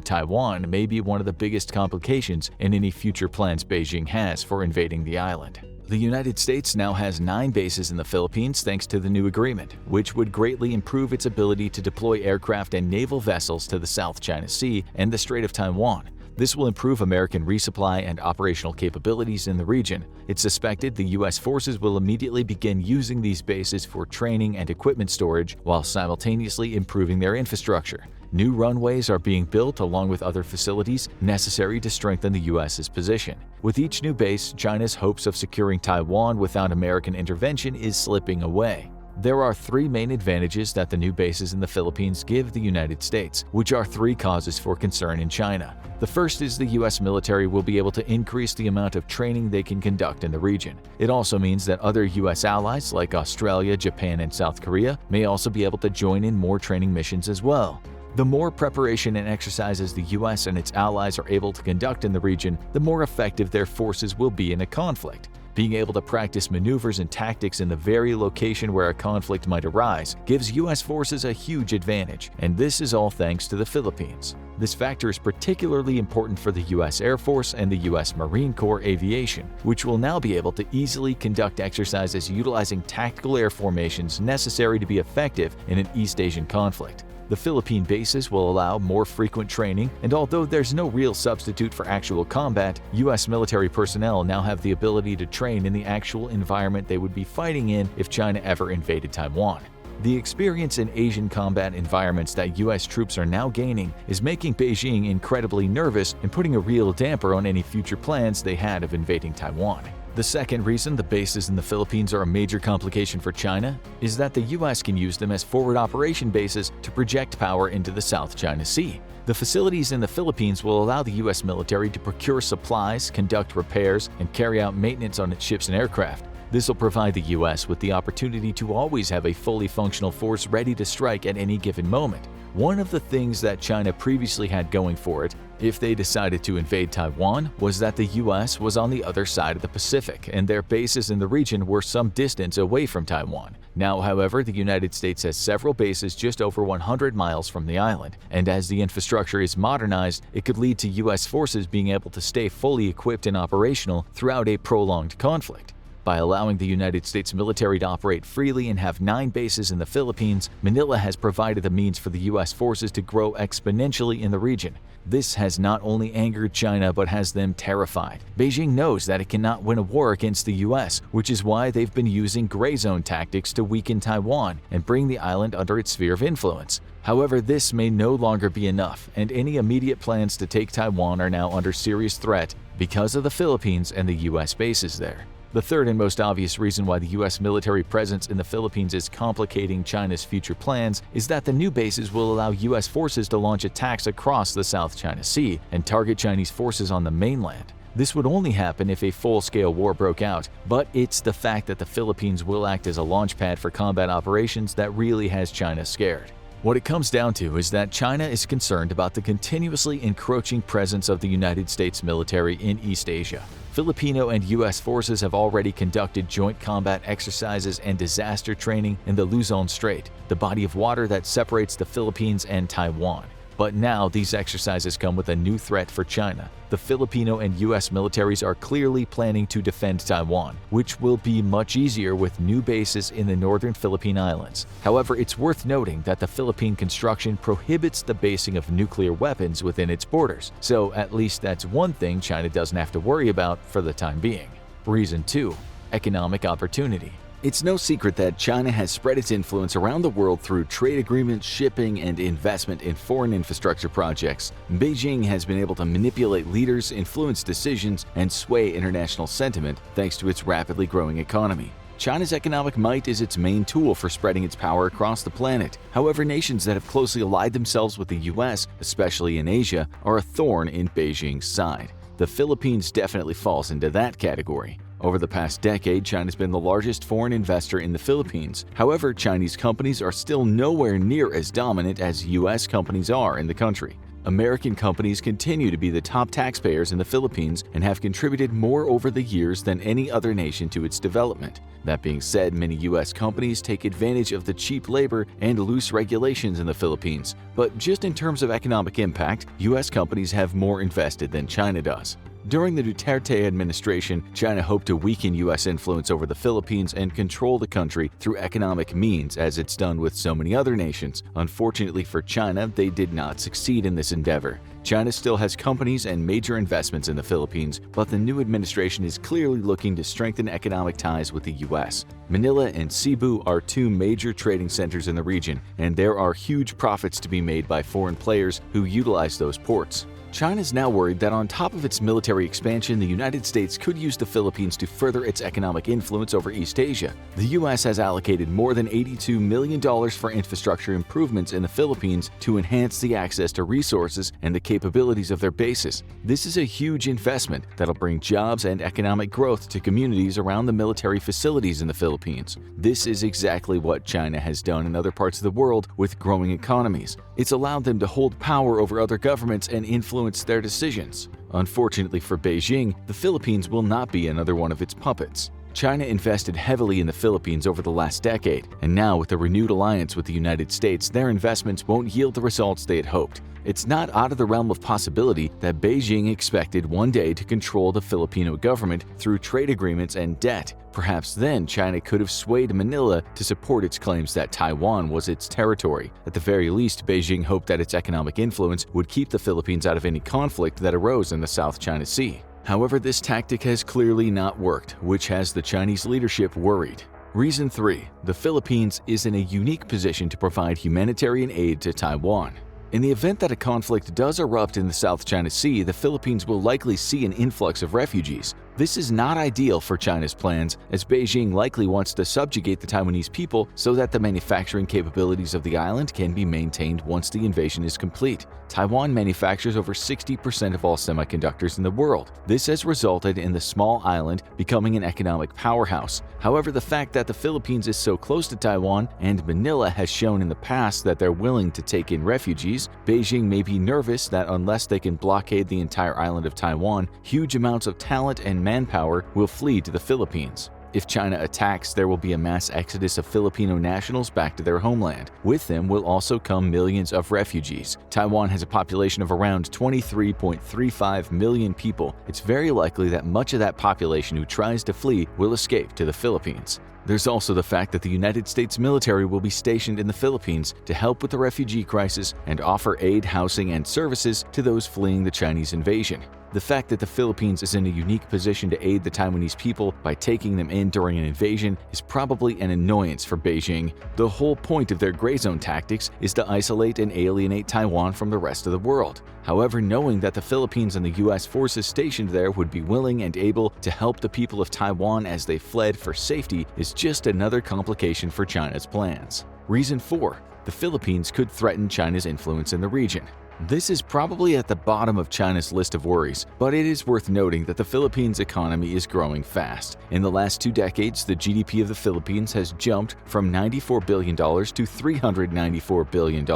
Taiwan may be one of the biggest complications in any future plans Beijing has for invading the island. The United States now has 9 bases in the Philippines thanks to the new agreement, which would greatly improve its ability to deploy aircraft and naval vessels to the South China Sea and the Strait of Taiwan. This will improve American resupply and operational capabilities in the region. It's suspected the U.S. forces will immediately begin using these bases for training and equipment storage while simultaneously improving their infrastructure. New runways are being built along with other facilities necessary to strengthen the U.S.'s position. With each new base, China's hopes of securing Taiwan without American intervention is slipping away. There are 3 main advantages that the new bases in the Philippines give the United States, which are 3 causes for concern in China. The first is the U.S. military will be able to increase the amount of training they can conduct in the region. It also means that other U.S. allies like Australia, Japan, and South Korea may also be able to join in more training missions as well. The more preparation and exercises the U.S. and its allies are able to conduct in the region, the more effective their forces will be in a conflict. Being able to practice maneuvers and tactics in the very location where a conflict might arise gives U.S. forces a huge advantage, and this is all thanks to the Philippines. This factor is particularly important for the U.S. Air Force and the U.S. Marine Corps Aviation, which will now be able to easily conduct exercises utilizing tactical air formations necessary to be effective in an East Asian conflict. The Philippine bases will allow more frequent training, and although there's no real substitute for actual combat, U.S. military personnel now have the ability to train in the actual environment they would be fighting in if China ever invaded Taiwan. The experience in Asian combat environments that U.S. troops are now gaining is making Beijing incredibly nervous and putting a real damper on any future plans they had of invading Taiwan. The second reason the bases in the Philippines are a major complication for China is that the US can use them as forward operation bases to project power into the South China Sea. The facilities in the Philippines will allow the US military to procure supplies, conduct repairs, and carry out maintenance on its ships and aircraft. This will provide the US with the opportunity to always have a fully functional force ready to strike at any given moment. One of the things that China previously had going for it, if they decided to invade Taiwan, was that the US was on the other side of the Pacific and their bases in the region were some distance away from Taiwan. Now, however, the United States has several bases just over 100 miles from the island, and as the infrastructure is modernized, it could lead to US forces being able to stay fully equipped and operational throughout a prolonged conflict. By allowing the United States military to operate freely and have 9 bases in the Philippines, Manila has provided the means for the U.S. forces to grow exponentially in the region. This has not only angered China but has them terrified. Beijing knows that it cannot win a war against the U.S., which is why they've been using gray zone tactics to weaken Taiwan and bring the island under its sphere of influence. However, this may no longer be enough, and any immediate plans to take Taiwan are now under serious threat because of the Philippines and the U.S. bases there. The third and most obvious reason why the U.S. military presence in the Philippines is complicating China's future plans is that the new bases will allow U.S. forces to launch attacks across the South China Sea and target Chinese forces on the mainland. This would only happen if a full-scale war broke out, but it's the fact that the Philippines will act as a launchpad for combat operations that really has China scared. What it comes down to is that China is concerned about the continuously encroaching presence of the United States military in East Asia. Filipino and U.S. forces have already conducted joint combat exercises and disaster training in the Luzon Strait, the body of water that separates the Philippines and Taiwan. But now these exercises come with a new threat for China. The Filipino and U.S. militaries are clearly planning to defend Taiwan, which will be much easier with new bases in the northern Philippine Islands. However, it's worth noting that the Philippine construction prohibits the basing of nuclear weapons within its borders, so at least that's one thing China doesn't have to worry about for the time being. Reason 2. Economic opportunity. It's no secret that China has spread its influence around the world through trade agreements, shipping, and investment in foreign infrastructure projects. Beijing has been able to manipulate leaders, influence decisions, and sway international sentiment thanks to its rapidly growing economy. China's economic might is its main tool for spreading its power across the planet. However, nations that have closely allied themselves with the US, especially in Asia, are a thorn in Beijing's side. The Philippines definitely falls into that category. Over the past decade, China's been the largest foreign investor in the Philippines. However, Chinese companies are still nowhere near as dominant as U.S. companies are in the country. American companies continue to be the top taxpayers in the Philippines and have contributed more over the years than any other nation to its development. That being said, many U.S. companies take advantage of the cheap labor and loose regulations in the Philippines. But just in terms of economic impact, U.S. companies have more invested than China does. During the Duterte administration, China hoped to weaken U.S. influence over the Philippines and control the country through economic means, as it's done with so many other nations. Unfortunately for China, they did not succeed in this endeavor. China still has companies and major investments in the Philippines, but the new administration is clearly looking to strengthen economic ties with the U.S. Manila and Cebu are 2 major trading centers in the region, and there are huge profits to be made by foreign players who utilize those ports. China is now worried that on top of its military expansion, the United States could use the Philippines to further its economic influence over East Asia. The U.S. has allocated more than $82 million for infrastructure improvements in the Philippines to enhance the access to resources and the capabilities of their bases. This is a huge investment that'll bring jobs and economic growth to communities around the military facilities in the Philippines. This is exactly what China has done in other parts of the world with growing economies. It's allowed them to hold power over other governments and influence their decisions. Unfortunately for Beijing, the Philippines will not be another one of its puppets. China invested heavily in the Philippines over the last decade, and now with a renewed alliance with the United States, their investments won't yield the results they had hoped. It's not out of the realm of possibility that Beijing expected one day to control the Filipino government through trade agreements and debt. Perhaps then China could have swayed Manila to support its claims that Taiwan was its territory. At the very least, Beijing hoped that its economic influence would keep the Philippines out of any conflict that arose in the South China Sea. However, this tactic has clearly not worked, which has the Chinese leadership worried. Reason 3. The Philippines is in a unique position to provide humanitarian aid to Taiwan. In the event that a conflict does erupt in the South China Sea, the Philippines will likely see an influx of refugees. This is not ideal for China's plans, as Beijing likely wants to subjugate the Taiwanese people so that the manufacturing capabilities of the island can be maintained once the invasion is complete. Taiwan manufactures over 60% of all semiconductors in the world. This has resulted in the small island becoming an economic powerhouse. However, the fact that the Philippines is so close to Taiwan and Manila has shown in the past that they're willing to take in refugees, Beijing may be nervous that unless they can blockade the entire island of Taiwan, huge amounts of talent and manpower will flee to the Philippines. If China attacks, there will be a mass exodus of Filipino nationals back to their homeland. With them will also come millions of refugees. Taiwan has a population of around 23.35 million people. It's very likely that much of that population who tries to flee will escape to the Philippines. There's also the fact that the United States military will be stationed in the Philippines to help with the refugee crisis and offer aid, housing, and services to those fleeing the Chinese invasion. The fact that the Philippines is in a unique position to aid the Taiwanese people by taking them in during an invasion is probably an annoyance for Beijing. The whole point of their gray zone tactics is to isolate and alienate Taiwan from the rest of the world. However, knowing that the Philippines and the U.S. forces stationed there would be willing and able to help the people of Taiwan as they fled for safety is just another complication for China's plans. Reason 4. The Philippines could threaten China's influence in the region. This is probably at the bottom of China's list of worries, but it is worth noting that the Philippines' economy is growing fast. In the last 2 decades, the GDP of the Philippines has jumped from $94 billion to $394 billion.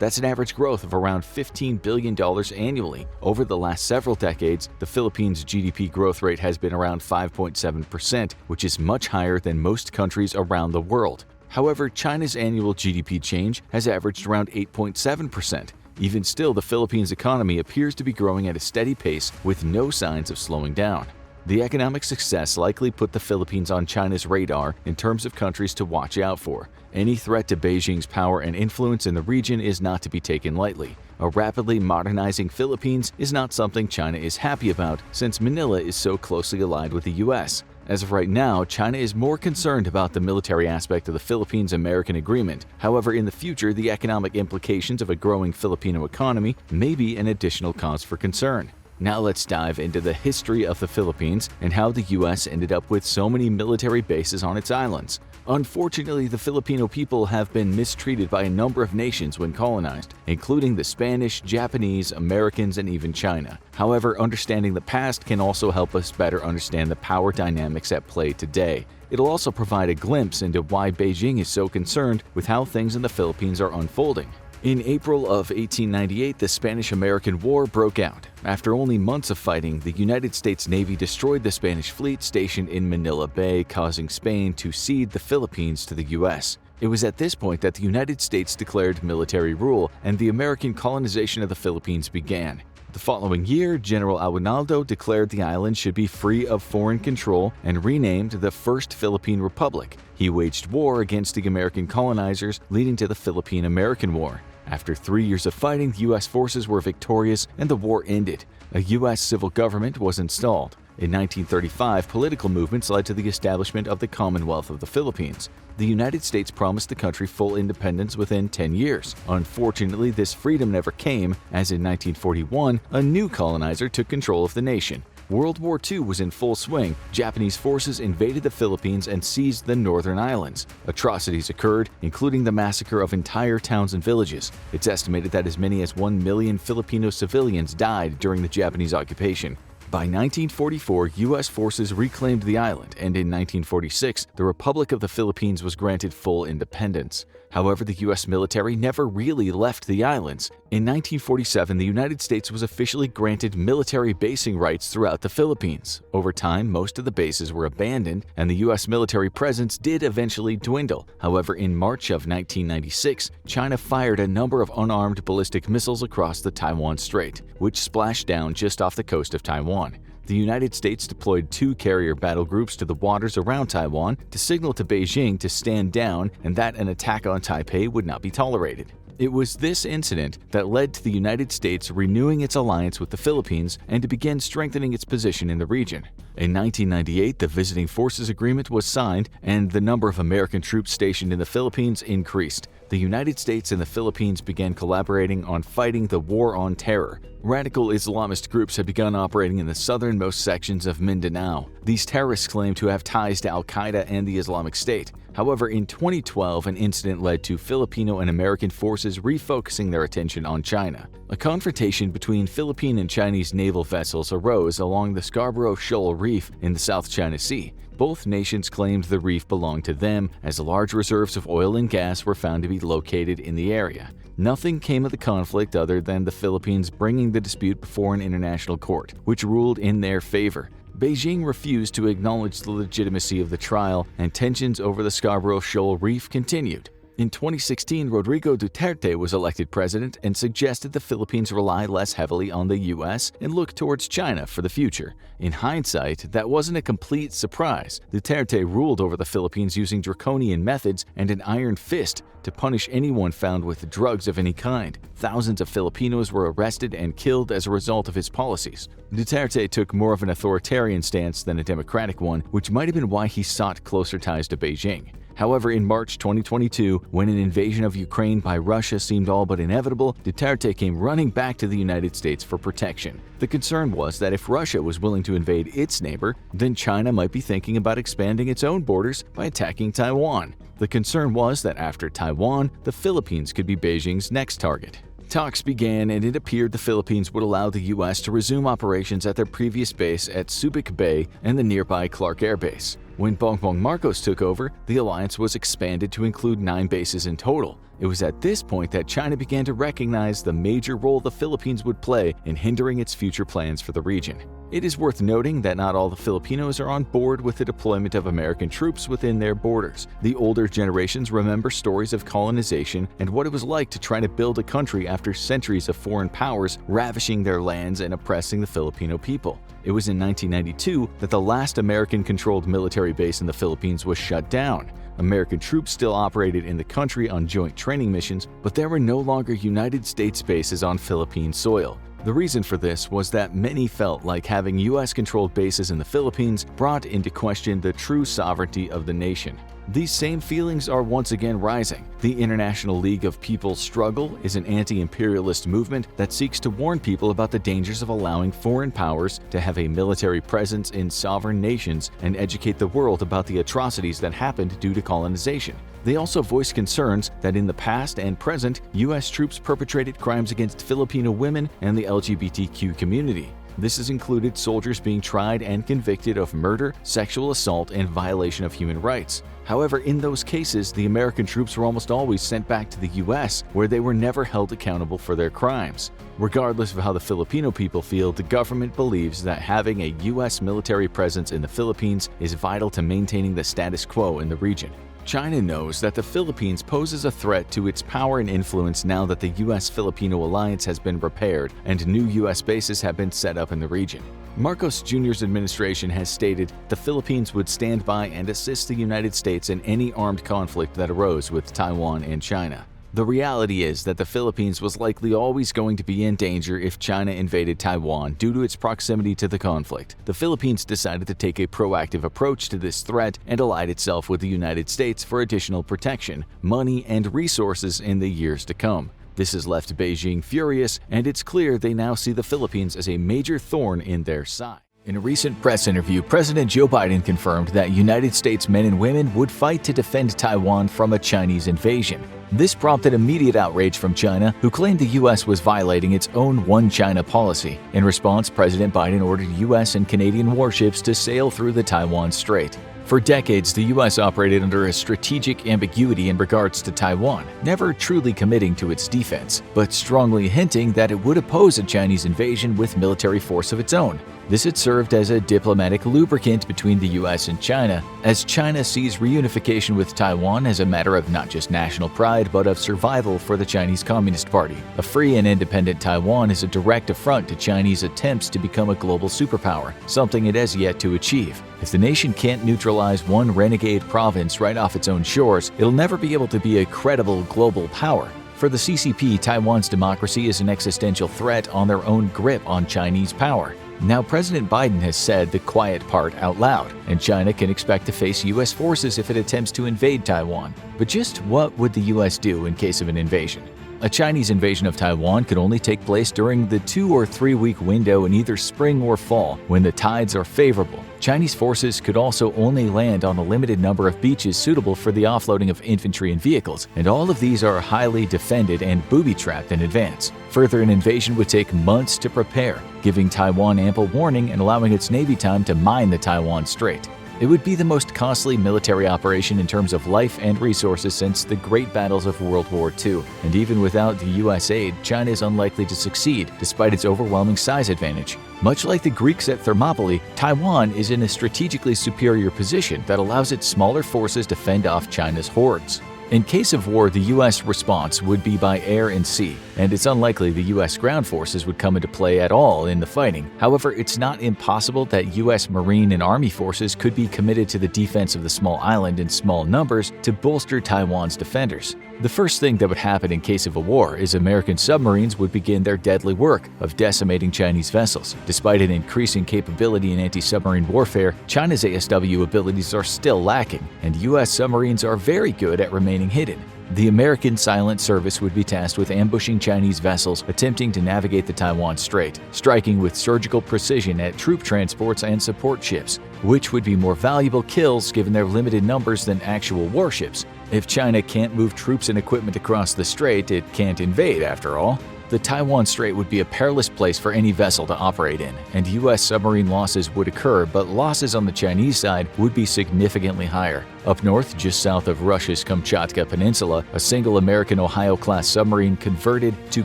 That's an average growth of around $15 billion annually. Over the last several decades, the Philippines' GDP growth rate has been around 5.7%, which is much higher than most countries around the world. However, China's annual GDP change has averaged around 8.7%. Even still, the Philippines' economy appears to be growing at a steady pace with no signs of slowing down. The economic success likely put the Philippines on China's radar in terms of countries to watch out for. Any threat to Beijing's power and influence in the region is not to be taken lightly. A rapidly modernizing Philippines is not something China is happy about, since Manila is so closely allied with the U.S. As of right now, China is more concerned about the military aspect of the Philippines-American agreement. However, in the future, the economic implications of a growing Filipino economy may be an additional cause for concern. Now let's dive into the history of the Philippines and how the U.S. ended up with so many military bases on its islands. Unfortunately, the Filipino people have been mistreated by a number of nations when colonized, including the Spanish, Japanese, Americans, and even China. However, understanding the past can also help us better understand the power dynamics at play today. It'll also provide a glimpse into why Beijing is so concerned with how things in the Philippines are unfolding. In April of 1898, the Spanish-American War broke out. After only months of fighting, the United States Navy destroyed the Spanish fleet stationed in Manila Bay, causing Spain to cede the Philippines to the U.S. It was at this point that the United States declared military rule and the American colonization of the Philippines began. The following year, General Aguinaldo declared the island should be free of foreign control and renamed the First Philippine Republic. He waged war against the American colonizers, leading to the Philippine-American War. After 3 years of fighting, the U.S. forces were victorious and the war ended. A U.S. civil government was installed. In 1935, political movements led to the establishment of the Commonwealth of the Philippines. The United States promised the country full independence within 10 years. Unfortunately, this freedom never came, as in 1941, a new colonizer took control of the nation. World War II was in full swing. Japanese forces invaded the Philippines and seized the northern islands. Atrocities occurred, including the massacre of entire towns and villages. It's estimated that as many as 1 million Filipino civilians died during the Japanese occupation. By 1944, U.S. forces reclaimed the island, and in 1946, the Republic of the Philippines was granted full independence. However, the U.S. military never really left the islands. In 1947, the United States was officially granted military basing rights throughout the Philippines. Over time, most of the bases were abandoned, and the U.S. military presence did eventually dwindle. However, in March of 1996, China fired a number of unarmed ballistic missiles across the Taiwan Strait, which splashed down just off the coast of Taiwan. The United States deployed 2 carrier battle groups to the waters around Taiwan to signal to Beijing to stand down and that an attack on Taipei would not be tolerated. It was this incident that led to the United States renewing its alliance with the Philippines and to begin strengthening its position in the region. In 1998, the Visiting Forces Agreement was signed and the number of American troops stationed in the Philippines increased. The United States and the Philippines began collaborating on fighting the War on Terror. Radical Islamist groups had begun operating in the southernmost sections of Mindanao. These terrorists claimed to have ties to Al-Qaeda and the Islamic State. However, in 2012, an incident led to Filipino and American forces refocusing their attention on China. A confrontation between Philippine and Chinese naval vessels arose along the Scarborough Shoal Reef in the South China Sea. Both nations claimed the reef belonged to them, as large reserves of oil and gas were found to be located in the area. Nothing came of the conflict other than the Philippines bringing the dispute before an international court, which ruled in their favor. Beijing refused to acknowledge the legitimacy of the trial, and tensions over the Scarborough Shoal Reef continued. In 2016, Rodrigo Duterte was elected president and suggested the Philippines rely less heavily on the U.S. and look towards China for the future. In hindsight, that wasn't a complete surprise. Duterte ruled over the Philippines using draconian methods and an iron fist to punish anyone found with drugs of any kind. Thousands of Filipinos were arrested and killed as a result of his policies. Duterte took more of an authoritarian stance than a democratic one, which might have been why he sought closer ties to Beijing. However, in March 2022, when an invasion of Ukraine by Russia seemed all but inevitable, Duterte came running back to the United States for protection. The concern was that if Russia was willing to invade its neighbor, then China might be thinking about expanding its own borders by attacking Taiwan. The concern was that after Taiwan, the Philippines could be Beijing's next target. Talks began, and it appeared the Philippines would allow the U.S. to resume operations at their previous base at Subic Bay and the nearby Clark Air Base. When Bongbong Marcos took over, the alliance was expanded to include 9 bases in total. It was at this point that China began to recognize the major role the Philippines would play in hindering its future plans for the region. It is worth noting that not all the Filipinos are on board with the deployment of American troops within their borders. The older generations remember stories of colonization and what it was like to try to build a country after centuries of foreign powers ravishing their lands and oppressing the Filipino people. It was in 1992 that the last American-controlled military base in the Philippines was shut down. American troops still operated in the country on joint training missions, but there were no longer United States bases on Philippine soil. The reason for this was that many felt like having U.S.-controlled bases in the Philippines brought into question the true sovereignty of the nation. These same feelings are once again rising. The International League of People's Struggle is an anti-imperialist movement that seeks to warn people about the dangers of allowing foreign powers to have a military presence in sovereign nations and educate the world about the atrocities that happened due to colonization. They also voiced concerns that in the past and present, U.S. troops perpetrated crimes against Filipino women and the LGBTQ community. This has included soldiers being tried and convicted of murder, sexual assault, and violation of human rights. However, in those cases, the American troops were almost always sent back to the U.S., where they were never held accountable for their crimes. Regardless of how the Filipino people feel, the government believes that having a U.S. military presence in the Philippines is vital to maintaining the status quo in the region. China knows that the Philippines poses a threat to its power and influence now that the U.S.-Filipino alliance has been repaired and new U.S. bases have been set up in the region. Marcos Jr.'s administration has stated the Philippines would stand by and assist the United States in any armed conflict that arose with Taiwan and China. The reality is that the Philippines was likely always going to be in danger if China invaded Taiwan due to its proximity to the conflict. The Philippines decided to take a proactive approach to this threat and allied itself with the United States for additional protection, money, and resources in the years to come. This has left Beijing furious, and it's clear they now see the Philippines as a major thorn in their side. In a recent press interview, President Joe Biden confirmed that United States men and women would fight to defend Taiwan from a Chinese invasion. This prompted immediate outrage from China, who claimed the U.S. was violating its own One China policy. In response, President Biden ordered U.S. and Canadian warships to sail through the Taiwan Strait. For decades, the U.S. operated under a strategic ambiguity in regards to Taiwan, never truly committing to its defense, but strongly hinting that it would oppose a Chinese invasion with military force of its own. This had served as a diplomatic lubricant between the U.S. and China, as China sees reunification with Taiwan as a matter of not just national pride, but of survival for the Chinese Communist Party. A free and independent Taiwan is a direct affront to Chinese attempts to become a global superpower, something it has yet to achieve. If the nation can't neutralize one renegade province right off its own shores, it'll never be able to be a credible global power. For the CCP, Taiwan's democracy is an existential threat on their own grip on Chinese power. Now, President Biden has said the quiet part out loud, and China can expect to face U.S. forces if it attempts to invade Taiwan. But just what would the U.S. do in case of an invasion? A Chinese invasion of Taiwan could only take place during the 2 or 3 week window in either spring or fall, when the tides are favorable. Chinese forces could also only land on a limited number of beaches suitable for the offloading of infantry and vehicles, and all of these are highly defended and booby-trapped in advance. Further, an invasion would take months to prepare, giving Taiwan ample warning and allowing its Navy time to mine the Taiwan Strait. It would be the most costly military operation in terms of life and resources since the great battles of World War II, and even without the U.S. aid, China is unlikely to succeed despite its overwhelming size advantage. Much like the Greeks at Thermopylae, Taiwan is in a strategically superior position that allows its smaller forces to fend off China's hordes. In case of war, the U.S. response would be by air and sea, and it's unlikely the U.S. ground forces would come into play at all in the fighting. However, it's not impossible that U.S. Marine and Army forces could be committed to the defense of the small island in small numbers to bolster Taiwan's defenders. The first thing that would happen in case of a war is American submarines would begin their deadly work of decimating Chinese vessels. Despite an increasing capability in anti-submarine warfare, China's ASW abilities are still lacking, and U.S. submarines are very good at remaining hidden. The American Silent Service would be tasked with ambushing Chinese vessels attempting to navigate the Taiwan Strait, striking with surgical precision at troop transports and support ships, which would be more valuable kills given their limited numbers than actual warships. If China can't move troops and equipment across the strait, it can't invade after all. The Taiwan Strait would be a perilous place for any vessel to operate in, and U.S. submarine losses would occur, but losses on the Chinese side would be significantly higher. Up north, just south of Russia's Kamchatka Peninsula, a single American Ohio-class submarine converted to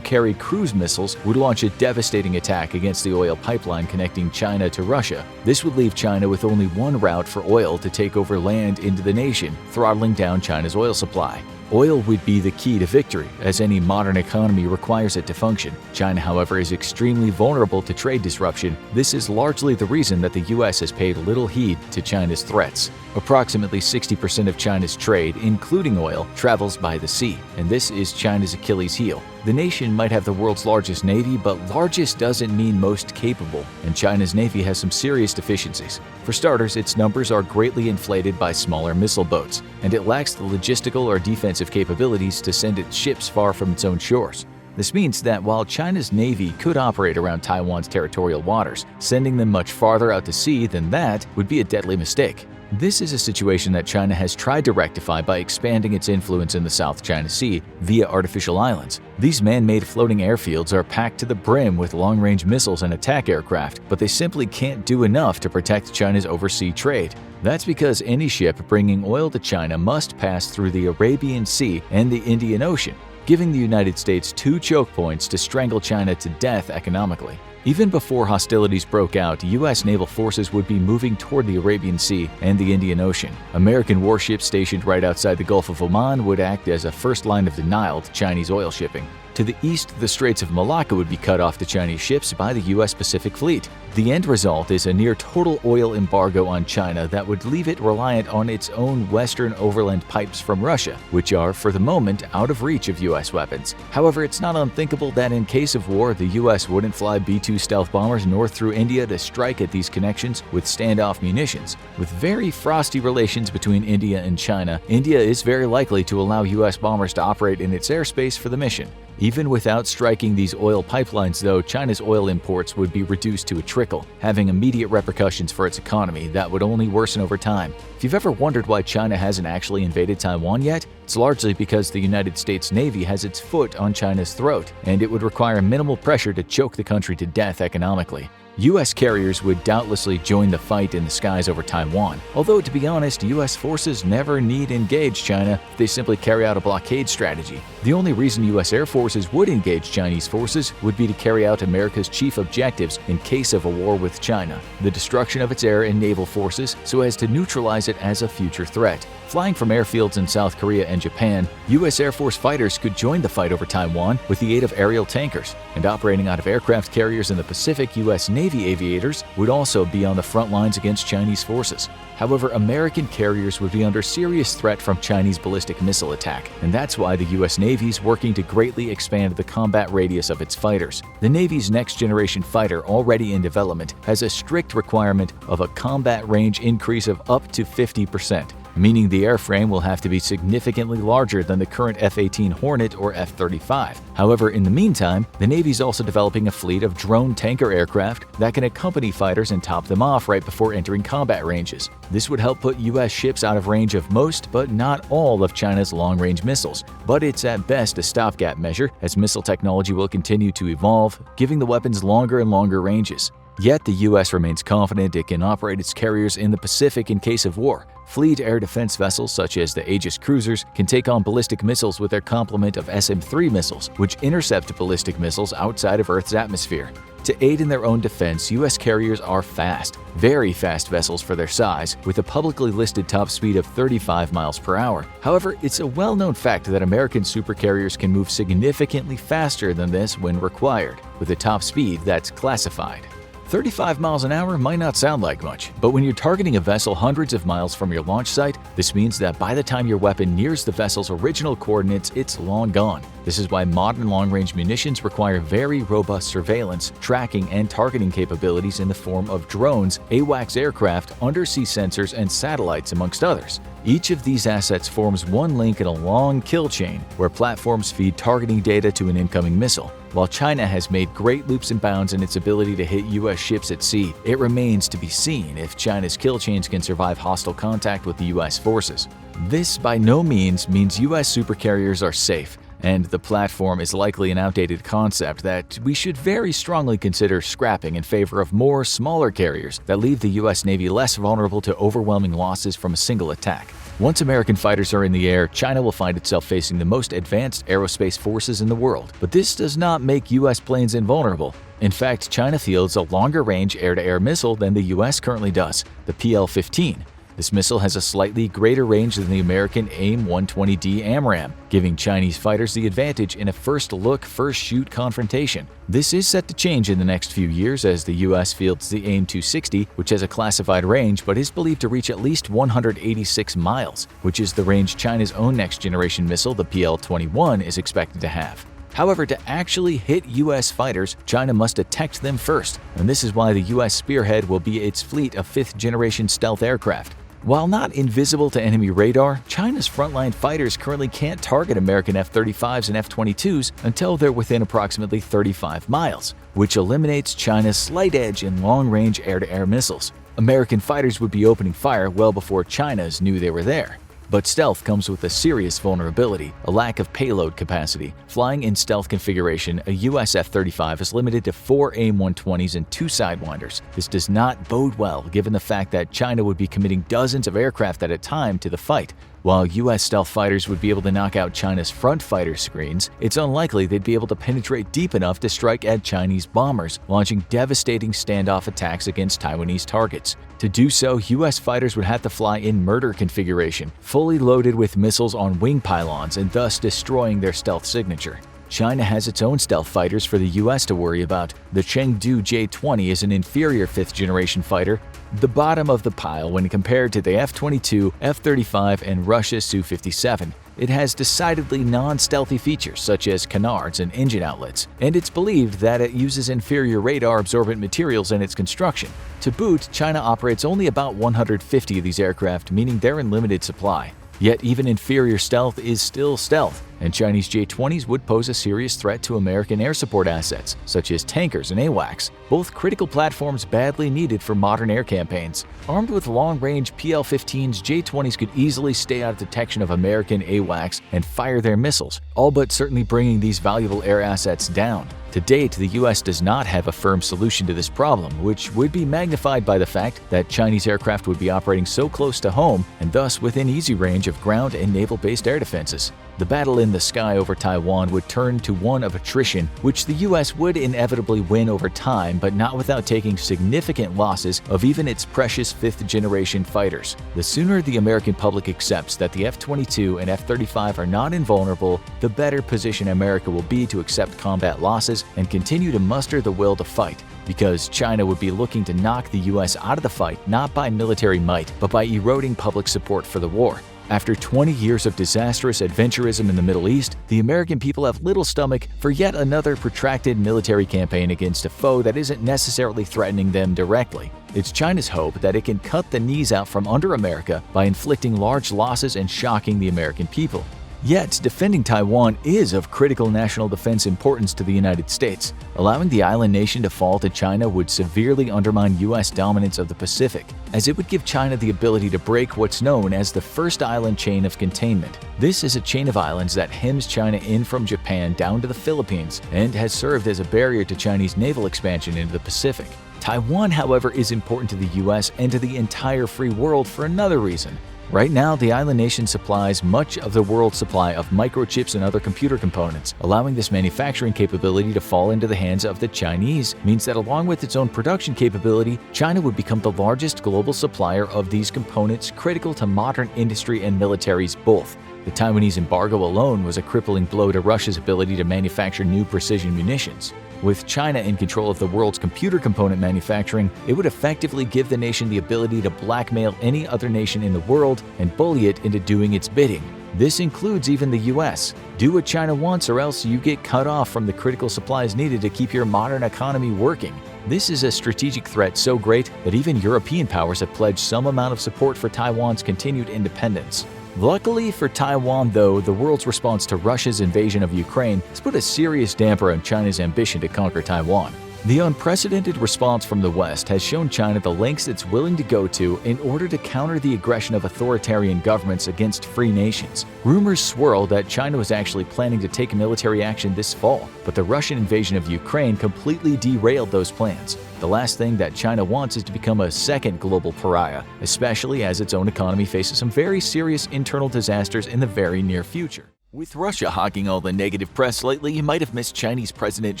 carry cruise missiles would launch a devastating attack against the oil pipeline connecting China to Russia. This would leave China with only one route for oil to take over land into the nation, throttling down China's oil supply. Oil would be the key to victory, as any modern economy requires it to function. China, however, is extremely vulnerable to trade disruption. This is largely the reason that the U.S. has paid little heed to China's threats. Approximately 60% of China's trade, including oil, travels by the sea, and this is China's Achilles heel. The nation might have the world's largest navy, but largest doesn't mean most capable, and China's navy has some serious deficiencies. For starters, its numbers are greatly inflated by smaller missile boats, and it lacks the logistical or defensive capabilities to send its ships far from its own shores. This means that while China's navy could operate around Taiwan's territorial waters, sending them much farther out to sea than that would be a deadly mistake. This is a situation that China has tried to rectify by expanding its influence in the South China Sea via artificial islands. These man-made floating airfields are packed to the brim with long-range missiles and attack aircraft, but they simply can't do enough to protect China's overseas trade. That's because any ship bringing oil to China must pass through the Arabian Sea and the Indian Ocean, giving the United States 2 choke points to strangle China to death economically. Even before hostilities broke out, U.S. naval forces would be moving toward the Arabian Sea and the Indian Ocean. American warships stationed right outside the Gulf of Oman would act as a first line of denial to Chinese oil shipping. To the east, the Straits of Malacca would be cut off to Chinese ships by the U.S. Pacific Fleet. The end result is a near-total oil embargo on China that would leave it reliant on its own western overland pipes from Russia, which are, for the moment, out of reach of U.S. weapons. However, it's not unthinkable that in case of war, the U.S. wouldn't fly B-2 stealth bombers north through India to strike at these connections with standoff munitions. With very frosty relations between India and China, India is very likely to allow U.S. bombers to operate in its airspace for the mission. Even without striking these oil pipelines, though, China's oil imports would be reduced to a trickle, having immediate repercussions for its economy that would only worsen over time. If you've ever wondered why China hasn't actually invaded Taiwan yet, it's largely because the United States Navy has its foot on China's throat, and it would require minimal pressure to choke the country to death economically. U.S. carriers would doubtlessly join the fight in the skies over Taiwan, although to be honest, U.S. forces never need engage China, they simply carry out a blockade strategy. The only reason U.S. Air Forces would engage Chinese forces would be to carry out America's chief objectives in case of a war with China, the destruction of its air and naval forces so as to neutralize it as a future threat. Flying from airfields in South Korea and Japan, U.S. Air Force fighters could join the fight over Taiwan with the aid of aerial tankers, and operating out of aircraft carriers in the Pacific, U.S. Navy aviators would also be on the front lines against Chinese forces. However, American carriers would be under serious threat from Chinese ballistic missile attack, and that's why the U.S. Navy is working to greatly expand the combat radius of its fighters. The Navy's next-generation fighter, already in development, has a strict requirement of a combat range increase of up to 50%. Meaning the airframe will have to be significantly larger than the current F-18 Hornet or F-35. However, in the meantime, the Navy's also developing a fleet of drone tanker aircraft that can accompany fighters and top them off right before entering combat ranges. This would help put U.S. ships out of range of most, but not all, of China's long-range missiles. But it's at best a stopgap measure, as missile technology will continue to evolve, giving the weapons longer and longer ranges. Yet the U.S. remains confident it can operate its carriers in the Pacific in case of war. Fleet air defense vessels such as the Aegis cruisers can take on ballistic missiles with their complement of SM-3 missiles, which intercept ballistic missiles outside of Earth's atmosphere. To aid in their own defense, U.S. carriers are fast, very fast vessels for their size, with a publicly listed top speed of 35 miles per hour. However, it's a well-known fact that American supercarriers can move significantly faster than this when required, with a top speed that's classified. 35 miles an hour might not sound like much, but when you're targeting a vessel hundreds of miles from your launch site, this means that by the time your weapon nears the vessel's original coordinates, it's long gone. This is why modern long-range munitions require very robust surveillance, tracking, and targeting capabilities in the form of drones, AWACS aircraft, undersea sensors, and satellites, amongst others. Each of these assets forms one link in a long kill chain where platforms feed targeting data to an incoming missile. While China has made great leaps and bounds in its ability to hit U.S. ships at sea, it remains to be seen if China's kill chains can survive hostile contact with the U.S. forces. This by no means U.S. supercarriers are safe, and the platform is likely an outdated concept that we should very strongly consider scrapping in favor of more smaller carriers that leave the U.S. Navy less vulnerable to overwhelming losses from a single attack. Once American fighters are in the air, China will find itself facing the most advanced aerospace forces in the world. But this does not make U.S. planes invulnerable. In fact, China fields a longer-range air-to-air missile than the U.S. currently does, the PL-15. This missile has a slightly greater range than the American AIM-120D AMRAAM, giving Chinese fighters the advantage in a first-look, first-shoot confrontation. This is set to change in the next few years as the U.S. fields the AIM-260, which has a classified range but is believed to reach at least 186 miles, which is the range China's own next-generation missile, the PL-21, is expected to have. However, to actually hit U.S. fighters, China must detect them first, and this is why the U.S. spearhead will be its fleet of fifth-generation stealth aircraft. While not invisible to enemy radar, China's frontline fighters currently can't target American F-35s and F-22s until they're within approximately 35 miles, which eliminates China's slight edge in long-range air-to-air missiles. American fighters would be opening fire well before China's knew they were there. But stealth comes with a serious vulnerability, a lack of payload capacity. Flying in stealth configuration, a US F-35 is limited to 4 AIM-120s and 2 Sidewinders. This does not bode well given the fact that China would be committing dozens of aircraft at a time to the fight. While U.S. stealth fighters would be able to knock out China's front fighter screens, it's unlikely they'd be able to penetrate deep enough to strike at Chinese bombers, launching devastating standoff attacks against Taiwanese targets. To do so, U.S. fighters would have to fly in murder configuration, fully loaded with missiles on wing pylons and thus destroying their stealth signature. China has its own stealth fighters for the U.S. to worry about. The Chengdu J-20 is an inferior fifth-generation fighter, the bottom of the pile when compared to the F-22, F-35, and Russia's Su-57. It has decidedly non-stealthy features such as canards and engine outlets, and it's believed that it uses inferior radar-absorbent materials in its construction. To boot, China operates only about 150 of these aircraft, meaning they're in limited supply. Yet even inferior stealth is still stealth, and Chinese J-20s would pose a serious threat to American air support assets, such as tankers and AWACS, both critical platforms badly needed for modern air campaigns. Armed with long-range PL-15s, J-20s could easily stay out of detection of American AWACS and fire their missiles, all but certainly bringing these valuable air assets down. To date, the US does not have a firm solution to this problem, which would be magnified by the fact that Chinese aircraft would be operating so close to home and thus within easy range of ground and naval-based air defenses. The battle in the sky over Taiwan would turn to one of attrition, which the US would inevitably win over time, but not without taking significant losses of even its precious fifth-generation fighters. The sooner the American public accepts that the F-22 and F-35 are not invulnerable, the better position America will be to accept combat losses and continue to muster the will to fight, because China would be looking to knock the US out of the fight not by military might, but by eroding public support for the war. After 20 years of disastrous adventurism in the Middle East, the American people have little stomach for yet another protracted military campaign against a foe that isn't necessarily threatening them directly. It's China's hope that it can cut the knees out from under America by inflicting large losses and shocking the American people. Yet, defending Taiwan is of critical national defense importance to the United States. Allowing the island nation to fall to China would severely undermine U.S. dominance of the Pacific, as it would give China the ability to break what's known as the First Island Chain of Containment. This is a chain of islands that hems China in from Japan down to the Philippines and has served as a barrier to Chinese naval expansion into the Pacific. Taiwan, however, is important to the U.S. and to the entire free world for another reason. Right now, the island nation supplies much of the world's supply of microchips and other computer components. Allowing this manufacturing capability to fall into the hands of the Chinese means that along with its own production capability, China would become the largest global supplier of these components critical to modern industry and militaries both. The Taiwanese embargo alone was a crippling blow to Russia's ability to manufacture new precision munitions. With China in control of the world's computer component manufacturing, it would effectively give the nation the ability to blackmail any other nation in the world and bully it into doing its bidding. This includes even the US. Do what China wants or else you get cut off from the critical supplies needed to keep your modern economy working. This is a strategic threat so great that even European powers have pledged some amount of support for Taiwan's continued independence. Luckily for Taiwan, though, the world's response to Russia's invasion of Ukraine has put a serious damper on China's ambition to conquer Taiwan. The unprecedented response from the West has shown China the lengths it's willing to go to in order to counter the aggression of authoritarian governments against free nations. Rumors swirl that China was actually planning to take military action this fall, but the Russian invasion of Ukraine completely derailed those plans. The last thing that China wants is to become a second global pariah, especially as its own economy faces some very serious internal disasters in the very near future. With Russia hogging all the negative press lately, you might have missed Chinese President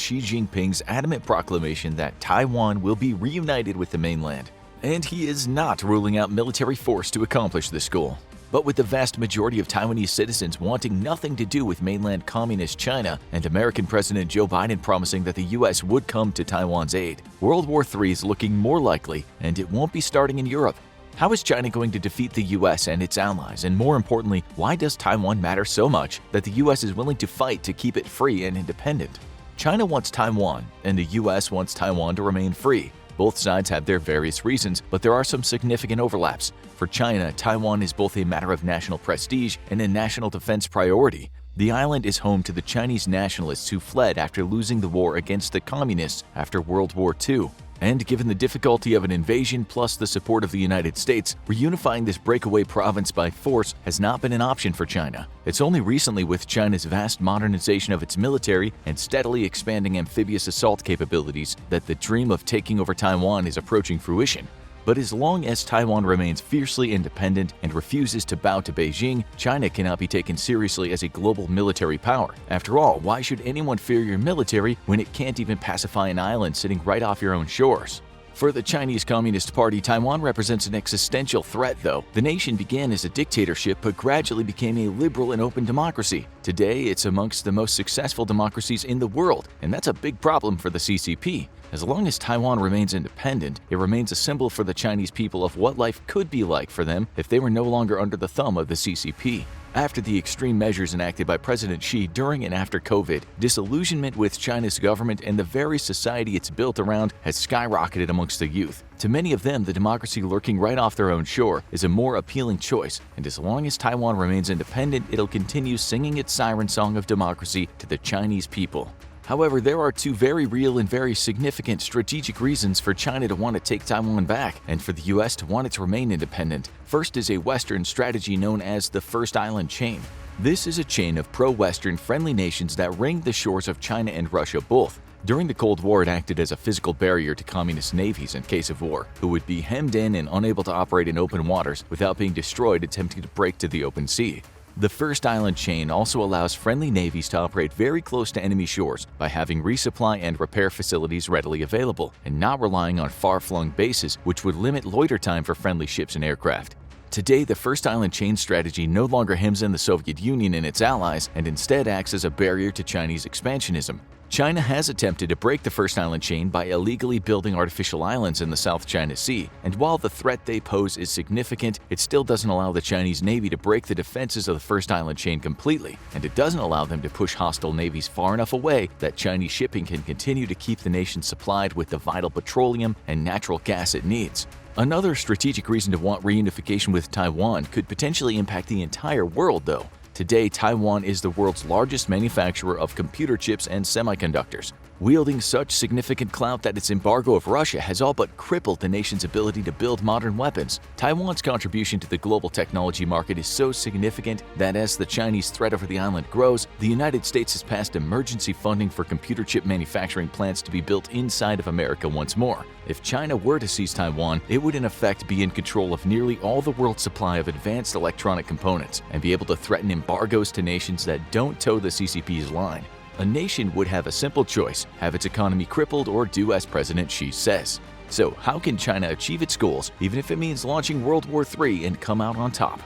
Xi Jinping's adamant proclamation that Taiwan will be reunited with the mainland. And he is not ruling out military force to accomplish this goal. But with the vast majority of Taiwanese citizens wanting nothing to do with mainland communist China and American President Joe Biden promising that the U.S. would come to Taiwan's aid, World War III is looking more likely, and it won't be starting in Europe. How is China going to defeat the US and its allies? And more importantly, why does Taiwan matter so much that the US is willing to fight to keep it free and independent? China wants Taiwan, and the US wants Taiwan to remain free. Both sides have their various reasons, but there are some significant overlaps. For China, Taiwan is both a matter of national prestige and a national defense priority. The island is home to the Chinese nationalists who fled after losing the war against the communists after World War II. And given the difficulty of an invasion plus the support of the United States, reunifying this breakaway province by force has not been an option for China. It's only recently, with China's vast modernization of its military and steadily expanding amphibious assault capabilities, that the dream of taking over Taiwan is approaching fruition. But as long as Taiwan remains fiercely independent and refuses to bow to Beijing, China cannot be taken seriously as a global military power. After all, why should anyone fear your military when it can't even pacify an island sitting right off your own shores? For the Chinese Communist Party, Taiwan represents an existential threat, though. The nation began as a dictatorship but gradually became a liberal and open democracy. Today, it's amongst the most successful democracies in the world, and that's a big problem for the CCP. As long as Taiwan remains independent, it remains a symbol for the Chinese people of what life could be like for them if they were no longer under the thumb of the CCP. After the extreme measures enacted by President Xi during and after COVID, disillusionment with China's government and the very society it's built around has skyrocketed amongst the youth. To many of them, the democracy lurking right off their own shore is a more appealing choice, and as long as Taiwan remains independent, it'll continue singing its siren song of democracy to the Chinese people. However, there are two very real and very significant strategic reasons for China to want to take Taiwan back and for the US to want it to remain independent. First is a Western strategy known as the First Island Chain. This is a chain of pro-Western friendly nations that ring the shores of China and Russia both. During the Cold War, it acted as a physical barrier to communist navies in case of war, who would be hemmed in and unable to operate in open waters without being destroyed attempting to break to the open sea. The First Island Chain also allows friendly navies to operate very close to enemy shores by having resupply and repair facilities readily available and not relying on far-flung bases, which would limit loiter time for friendly ships and aircraft. Today, the First Island Chain strategy no longer hems in the Soviet Union and its allies and instead acts as a barrier to Chinese expansionism. China has attempted to break the First Island Chain by illegally building artificial islands in the South China Sea, and while the threat they pose is significant, it still doesn't allow the Chinese Navy to break the defenses of the First Island Chain completely, and it doesn't allow them to push hostile navies far enough away that Chinese shipping can continue to keep the nation supplied with the vital petroleum and natural gas it needs. Another strategic reason to want reunification with Taiwan could potentially impact the entire world, though. Today, Taiwan is the world's largest manufacturer of computer chips and semiconductors, wielding such significant clout that its embargo of Russia has all but crippled the nation's ability to build modern weapons. Taiwan's contribution to the global technology market is so significant that as the Chinese threat over the island grows, the United States has passed emergency funding for computer chip manufacturing plants to be built inside of America once more. If China were to seize Taiwan, it would in effect be in control of nearly all the world's supply of advanced electronic components and be able to threaten embargoes to nations that don't toe the CCP's line. A nation would have a simple choice: have its economy crippled or do as President Xi says. So how can China achieve its goals, even if it means launching World War III, and come out on top?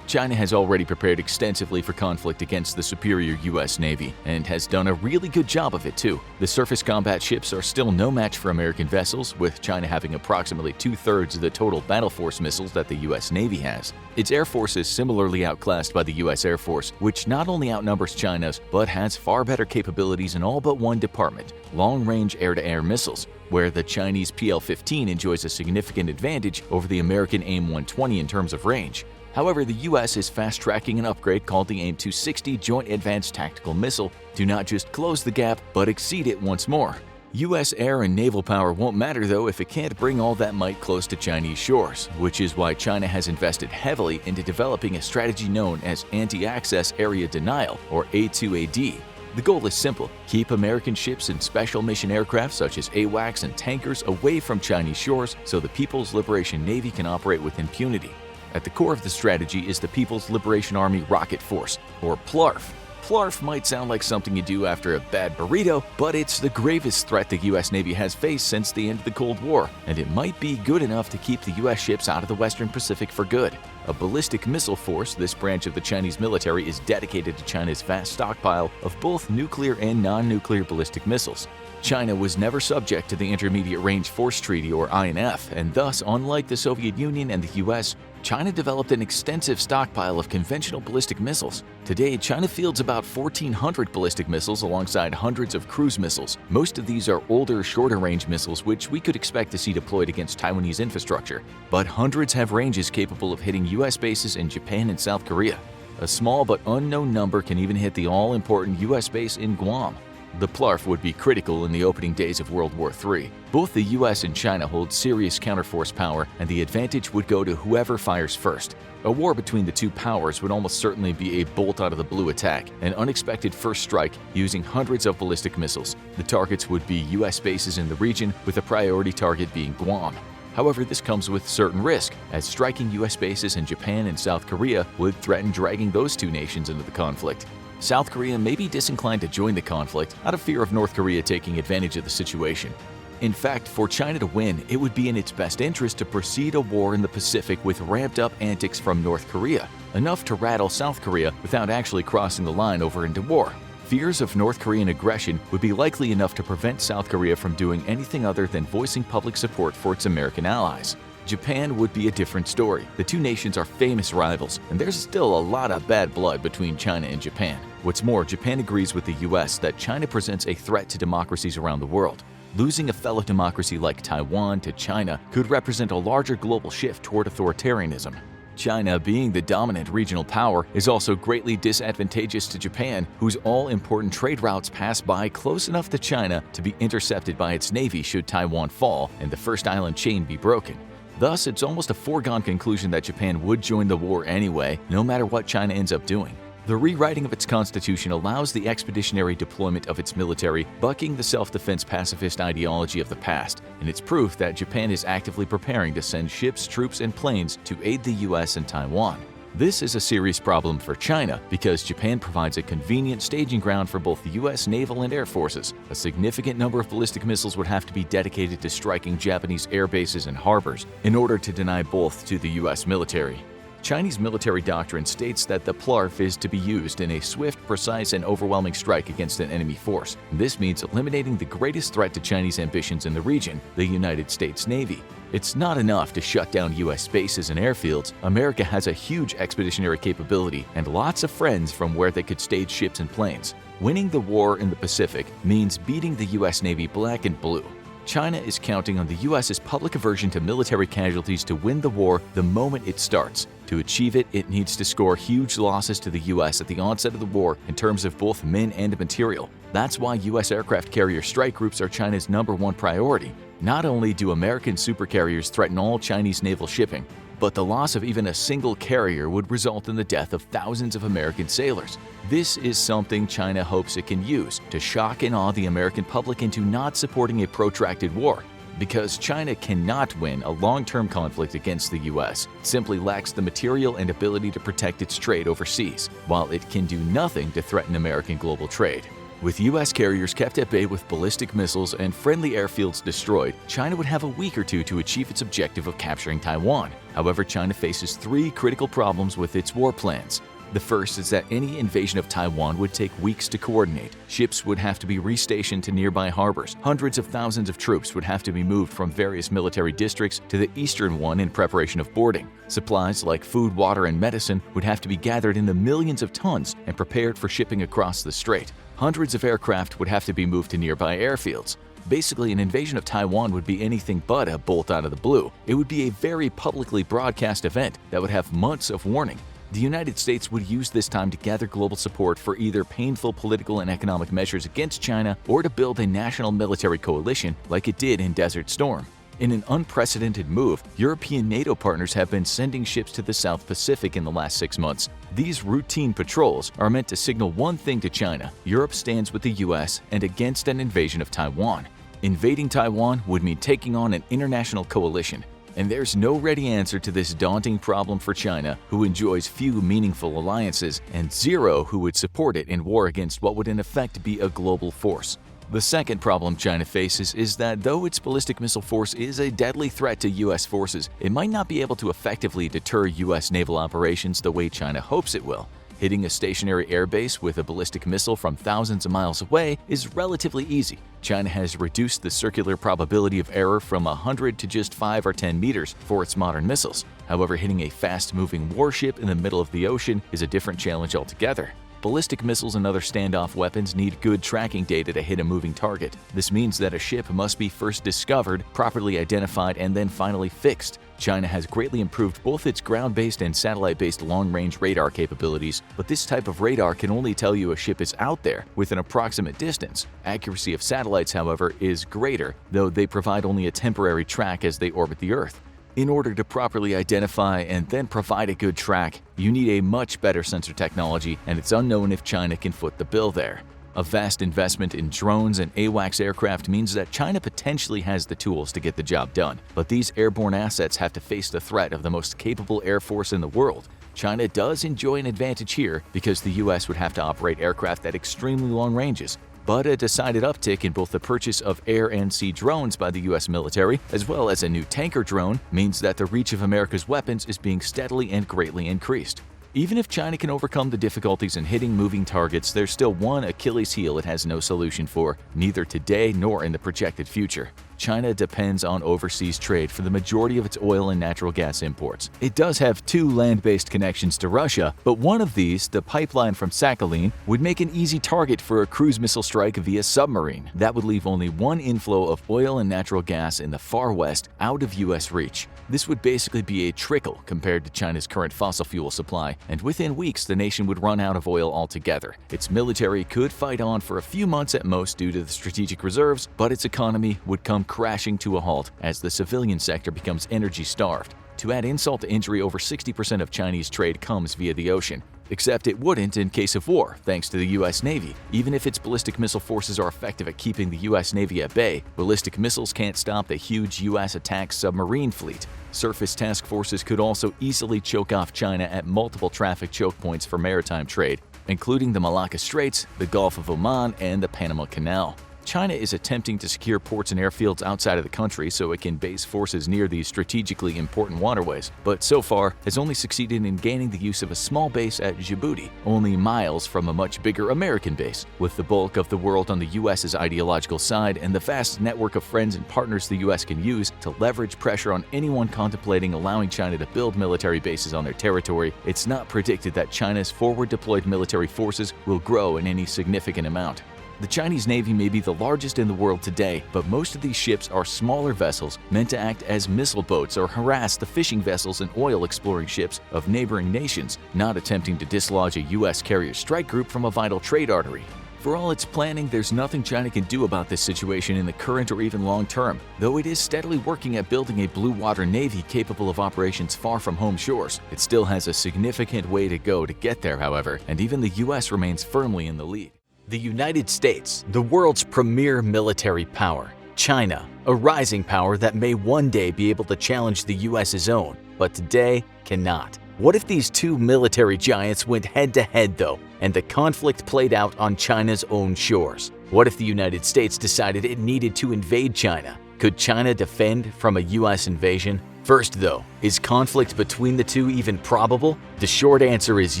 China has already prepared extensively for conflict against the superior U.S. Navy, and has done a really good job of it too. The surface combat ships are still no match for American vessels, with China having approximately 2/3 of the total battle force missiles that the U.S. Navy has. Its air force is similarly outclassed by the U.S. Air Force, which not only outnumbers China's, but has far better capabilities in all but one department: long-range air-to-air missiles, where the Chinese PL-15 enjoys a significant advantage over the American AIM-120 in terms of range. However, the U.S. is fast-tracking an upgrade called the AIM-260 Joint Advanced Tactical Missile to not just close the gap, but exceed it once more. U.S. air and naval power won't matter, though, if it can't bring all that might close to Chinese shores, which is why China has invested heavily into developing a strategy known as Anti-Access Area Denial, or A2AD. The goal is simple: keep American ships and special mission aircraft such as AWACS and tankers away from Chinese shores so the People's Liberation Navy can operate with impunity. At the core of the strategy is the People's Liberation Army Rocket Force, or PLARF. PLARF might sound like something you do after a bad burrito, but it's the gravest threat the U.S. Navy has faced since the end of the Cold War, and it might be good enough to keep the U.S. ships out of the Western Pacific for good. A ballistic missile force, this branch of the Chinese military is dedicated to China's vast stockpile of both nuclear and non-nuclear ballistic missiles. China was never subject to the Intermediate Range Force Treaty, or INF, and thus, unlike the Soviet Union and the U.S., China developed an extensive stockpile of conventional ballistic missiles. Today, China fields about 1,400 ballistic missiles alongside hundreds of cruise missiles. Most of these are older, shorter-range missiles which we could expect to see deployed against Taiwanese infrastructure, but hundreds have ranges capable of hitting U.S. bases in Japan and South Korea. A small but unknown number can even hit the all-important U.S. base in Guam. The PLARF would be critical in the opening days of World War III. Both the US and China hold serious counterforce power, and the advantage would go to whoever fires first. A war between the two powers would almost certainly be a bolt-out-of-the-blue attack, an unexpected first strike using hundreds of ballistic missiles. The targets would be US bases in the region, with a priority target being Guam. However, this comes with certain risk, as striking US bases in Japan and South Korea would threaten dragging those two nations into the conflict. South Korea may be disinclined to join the conflict out of fear of North Korea taking advantage of the situation. In fact, for China to win, it would be in its best interest to proceed a war in the Pacific with ramped-up antics from North Korea, enough to rattle South Korea without actually crossing the line over into war. Fears of North Korean aggression would be likely enough to prevent South Korea from doing anything other than voicing public support for its American allies. Japan would be a different story. The two nations are famous rivals, and there's still a lot of bad blood between China and Japan. What's more, Japan agrees with the US that China presents a threat to democracies around the world. Losing a fellow democracy like Taiwan to China could represent a larger global shift toward authoritarianism. China, being the dominant regional power, is also greatly disadvantageous to Japan, whose all-important trade routes pass by close enough to China to be intercepted by its navy should Taiwan fall and the First Island Chain be broken. Thus, it's almost a foregone conclusion that Japan would join the war anyway, no matter what China ends up doing. The rewriting of its constitution allows the expeditionary deployment of its military, bucking the self-defense pacifist ideology of the past, and it's proof that Japan is actively preparing to send ships, troops, and planes to aid the US and Taiwan. This is a serious problem for China because Japan provides a convenient staging ground for both the U.S. naval and air forces. A significant number of ballistic missiles would have to be dedicated to striking Japanese air bases and harbors in order to deny both to the U.S. military. Chinese military doctrine states that the PLARF is to be used in a swift, precise, and overwhelming strike against an enemy force. This means eliminating the greatest threat to Chinese ambitions in the region, the United States Navy. It's not enough to shut down U.S. bases and airfields. America has a huge expeditionary capability and lots of friends from where they could stage ships and planes. Winning the war in the Pacific means beating the U.S. Navy black and blue. China is counting on the U.S.'s public aversion to military casualties to win the war the moment it starts. To achieve it, it needs to score huge losses to the U.S. at the onset of the war in terms of both men and material. That's why U.S. aircraft carrier strike groups are China's #1 priority. Not only do American supercarriers threaten all Chinese naval shipping, but the loss of even a single carrier would result in the death of thousands of American sailors. This is something China hopes it can use to shock and awe the American public into not supporting a protracted war. Because China cannot win a long-term conflict against the U.S., it simply lacks the material and ability to protect its trade overseas, while it can do nothing to threaten American global trade. With U.S. carriers kept at bay with ballistic missiles and friendly airfields destroyed, China would have a week or two to achieve its objective of capturing Taiwan. However, China faces 3 critical problems with its war plans. The first is that any invasion of Taiwan would take weeks to coordinate. Ships would have to be restationed to nearby harbors. Hundreds of thousands of troops would have to be moved from various military districts to the eastern one in preparation of boarding. Supplies like food, water, and medicine would have to be gathered in the millions of tons and prepared for shipping across the strait. Hundreds of aircraft would have to be moved to nearby airfields. Basically, an invasion of Taiwan would be anything but a bolt out of the blue. It would be a very publicly broadcast event that would have months of warning. The United States would use this time to gather global support for either painful political and economic measures against China or to build a national military coalition like it did in Desert Storm. In an unprecedented move, European NATO partners have been sending ships to the South Pacific in the last 6 months. These routine patrols are meant to signal one thing to China: Europe stands with the US and against an invasion of Taiwan. Invading Taiwan would mean taking on an international coalition. And there's no ready answer to this daunting problem for China, who enjoys few meaningful alliances and 0 who would support it in war against what would in effect be a global force. The second problem China faces is that though its ballistic missile force is a deadly threat to U.S. forces, it might not be able to effectively deter U.S. naval operations the way China hopes it will. Hitting a stationary airbase with a ballistic missile from thousands of miles away is relatively easy. China has reduced the circular probability of error from 100 to just 5 or 10 meters for its modern missiles. However, hitting a fast-moving warship in the middle of the ocean is a different challenge altogether. Ballistic missiles and other standoff weapons need good tracking data to hit a moving target. This means that a ship must be first discovered, properly identified, and then finally fixed. China has greatly improved both its ground-based and satellite-based long-range radar capabilities, but this type of radar can only tell you a ship is out there with an approximate distance. Accuracy of satellites, however, is greater, though they provide only a temporary track as they orbit the Earth. In order to properly identify and then provide a good track, you need a much better sensor technology, and it's unknown if China can foot the bill there. A vast investment in drones and AWACS aircraft means that China potentially has the tools to get the job done, but these airborne assets have to face the threat of the most capable air force in the world. China does enjoy an advantage here because the US would have to operate aircraft at extremely long ranges, but a decided uptick in both the purchase of air and sea drones by the US military, as well as a new tanker drone, means that the reach of America's weapons is being steadily and greatly increased. Even if China can overcome the difficulties in hitting moving targets, there's still one Achilles heel it has no solution for, neither today nor in the projected future. China depends on overseas trade for the majority of its oil and natural gas imports. It does have 2 land-based connections to Russia, but one of these, the pipeline from Sakhalin, would make an easy target for a cruise missile strike via submarine. That would leave only one inflow of oil and natural gas in the far west out of U.S. reach. This would basically be a trickle compared to China's current fossil fuel supply, and within weeks the nation would run out of oil altogether. Its military could fight on for a few months at most due to the strategic reserves, but its economy would come crashing to a halt as the civilian sector becomes energy starved. To add insult to injury, over 60% of Chinese trade comes via the ocean. Except it wouldn't in case of war, thanks to the US Navy. Even if its ballistic missile forces are effective at keeping the US Navy at bay, ballistic missiles can't stop the huge US attack submarine fleet. Surface task forces could also easily choke off China at multiple traffic choke points for maritime trade, including the Malacca Straits, the Gulf of Oman, and the Panama Canal. China is attempting to secure ports and airfields outside of the country so it can base forces near these strategically important waterways, but so far has only succeeded in gaining the use of a small base at Djibouti, only miles from a much bigger American base. With the bulk of the world on the US's ideological side and the vast network of friends and partners the US can use to leverage pressure on anyone contemplating allowing China to build military bases on their territory, it's not predicted that China's forward-deployed military forces will grow in any significant amount. The Chinese Navy may be the largest in the world today, but most of these ships are smaller vessels meant to act as missile boats or harass the fishing vessels and oil-exploring ships of neighboring nations, not attempting to dislodge a U.S. carrier strike group from a vital trade artery. For all its planning, there's nothing China can do about this situation in the current or even long term, though it is steadily working at building a blue water navy capable of operations far from home shores. It still has a significant way to go to get there, however, and even the U.S. remains firmly in the lead. The United States, the world's premier military power. China, a rising power that may one day be able to challenge the US's own, but today cannot. What if these two military giants went head-to-head though, and the conflict played out on China's own shores? What if the United States decided it needed to invade China? Could China defend from a US invasion? First though, is conflict between the two even probable? The short answer is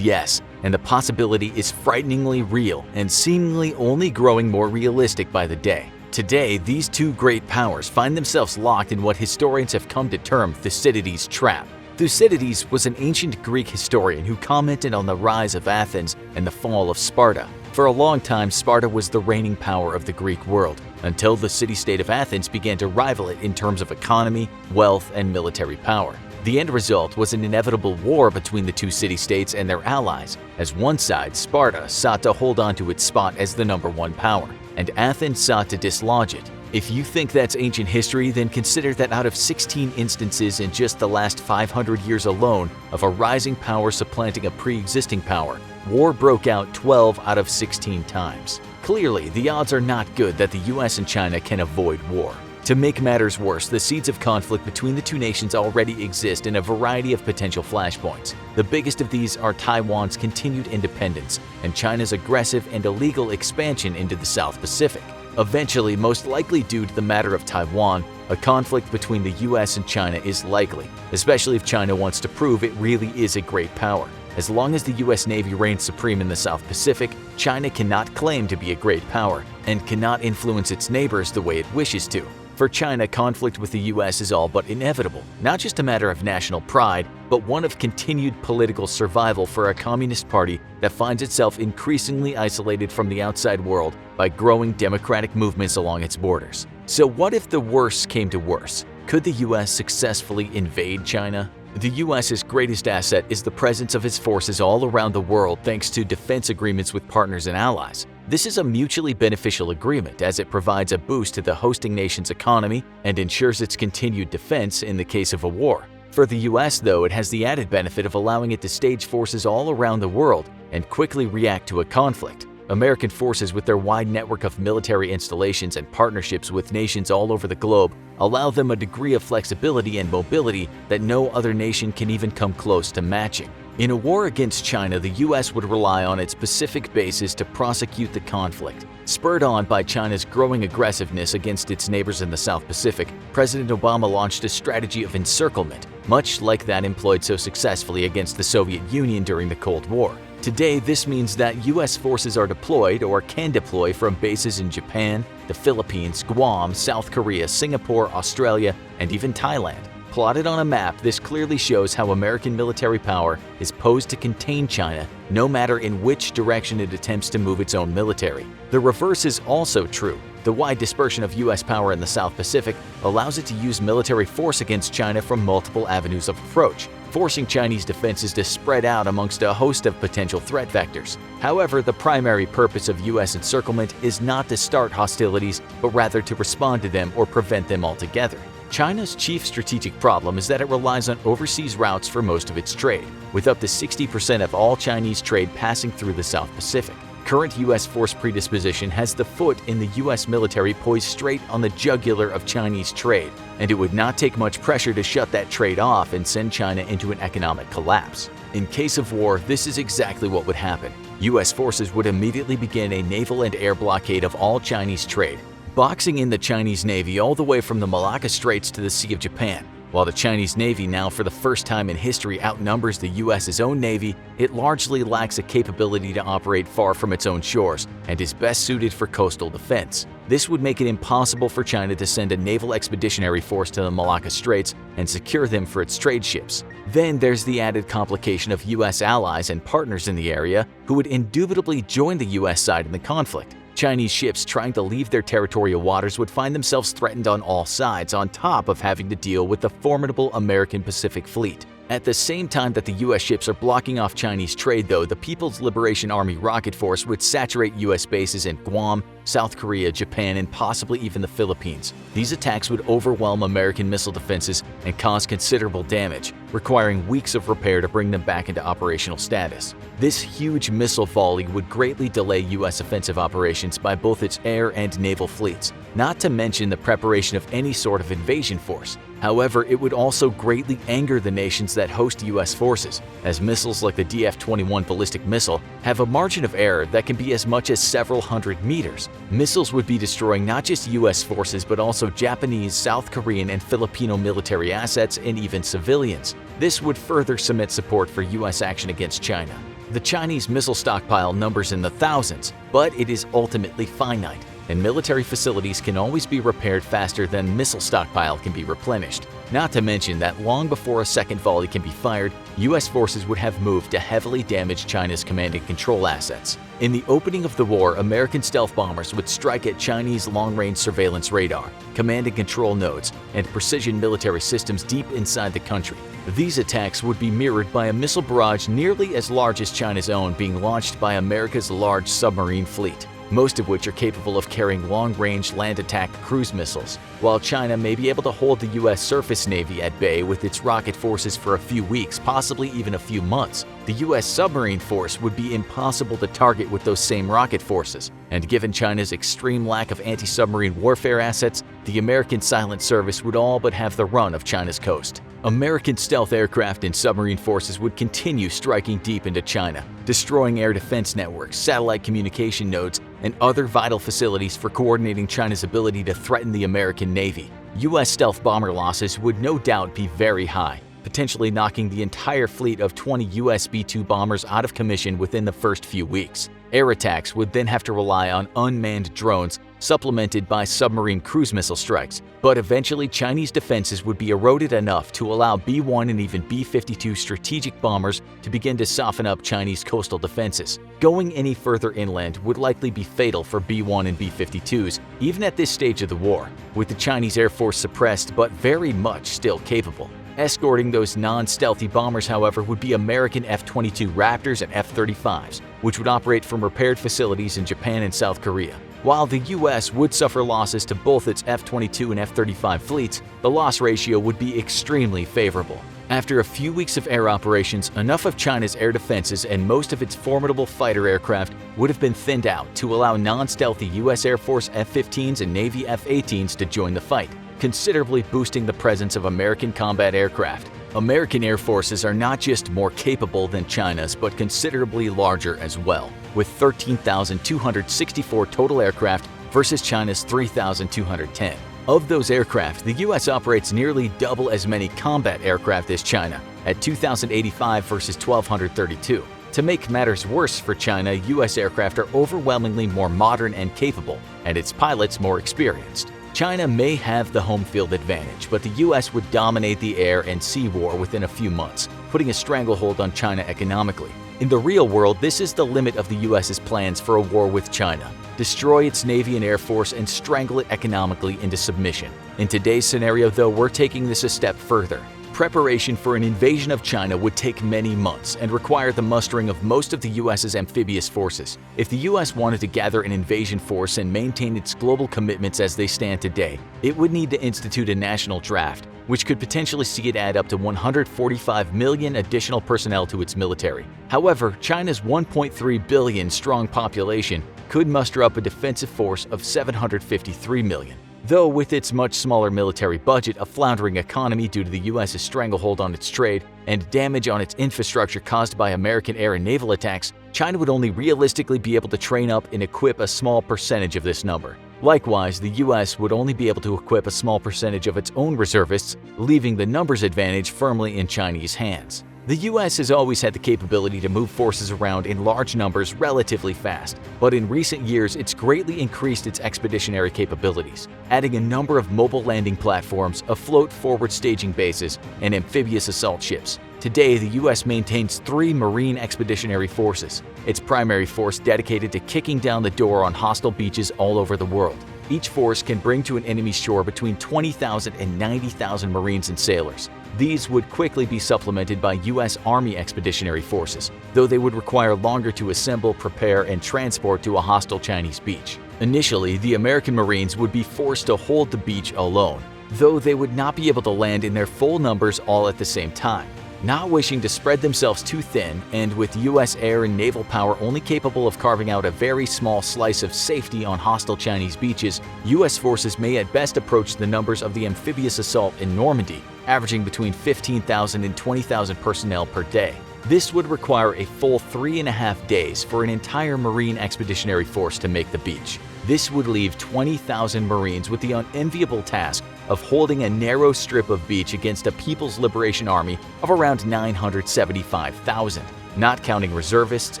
yes, and the possibility is frighteningly real and seemingly only growing more realistic by the day. Today, these two great powers find themselves locked in what historians have come to term Thucydides' trap. Thucydides was an ancient Greek historian who commented on the rise of Athens and the fall of Sparta. For a long time, Sparta was the reigning power of the Greek world, until the city-state of Athens began to rival it in terms of economy, wealth, and military power. The end result was an inevitable war between the two city-states and their allies, as one side, Sparta, sought to hold on to its spot as the #1 power, and Athens sought to dislodge it. If you think that's ancient history, then consider that out of 16 instances in just the last 500 years alone of a rising power supplanting a pre-existing power, war broke out 12 out of 16 times. Clearly, the odds are not good that the US and China can avoid war. To make matters worse, the seeds of conflict between the two nations already exist in a variety of potential flashpoints. The biggest of these are Taiwan's continued independence and China's aggressive and illegal expansion into the South Pacific. Eventually, most likely due to the matter of Taiwan, a conflict between the US and China is likely, especially if China wants to prove it really is a great power. As long as the US Navy reigns supreme in the South Pacific, China cannot claim to be a great power and cannot influence its neighbors the way it wishes to. For China, conflict with the US is all but inevitable, not just a matter of national pride, but one of continued political survival for a communist party that finds itself increasingly isolated from the outside world by growing democratic movements along its borders. So what if the worst came to worse? Could the US successfully invade China? The US's greatest asset is the presence of its forces all around the world thanks to defense agreements with partners and allies. This is a mutually beneficial agreement as it provides a boost to the hosting nation's economy and ensures its continued defense in the case of a war. For the US, though, it has the added benefit of allowing it to stage forces all around the world and quickly react to a conflict. American forces, with their wide network of military installations and partnerships with nations all over the globe, allow them a degree of flexibility and mobility that no other nation can even come close to matching. In a war against China, the US would rely on its Pacific bases to prosecute the conflict. Spurred on by China's growing aggressiveness against its neighbors in the South Pacific, President Obama launched a strategy of encirclement, much like that employed so successfully against the Soviet Union during the Cold War. Today, this means that US forces are deployed or can deploy from bases in Japan, the Philippines, Guam, South Korea, Singapore, Australia, and even Thailand. Plotted on a map, this clearly shows how American military power is posed to contain China, no matter in which direction it attempts to move its own military. The reverse is also true. The wide dispersion of US power in the South Pacific allows it to use military force against China from multiple avenues of approach, forcing Chinese defenses to spread out amongst a host of potential threat vectors. However, the primary purpose of US encirclement is not to start hostilities, but rather to respond to them or prevent them altogether. China's chief strategic problem is that it relies on overseas routes for most of its trade, with up to 60% of all Chinese trade passing through the South Pacific. Current U.S. force predisposition has the foot in the U.S. military poised straight on the jugular of Chinese trade, and it would not take much pressure to shut that trade off and send China into an economic collapse. In case of war, this is exactly what would happen. U.S. forces would immediately begin a naval and air blockade of all Chinese trade, boxing in the Chinese Navy all the way from the Malacca Straits to the Sea of Japan. While the Chinese Navy now for the first time in history outnumbers the U.S.'s own Navy, it largely lacks a capability to operate far from its own shores and is best suited for coastal defense. This would make it impossible for China to send a naval expeditionary force to the Malacca Straits and secure them for its trade ships. Then there's the added complication of U.S. allies and partners in the area who would indubitably join the U.S. side in the conflict. Chinese ships trying to leave their territorial waters would find themselves threatened on all sides, on top of having to deal with the formidable American Pacific Fleet. At the same time that the U.S. ships are blocking off Chinese trade, though, the People's Liberation Army rocket force would saturate U.S. bases in Guam, South Korea, Japan, and possibly even the Philippines. These attacks would overwhelm American missile defenses and cause considerable damage, requiring weeks of repair to bring them back into operational status. This huge missile volley would greatly delay U.S. offensive operations by both its air and naval fleets, not to mention the preparation of any sort of invasion force. However, it would also greatly anger the nations that host U.S. forces, as missiles like the DF-21 ballistic missile have a margin of error that can be as much as several hundred meters. Missiles would be destroying not just U.S. forces but also Japanese, South Korean, and Filipino military assets and even civilians. This would further cement support for U.S. action against China. The Chinese missile stockpile numbers in the thousands, but it is ultimately finite, and military facilities can always be repaired faster than missile stockpile can be replenished. Not to mention that long before a second volley can be fired, U.S. forces would have moved to heavily damage China's command and control assets. In the opening of the war, American stealth bombers would strike at Chinese long-range surveillance radar, command and control nodes, and precision military systems deep inside the country. These attacks would be mirrored by a missile barrage nearly as large as China's own being launched by America's large submarine fleet, most of which are capable of carrying long-range land attack cruise missiles. While China may be able to hold the U.S. surface navy at bay with its rocket forces for a few weeks, possibly even a few months, the U.S. submarine force would be impossible to target with those same rocket forces. And given China's extreme lack of anti-submarine warfare assets, the American Silent Service would all but have the run of China's coast. American stealth aircraft and submarine forces would continue striking deep into China, destroying air defense networks, satellite communication nodes, and other vital facilities for coordinating China's ability to threaten the American Navy. U.S. stealth bomber losses would no doubt be very high, potentially knocking the entire fleet of 20 U.S. B-2 bombers out of commission within the first few weeks. Air attacks would then have to rely on unmanned drones, supplemented by submarine cruise missile strikes, but eventually Chinese defenses would be eroded enough to allow B-1 and even B-52 strategic bombers to begin to soften up Chinese coastal defenses. Going any further inland would likely be fatal for B-1 and B-52s, even at this stage of the war, with the Chinese Air Force suppressed but very much still capable. Escorting those non-stealthy bombers, however, would be American F-22 Raptors and F-35s, which would operate from repaired facilities in Japan and South Korea. While the U.S. would suffer losses to both its F-22 and F-35 fleets, the loss ratio would be extremely favorable. After a few weeks of air operations, enough of China's air defenses and most of its formidable fighter aircraft would have been thinned out to allow non-stealthy U.S. Air Force F-15s and Navy F-18s to join the fight, considerably boosting the presence of American combat aircraft. American air forces are not just more capable than China's, but considerably larger as well, with 13,264 total aircraft versus China's 3,210. Of those aircraft, the U.S. operates nearly double as many combat aircraft as China, at 2,085 versus 1,232. To make matters worse for China, U.S. aircraft are overwhelmingly more modern and capable, and its pilots more experienced. China may have the home field advantage, but the U.S. would dominate the air and sea war within a few months, putting a stranglehold on China economically. In the real world, this is the limit of the U.S.'s plans for a war with China: destroy its Navy and Air Force and strangle it economically into submission. In today's scenario, though, we're taking this a step further. preparation for an invasion of China would take many months and require the mustering of most of the U.S.'s amphibious forces. If the U.S. wanted to gather an invasion force and maintain its global commitments as they stand today, it would need to institute a national draft, which could potentially see it add up to 145 million additional personnel to its military. However, China's 1.3 billion strong population could muster up a defensive force of 753 million. Though with its much smaller military budget, a floundering economy due to the U.S.'s stranglehold on its trade, and damage on its infrastructure caused by American air and naval attacks, China would only realistically be able to train up and equip a small percentage of this number. Likewise, the U.S. would only be able to equip a small percentage of its own reservists, leaving the numbers advantage firmly in Chinese hands. The U.S. has always had the capability to move forces around in large numbers relatively fast, but in recent years it's greatly increased its expeditionary capabilities, adding a number of mobile landing platforms, afloat forward staging bases, and amphibious assault ships. Today, the U.S. maintains 3 Marine Expeditionary Forces, its primary force dedicated to kicking down the door on hostile beaches all over the world. Each force can bring to an enemy's shore between 20,000 and 90,000 Marines and sailors. These would quickly be supplemented by U.S. Army Expeditionary Forces, though they would require longer to assemble, prepare, and transport to a hostile Chinese beach. Initially, the American Marines would be forced to hold the beach alone, though they would not be able to land in their full numbers all at the same time. Not wishing to spread themselves too thin, and with U.S. air and naval power only capable of carving out a very small slice of safety on hostile Chinese beaches, U.S. forces may at best approach the numbers of the amphibious assault in Normandy, averaging between 15,000 and 20,000 personnel per day. This would require a full 3.5 days for an entire Marine Expeditionary Force to make the beach. This would leave 20,000 Marines with the unenviable task of holding a narrow strip of beach against a People's Liberation Army of around 975,000, not counting reservists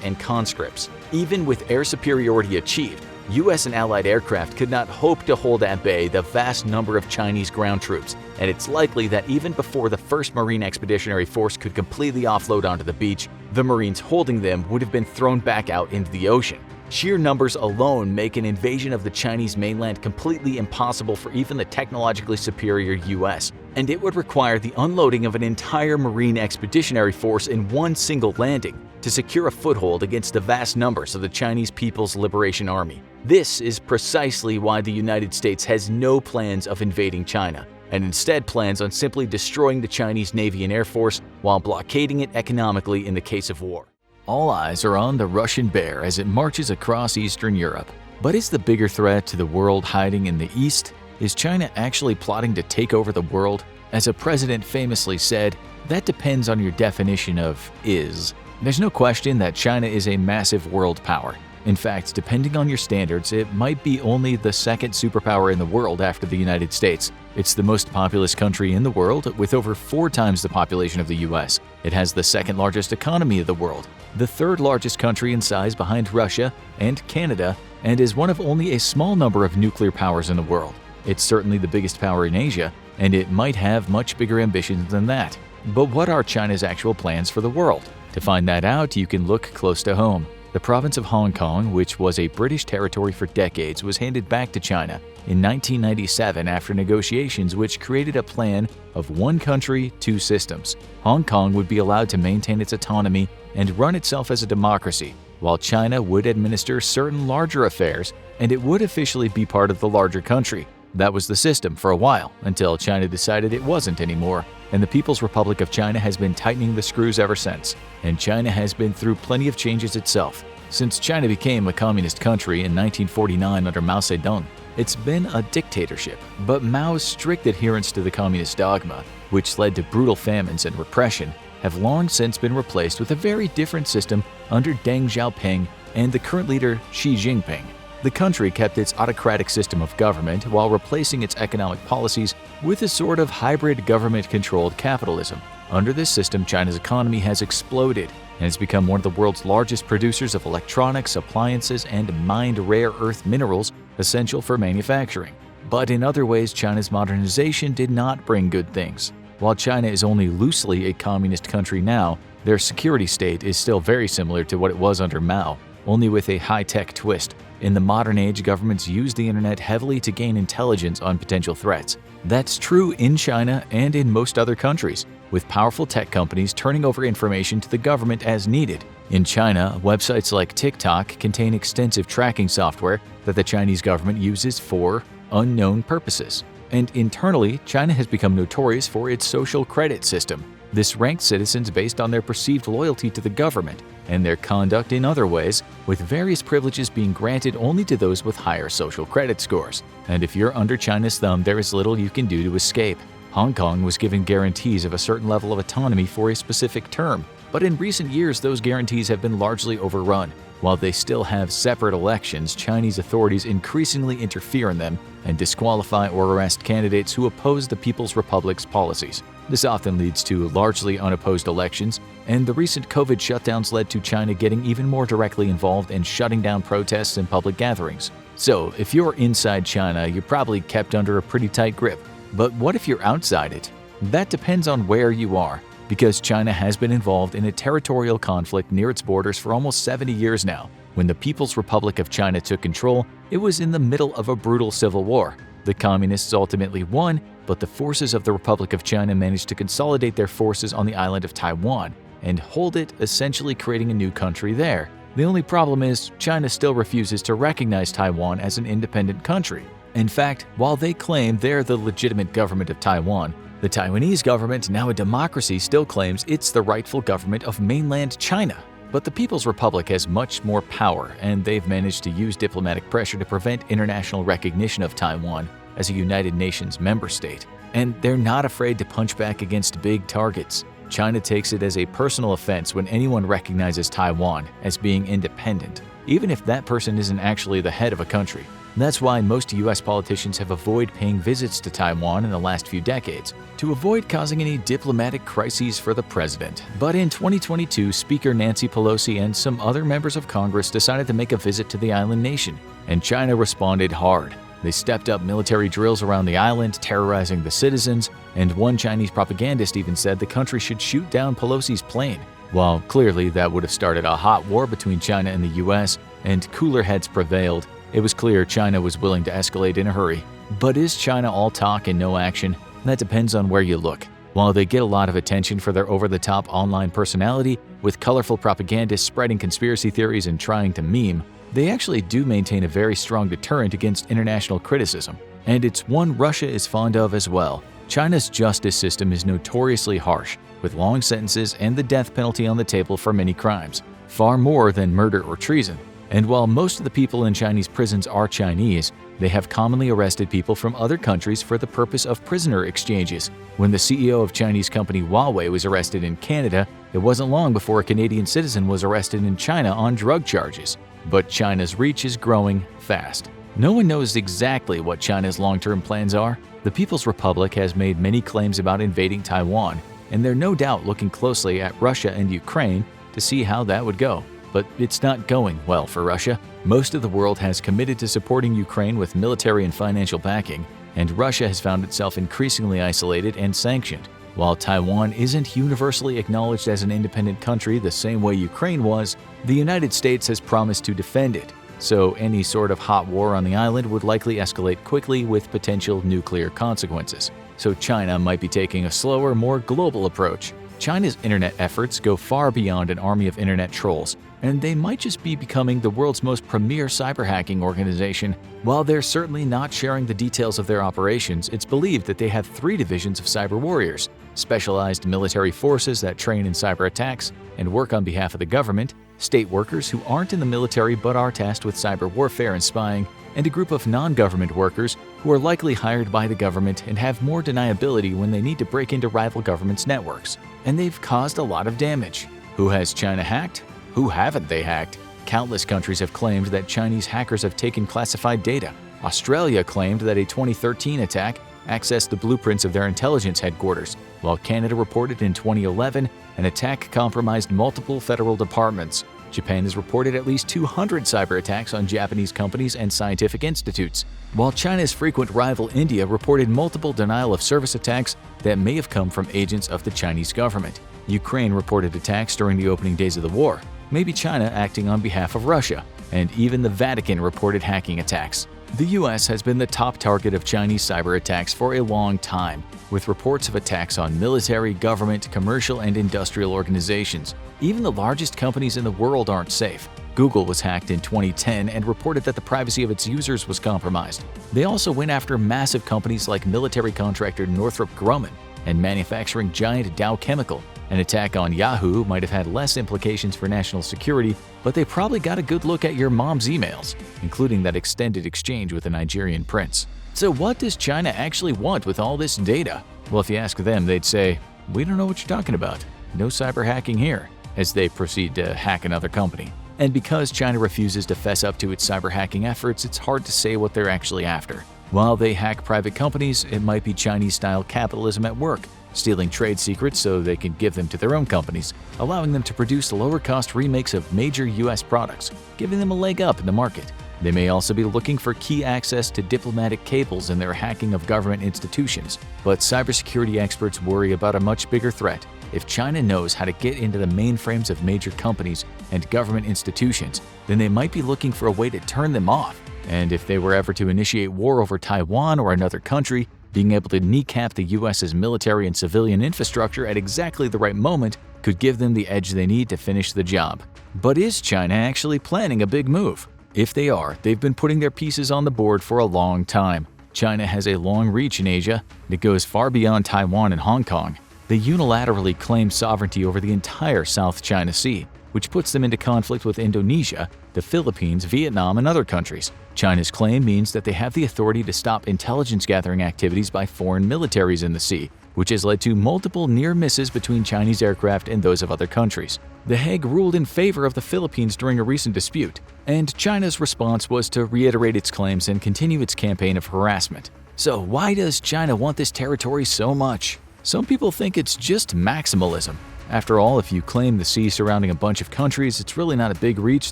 and conscripts. Even with air superiority achieved, U.S. and Allied aircraft could not hope to hold at bay the vast number of Chinese ground troops, and it's likely that even before the first Marine Expeditionary Force could completely offload onto the beach, the Marines holding them would have been thrown back out into the ocean. Sheer numbers alone make an invasion of the Chinese mainland completely impossible for even the technologically superior U.S., and it would require the unloading of an entire Marine Expeditionary Force in one single landing to secure a foothold against the vast numbers of the Chinese People's Liberation Army. This is precisely why the United States has no plans of invading China, and instead plans on simply destroying the Chinese Navy and Air Force while blockading it economically in the case of war. All eyes are on the Russian bear as it marches across Eastern Europe. But is the bigger threat to the world hiding in the East? Is China actually plotting to take over the world? As a president famously said, that depends on your definition of is. There's no question that China is a massive world power. In fact, depending on your standards, it might be only the second superpower in the world after the United States. It's the most populous country in the world, with over 4 times the population of the US. It has the second largest economy of the world, the third largest country in size behind Russia and Canada, and is one of only a small number of nuclear powers in the world. It's certainly the biggest power in Asia, and it might have much bigger ambitions than that. But what are China's actual plans for the world? To find that out, you can look close to home. The province of Hong Kong, which was a British territory for decades, was handed back to China in 1997 after negotiations which created a plan of one country, 2 systems. Hong Kong would be allowed to maintain its autonomy and run itself as a democracy, while China would administer certain larger affairs, and it would officially be part of the larger country. That was the system for a while, until China decided it wasn't anymore, and the People's Republic of China has been tightening the screws ever since. And China has been through plenty of changes itself. Since China became a communist country in 1949 under Mao Zedong, it's been a dictatorship, but Mao's strict adherence to the communist dogma, which led to brutal famines and repression, have long since been replaced with a very different system under Deng Xiaoping and the current leader Xi Jinping. The country kept its autocratic system of government while replacing its economic policies with a sort of hybrid government-controlled capitalism. Under this system, China's economy has exploded and has become one of the world's largest producers of electronics, appliances, and mined rare earth minerals essential for manufacturing. But in other ways, China's modernization did not bring good things. While China is only loosely a communist country now, their security state is still very similar to what it was under Mao, only with a high-tech twist. In the modern age, governments use the internet heavily to gain intelligence on potential threats. That's true in China and in most other countries, with powerful tech companies turning over information to the government as needed. In China, websites like TikTok contain extensive tracking software that the Chinese government uses for unknown purposes. And internally, China has become notorious for its social credit system. This ranks citizens based on their perceived loyalty to the government and their conduct in other ways, with various privileges being granted only to those with higher social credit scores. And if you're under China's thumb, there is little you can do to escape. Hong Kong was given guarantees of a certain level of autonomy for a specific term, but in recent years those guarantees have been largely overrun. While they still have separate elections, Chinese authorities increasingly interfere in them and disqualify or arrest candidates who oppose the People's Republic's policies. This often leads to largely unopposed elections, and the recent COVID shutdowns led to China getting even more directly involved in shutting down protests and public gatherings. So, if you're inside China, you're probably kept under a pretty tight grip. But what if you're outside it? That depends on where you are, because China has been involved in a territorial conflict near its borders for almost 70 years now. When the People's Republic of China took control, it was in the middle of a brutal civil war. The Communists ultimately won, but the forces of the Republic of China managed to consolidate their forces on the island of Taiwan and hold it, essentially creating a new country there. The only problem is, China still refuses to recognize Taiwan as an independent country. In fact, while they claim they're the legitimate government of Taiwan, the Taiwanese government, now a democracy, still claims it's the rightful government of mainland China. But the People's Republic has much more power, and they've managed to use diplomatic pressure to prevent international recognition of Taiwan as a United Nations member state. And they're not afraid to punch back against big targets. China takes it as a personal offense when anyone recognizes Taiwan as being independent, even if that person isn't actually the head of a country. That's why most US politicians have avoided paying visits to Taiwan in the last few decades, to avoid causing any diplomatic crises for the president. But in 2022, Speaker Nancy Pelosi and some other members of Congress decided to make a visit to the island nation, and China responded hard. They stepped up military drills around the island, terrorizing the citizens, and one Chinese propagandist even said the country should shoot down Pelosi's plane. While clearly that would have started a hot war between China and the US, and cooler heads prevailed, it was clear China was willing to escalate in a hurry. But is China all talk and no action? That depends on where you look. While they get a lot of attention for their over-the-top online personality, with colorful propagandists spreading conspiracy theories and trying to meme, they actually do maintain a very strong deterrent against international criticism. And it's one Russia is fond of as well. China's justice system is notoriously harsh, with long sentences and the death penalty on the table for many crimes, far more than murder or treason. And while most of the people in Chinese prisons are Chinese, they have commonly arrested people from other countries for the purpose of prisoner exchanges. When the CEO of Chinese company Huawei was arrested in Canada, it wasn't long before a Canadian citizen was arrested in China on drug charges. But China's reach is growing fast. No one knows exactly what China's long-term plans are. The People's Republic has made many claims about invading Taiwan, and they're no doubt looking closely at Russia and Ukraine to see how that would go. But it's not going well for Russia. Most of the world has committed to supporting Ukraine with military and financial backing, and Russia has found itself increasingly isolated and sanctioned. While Taiwan isn't universally acknowledged as an independent country the same way Ukraine was, the United States has promised to defend it. So any sort of hot war on the island would likely escalate quickly with potential nuclear consequences. So China might be taking a slower, more global approach. China's internet efforts go far beyond an army of internet trolls, and they might just be becoming the world's most premier cyber hacking organization. While they're certainly not sharing the details of their operations, it's believed that they have 3 divisions of cyber warriors: specialized military forces that train in cyber attacks and work on behalf of the government, state workers who aren't in the military but are tasked with cyber warfare and spying, and a group of non-government workers who are likely hired by the government and have more deniability when they need to break into rival governments' networks. And they've caused a lot of damage. Who has China hacked? Who haven't they hacked? Countless countries have claimed that Chinese hackers have taken classified data. Australia claimed that a 2013 attack accessed the blueprints of their intelligence headquarters, while Canada reported in 2011 an attack compromised multiple federal departments. Japan has reported at least 200 cyber attacks on Japanese companies and scientific institutes, while China's frequent rival India reported multiple denial-of-service attacks that may have come from agents of the Chinese government. Ukraine reported attacks during the opening days of the war. maybe China acting on behalf of Russia, and even the Vatican reported hacking attacks. The US has been the top target of Chinese cyber attacks for a long time, with reports of attacks on military, government, commercial, and industrial organizations. Even the largest companies in the world aren't safe. Google was hacked in 2010 and reported that the privacy of its users was compromised. They also went after massive companies like military contractor Northrop Grumman and manufacturing giant Dow Chemical. An attack on Yahoo might have had less implications for national security, but they probably got a good look at your mom's emails, including that extended exchange with a Nigerian prince. So what does China actually want with all this data? Well, if you ask them, they'd say, "We don't know what you're talking about. No cyber hacking here," as they proceed to hack another company. And because China refuses to fess up to its cyber hacking efforts, it's hard to say what they're actually after. While they hack private companies, it might be Chinese-style capitalism at work, stealing trade secrets so they can give them to their own companies, allowing them to produce lower-cost remakes of major US products, giving them a leg up in the market. They may also be looking for key access to diplomatic cables in their hacking of government institutions, but cybersecurity experts worry about a much bigger threat. If China knows how to get into the mainframes of major companies and government institutions, then they might be looking for a way to turn them off. And if they were ever to initiate war over Taiwan or another country, being able to kneecap the US's military and civilian infrastructure at exactly the right moment could give them the edge they need to finish the job. But is China actually planning a big move? If they are, they've been putting their pieces on the board for a long time. China has a long reach in Asia, and it goes far beyond Taiwan and Hong Kong. They unilaterally claim sovereignty over the entire South China Sea, which puts them into conflict with Indonesia, the Philippines, Vietnam, and other countries. China's claim means that they have the authority to stop intelligence-gathering activities by foreign militaries in the sea, which has led to multiple near misses between Chinese aircraft and those of other countries. The Hague ruled in favor of the Philippines during a recent dispute, and China's response was to reiterate its claims and continue its campaign of harassment. So why does China want this territory so much? Some people think it's just maximalism. After all, if you claim the sea surrounding a bunch of countries, it's really not a big reach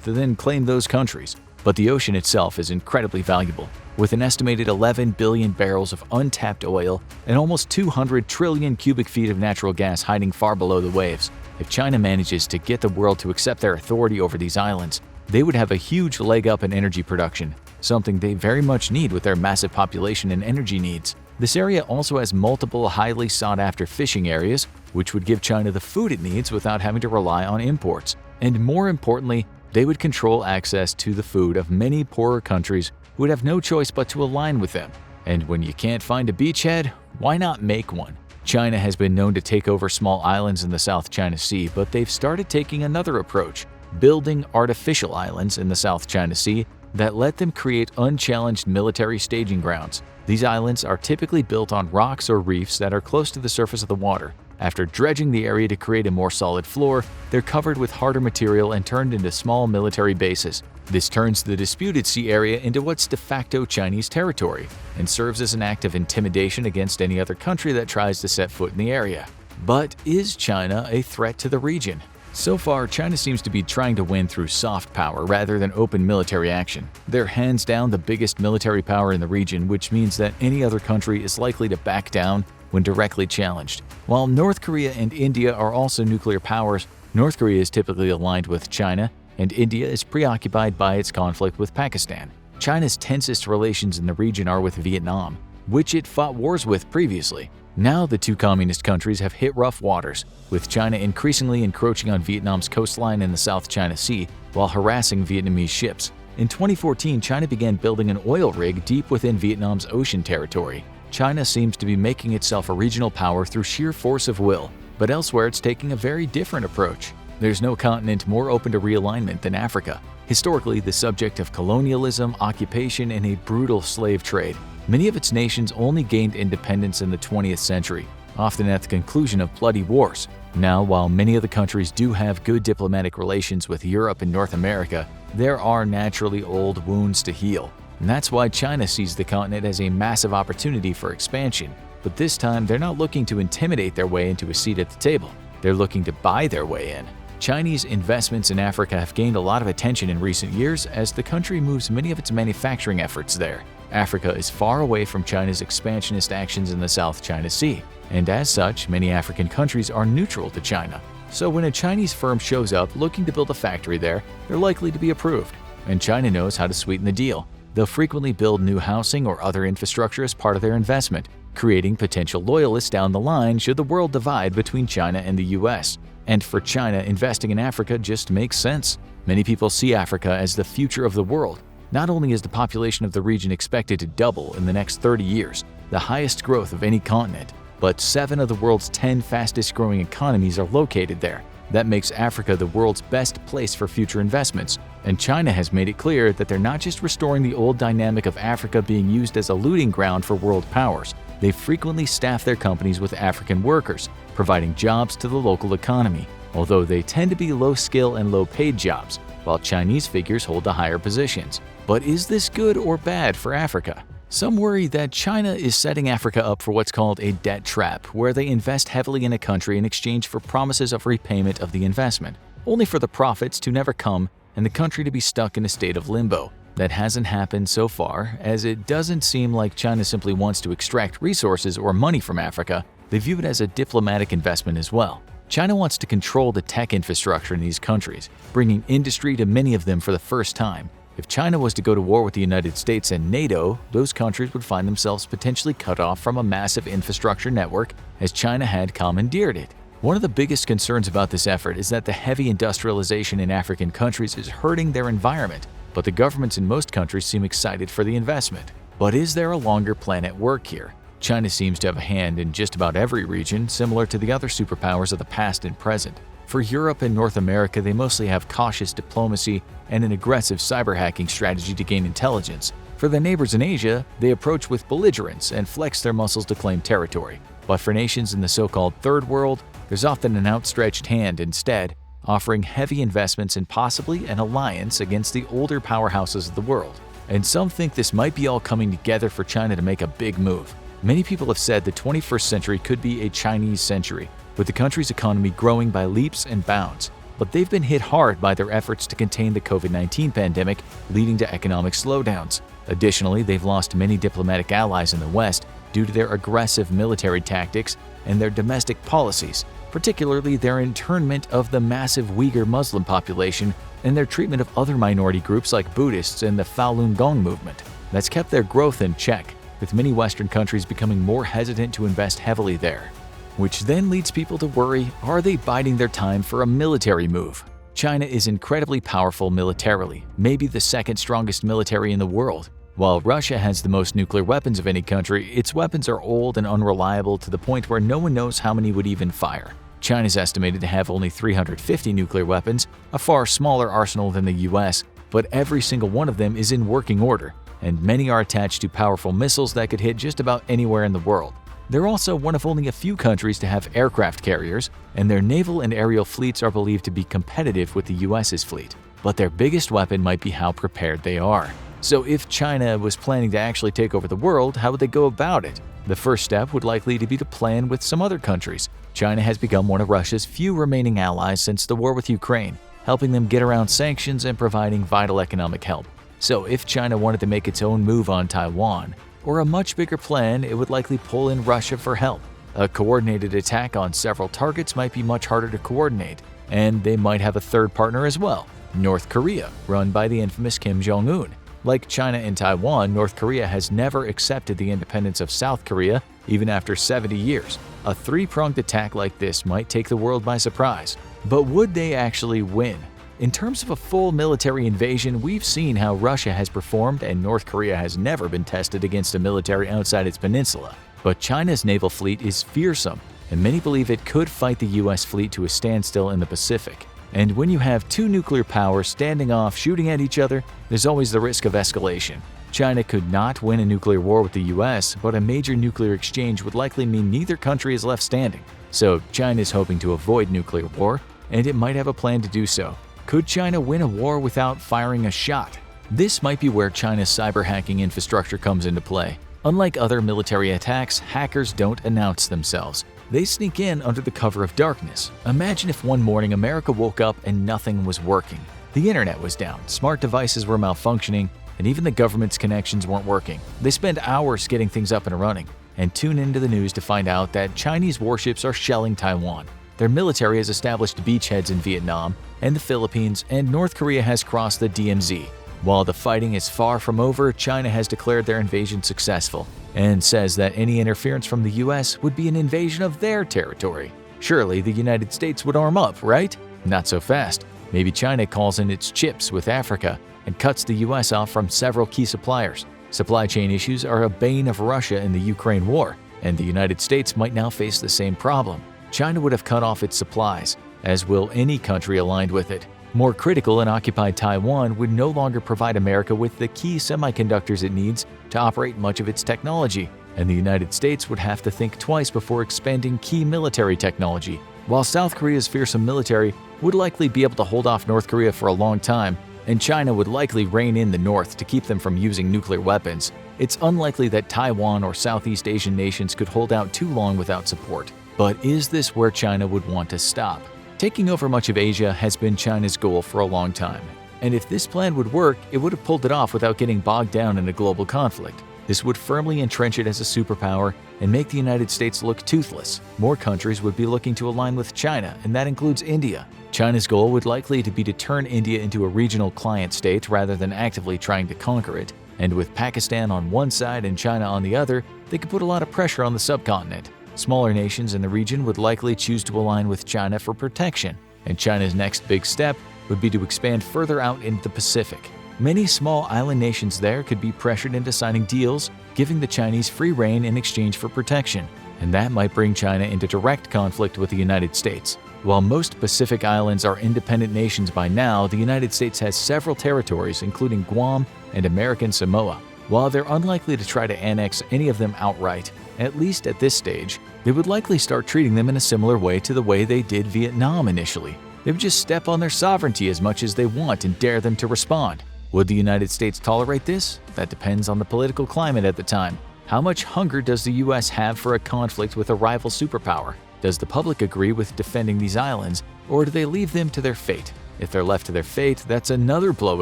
to then claim those countries. But the ocean itself is incredibly valuable, with an estimated 11 billion barrels of untapped oil and almost 200 trillion cubic feet of natural gas hiding far below the waves. If China manages to get the world to accept their authority over these islands, they would have a huge leg up in energy production, something they very much need with their massive population and energy needs. This area also has multiple highly sought-after fishing areas, which would give China the food it needs without having to rely on imports. And more importantly, they would control access to the food of many poorer countries who would have no choice but to align with them. And when you can't find a beachhead, why not make one? China has been known to take over small islands in the South China Sea, but they've started taking another approach, building artificial islands in the South China Sea that let them create unchallenged military staging grounds. These islands are typically built on rocks or reefs that are close to the surface of the water. After dredging the area to create a more solid floor, they're covered with harder material and turned into small military bases. This turns the disputed sea area into what's de facto Chinese territory and serves as an act of intimidation against any other country that tries to set foot in the area. But is China a threat to the region? So far, China seems to be trying to win through soft power rather than open military action. They're hands down the biggest military power in the region, which means that any other country is likely to back down when directly challenged. While North Korea and India are also nuclear powers, North Korea is typically aligned with China, and India is preoccupied by its conflict with Pakistan. China's tensest relations in the region are with Vietnam, which it fought wars with previously. Now the two communist countries have hit rough waters, with China increasingly encroaching on Vietnam's coastline in the South China Sea while harassing Vietnamese ships. In 2014, China began building an oil rig deep within Vietnam's ocean territory. China seems to be making itself a regional power through sheer force of will, but elsewhere it's taking a very different approach. There's no continent more open to realignment than Africa, historically the subject of colonialism, occupation, and a brutal slave trade. Many of its nations only gained independence in the 20th century, often at the conclusion of bloody wars. Now, while many of the countries do have good diplomatic relations with Europe and North America, there are naturally old wounds to heal. And that's why China sees the continent as a massive opportunity for expansion. But this time, they're not looking to intimidate their way into a seat at the table. They're looking to buy their way in. Chinese investments in Africa have gained a lot of attention in recent years as the country moves many of its manufacturing efforts there. Africa is far away from China's expansionist actions in the South China Sea, and as such, many African countries are neutral to China. So when a Chinese firm shows up looking to build a factory there, they're likely to be approved. And China knows how to sweeten the deal. They'll frequently build new housing or other infrastructure as part of their investment, creating potential loyalists down the line should the world divide between China and the US. And for China, investing in Africa just makes sense. Many people see Africa as the future of the world. Not only is the population of the region expected to double in the next 30 years, the highest growth of any continent, but 7 of the world's 10 fastest-growing economies are located there. That makes Africa the world's best place for future investments. And China has made it clear that they're not just restoring the old dynamic of Africa being used as a looting ground for world powers. They frequently staff their companies with African workers, providing jobs to the local economy, although they tend to be low-skill and low-paid jobs, while Chinese figures hold the higher positions. But is this good or bad for Africa? Some worry that China is setting Africa up for what's called a debt trap, where they invest heavily in a country in exchange for promises of repayment of the investment, only for the profits to never come and the country to be stuck in a state of limbo. That hasn't happened so far, as it doesn't seem like China simply wants to extract resources or money from Africa. They view it as a diplomatic investment as well. China wants to control the tech infrastructure in these countries, bringing industry to many of them for the first time. If China was to go to war with the United States and NATO, those countries would find themselves potentially cut off from a massive infrastructure network, as China had commandeered it. One of the biggest concerns about this effort is that the heavy industrialization in African countries is hurting their environment, but the governments in most countries seem excited for the investment. But is there a longer plan at work here? China seems to have a hand in just about every region, similar to the other superpowers of the past and present. For Europe and North America, they mostly have cautious diplomacy and an aggressive cyber-hacking strategy to gain intelligence. For their neighbors in Asia, they approach with belligerence and flex their muscles to claim territory. But for nations in the so-called Third World, there's often an outstretched hand instead, offering heavy investments and possibly an alliance against the older powerhouses of the world. And some think this might be all coming together for China to make a big move. Many people have said the 21st century could be a Chinese century, with the country's economy growing by leaps and bounds. But they've been hit hard by their efforts to contain the COVID-19 pandemic, leading to economic slowdowns. Additionally, they've lost many diplomatic allies in the West due to their aggressive military tactics and their domestic policies, particularly their internment of the massive Uyghur Muslim population and their treatment of other minority groups like Buddhists and the Falun Gong movement. That's kept their growth in check, with many Western countries becoming more hesitant to invest heavily there. Which then leads people to worry, are they biding their time for a military move? China is incredibly powerful militarily, maybe the second strongest military in the world. While Russia has the most nuclear weapons of any country, its weapons are old and unreliable to the point where no one knows how many would even fire. China's estimated to have only 350 nuclear weapons, a far smaller arsenal than the US, but every single one of them is in working order, and many are attached to powerful missiles that could hit just about anywhere in the world. They're also one of only a few countries to have aircraft carriers, and their naval and aerial fleets are believed to be competitive with the US's fleet. But their biggest weapon might be how prepared they are. So if China was planning to actually take over the world, how would they go about it? The first step would likely to be to plan with some other countries. China has become one of Russia's few remaining allies since the war with Ukraine, helping them get around sanctions and providing vital economic help. So if China wanted to make its own move on Taiwan, or a much bigger plan, it would likely pull in Russia for help. A coordinated attack on several targets might be much harder to coordinate, and they might have a third partner as well, North Korea, run by the infamous Kim Jong-un. Like China and Taiwan, North Korea has never accepted the independence of South Korea, even after 70 years. A three-pronged attack like this might take the world by surprise. But would they actually win? In terms of a full military invasion, we've seen how Russia has performed, and North Korea has never been tested against a military outside its peninsula. But China's naval fleet is fearsome, and many believe it could fight the US fleet to a standstill in the Pacific. And when you have two nuclear powers standing off shooting at each other, there's always the risk of escalation. China could not win a nuclear war with the US, but a major nuclear exchange would likely mean neither country is left standing. So China is hoping to avoid nuclear war, and it might have a plan to do so. Could China win a war without firing a shot? This might be where China's cyber hacking infrastructure comes into play. Unlike other military attacks, hackers don't announce themselves. They sneak in under the cover of darkness. Imagine if one morning America woke up and nothing was working. The internet was down, smart devices were malfunctioning, and even the government's connections weren't working. They spend hours getting things up and running, and tune into the news to find out that Chinese warships are shelling Taiwan. Their military has established beachheads in Vietnam and the Philippines, and North Korea has crossed the DMZ. While the fighting is far from over, China has declared their invasion successful and says that any interference from the US would be an invasion of their territory. Surely the United States would arm up, right? Not so fast. Maybe China calls in its chips with Africa and cuts the US off from several key suppliers. Supply chain issues are a bane of Russia in the Ukraine war, and the United States might now face the same problem. China would have cut off its supplies, as will any country aligned with it. More critical, and occupied Taiwan would no longer provide America with the key semiconductors it needs to operate much of its technology, and the United States would have to think twice before expanding key military technology. While South Korea's fearsome military would likely be able to hold off North Korea for a long time, and China would likely rein in the North to keep them from using nuclear weapons, it's unlikely that Taiwan or Southeast Asian nations could hold out too long without support. But is this where China would want to stop? Taking over much of Asia has been China's goal for a long time, and if this plan would work, it would have pulled it off without getting bogged down in a global conflict. This would firmly entrench it as a superpower and make the United States look toothless. More countries would be looking to align with China, and that includes India. China's goal would likely be to turn India into a regional client state rather than actively trying to conquer it. And with Pakistan on one side and China on the other, they could put a lot of pressure on the subcontinent. Smaller nations in the region would likely choose to align with China for protection, and China's next big step would be to expand further out into the Pacific. Many small island nations there could be pressured into signing deals, giving the Chinese free rein in exchange for protection, and that might bring China into direct conflict with the United States. While most Pacific islands are independent nations by now, the United States has several territories, including Guam and American Samoa. While they're unlikely to try to annex any of them outright, at least at this stage, they would likely start treating them in a similar way to the way they did Vietnam initially. They would just step on their sovereignty as much as they want and dare them to respond. Would the United States tolerate this? That depends on the political climate at the time. How much hunger does the US have for a conflict with a rival superpower? Does the public agree with defending these islands, or do they leave them to their fate? If they're left to their fate, that's another blow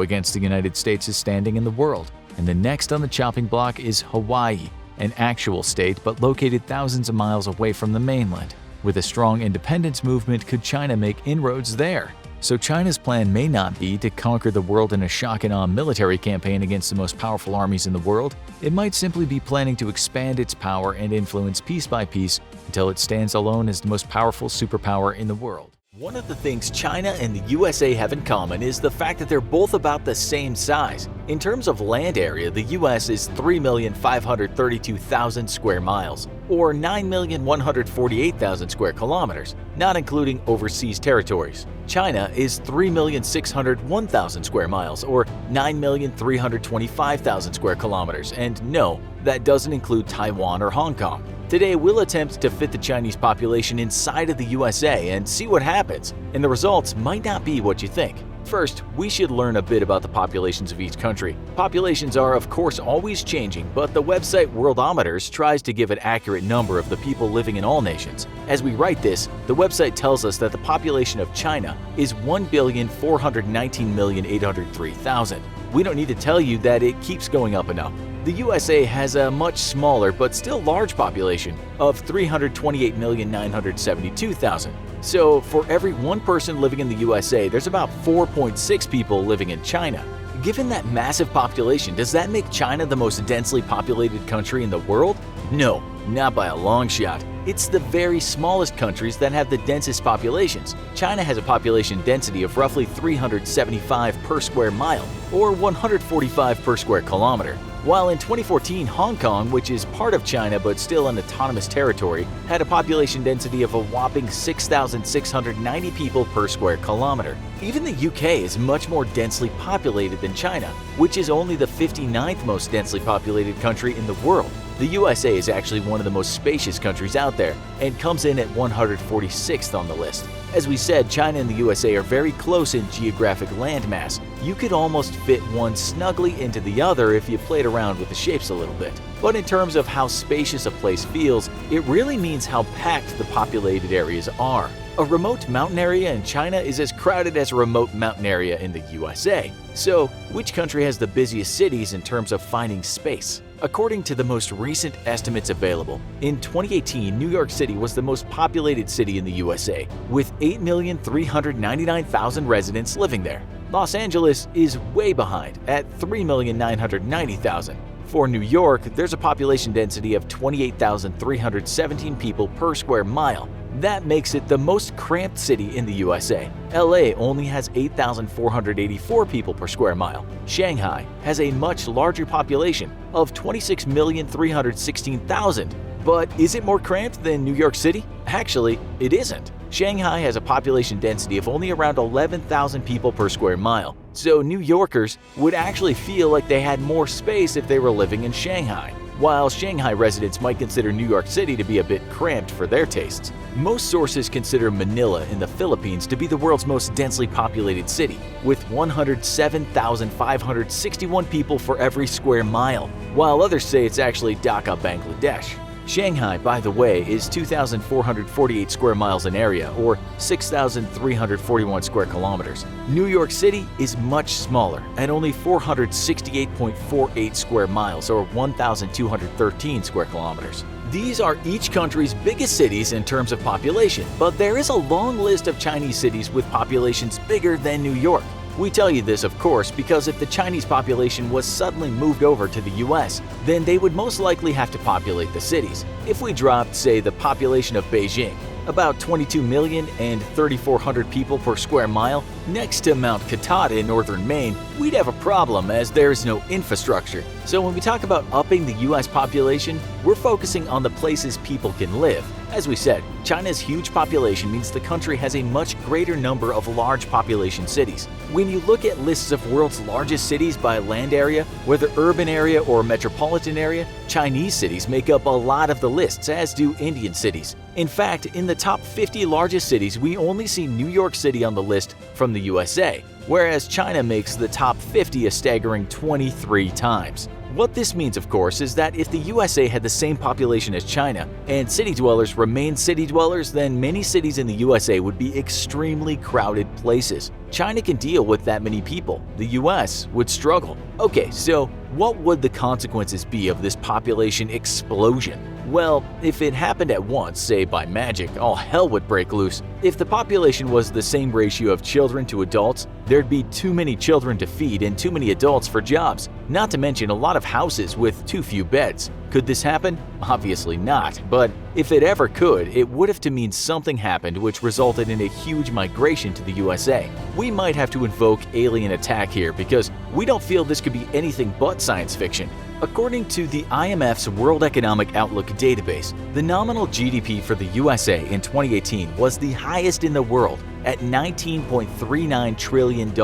against the United States' standing in the world. And the next on the chopping block is Hawaii, an actual state but located thousands of miles away from the mainland. With a strong independence movement, could China make inroads there? So China's plan may not be to conquer the world in a shock and awe military campaign against the most powerful armies in the world. It might simply be planning to expand its power and influence piece by piece until it stands alone as the most powerful superpower in the world. One of the things China and the USA have in common is the fact that they're both about the same size. In terms of land area, the US is 3,532,000 square miles, or 9,148,000 square kilometers, not including overseas territories. China is 3,601,000 square miles, or 9,325,000 square kilometers, and no, that doesn't include Taiwan or Hong Kong. Today, we'll attempt to fit the Chinese population inside of the USA and see what happens, and the results might not be what you think. First, we should learn a bit about the populations of each country. Populations are, of course, always changing, but the website Worldometers tries to give an accurate number of the people living in all nations. As we write this, the website tells us that the population of China is 1,419,803,000. We don't need to tell you that it keeps going up and up. The USA has a much smaller but still large population of 328,972,000. So for every one person living in the USA, there's about 4.6 people living in China. Given that massive population, does that make China the most densely populated country in the world? No, not by a long shot. It's the very smallest countries that have the densest populations. China has a population density of roughly 375 per square mile, or 145 per square kilometer. While in 2014, Hong Kong, which is part of China but still an autonomous territory, had a population density of a whopping 6,690 people per square kilometer. Even the UK is much more densely populated than China, which is only the 59th most densely populated country in the world. The USA is actually one of the most spacious countries out there and comes in at 146th on the list. As we said, China and the USA are very close in geographic landmass. You could almost fit one snugly into the other if you played around with the shapes a little bit. But in terms of how spacious a place feels, it really means how packed the populated areas are. A remote mountain area in China is as crowded as a remote mountain area in the USA. So, which country has the busiest cities in terms of finding space? According to the most recent estimates available, in 2018, New York City was the most populated city in the USA, with 8,399,000 residents living there. Los Angeles is way behind at 3,990,000. For New York, there's a population density of 28,317 people per square mile. That makes it the most cramped city in the USA. LA only has 8,484 people per square mile. Shanghai has a much larger population of 26,316,000. But is it more cramped than New York City? Actually, it isn't. Shanghai has a population density of only around 11,000 people per square mile, so New Yorkers would actually feel like they had more space if they were living in Shanghai, while Shanghai residents might consider New York City to be a bit cramped for their tastes. Most sources consider Manila in the Philippines to be the world's most densely populated city, with 107,561 people for every square mile, while others say it's actually Dhaka, Bangladesh. Shanghai, by the way, is 2,448 square miles in area, or 6,341 square kilometers. New York City is much smaller, at only 468.48 square miles, or 1,213 square kilometers. These are each country's biggest cities in terms of population, but there is a long list of Chinese cities with populations bigger than New York. We tell you this, of course, because if the Chinese population was suddenly moved over to the US, then they would most likely have to populate the cities. If we dropped, say, the population of Beijing, about 22 million and 3,400 people per square mile, next to Mount Katahdin in northern Maine, we'd have a problem as there is no infrastructure. So when we talk about upping the US population, we're focusing on the places people can live. As we said, China's huge population means the country has a much greater number of large population cities. When you look at lists of world's largest cities by land area, whether urban area or metropolitan area, Chinese cities make up a lot of the lists, as do Indian cities. In fact, in the top 50 largest cities, we only see New York City on the list from the USA, whereas China makes the top 50 a staggering 23 times. What this means, of course, is that if the USA had the same population as China, and city dwellers remained city dwellers, then many cities in the USA would be extremely crowded places. China can deal with that many people. The US would struggle. Okay, so what would the consequences be of this population explosion? Well, if it happened at once, say by magic, all hell would break loose. If the population was the same ratio of children to adults, there'd be too many children to feed and too many adults for jobs, not to mention a lot of houses with too few beds. Could this happen? Obviously not, but if it ever could, it would have to mean something happened which resulted in a huge migration to the USA. We might have to invoke alien attack here because we don't feel this could be anything but science fiction. According to the IMF's World Economic Outlook database, the nominal GDP for the USA in 2018 was the highest in the world at $19.39 trillion.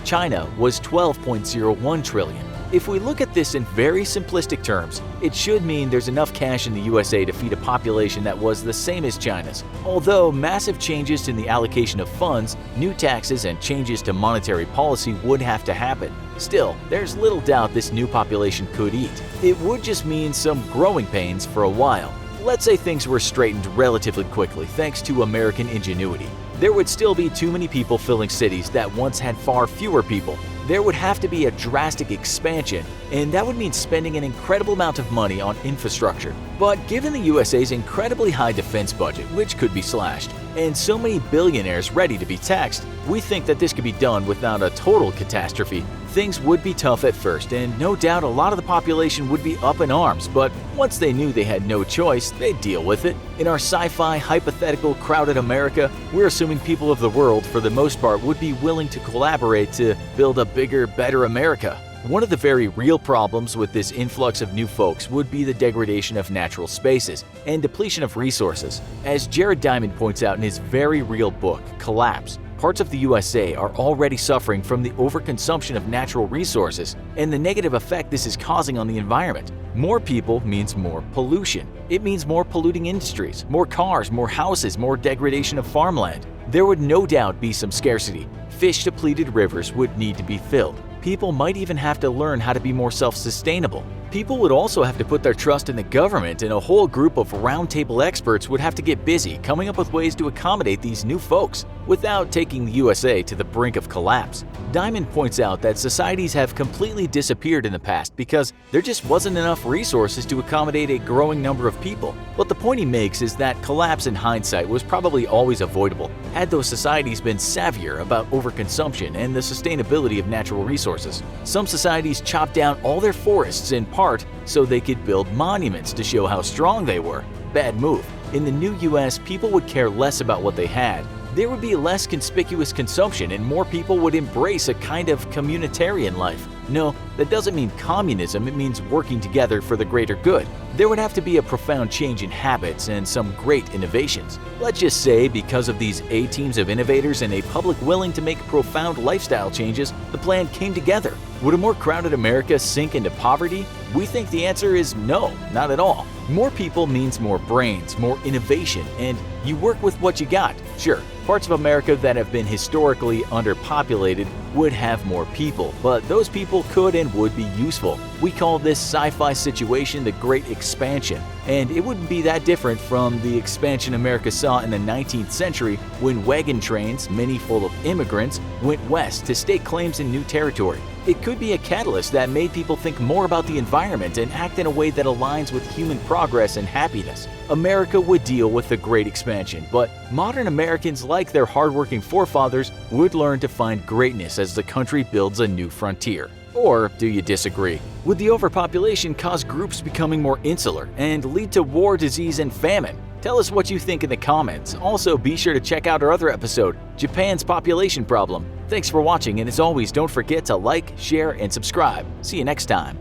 China was $12.01 trillion. If we look at this in very simplistic terms, it should mean there's enough cash in the USA to feed a population that was the same as China's. Although massive changes in the allocation of funds, new taxes, and changes to monetary policy would have to happen. Still, there's little doubt this new population could eat. It would just mean some growing pains for a while. Let's say things were straightened relatively quickly thanks to American ingenuity. There would still be too many people filling cities that once had far fewer people. There would have to be a drastic expansion, and that would mean spending an incredible amount of money on infrastructure. But given the USA's incredibly high defense budget, which could be slashed, and so many billionaires ready to be taxed, we think that this could be done without a total catastrophe. Things would be tough at first, and no doubt a lot of the population would be up in arms, but once they knew they had no choice, they'd deal with it. In our sci-fi, hypothetical, crowded America, we're assuming people of the world, for the most part, would be willing to collaborate to build a bigger, better America. One of the very real problems with this influx of new folks would be the degradation of natural spaces and depletion of resources. As Jared Diamond points out in his very real book, Collapse, parts of the USA are already suffering from the overconsumption of natural resources and the negative effect this is causing on the environment. More people means more pollution. It means more polluting industries, more cars, more houses, more degradation of farmland. There would no doubt be some scarcity. Fish-depleted rivers would need to be filled. People might even have to learn how to be more self-sustainable. People would also have to put their trust in the government, and a whole group of roundtable experts would have to get busy coming up with ways to accommodate these new folks without taking the USA to the brink of collapse. Diamond points out that societies have completely disappeared in the past because there just wasn't enough resources to accommodate a growing number of people. But the point he makes is that collapse in hindsight was probably always avoidable had those societies been savvier about overconsumption and the sustainability of natural resources. Some societies chopped down all their forests in part so they could build monuments to show how strong they were. Bad move. In the new US, people would care less about what they had. There would be less conspicuous consumption and more people would embrace a kind of communitarian life. No, that doesn't mean communism, it means working together for the greater good. There would have to be a profound change in habits and some great innovations. Let's just say because of these A-teams of innovators and a public willing to make profound lifestyle changes, the plan came together. Would a more crowded America sink into poverty? We think the answer is no, not at all. More people means more brains, more innovation, and you work with what you got. Sure, parts of America that have been historically underpopulated would have more people, but those people could and would be useful. We call this sci-fi situation the Great Expansion, and it wouldn't be that different from the expansion America saw in the 19th century when wagon trains, many full of immigrants, went west to stake claims in new territory. It could be a catalyst that made people think more about the environment and act in a way that aligns with human progress and happiness. America would deal with the Great Expansion, but modern Americans, like their hardworking forefathers, would learn to find greatness as the country builds a new frontier. Or do you disagree? Would the overpopulation cause groups becoming more insular and lead to war, disease, and famine? Tell us what you think in the comments. Also, be sure to check out our other episode, Japan's Population Problem. Thanks for watching, and as always, don't forget to like, share, and subscribe. See you next time.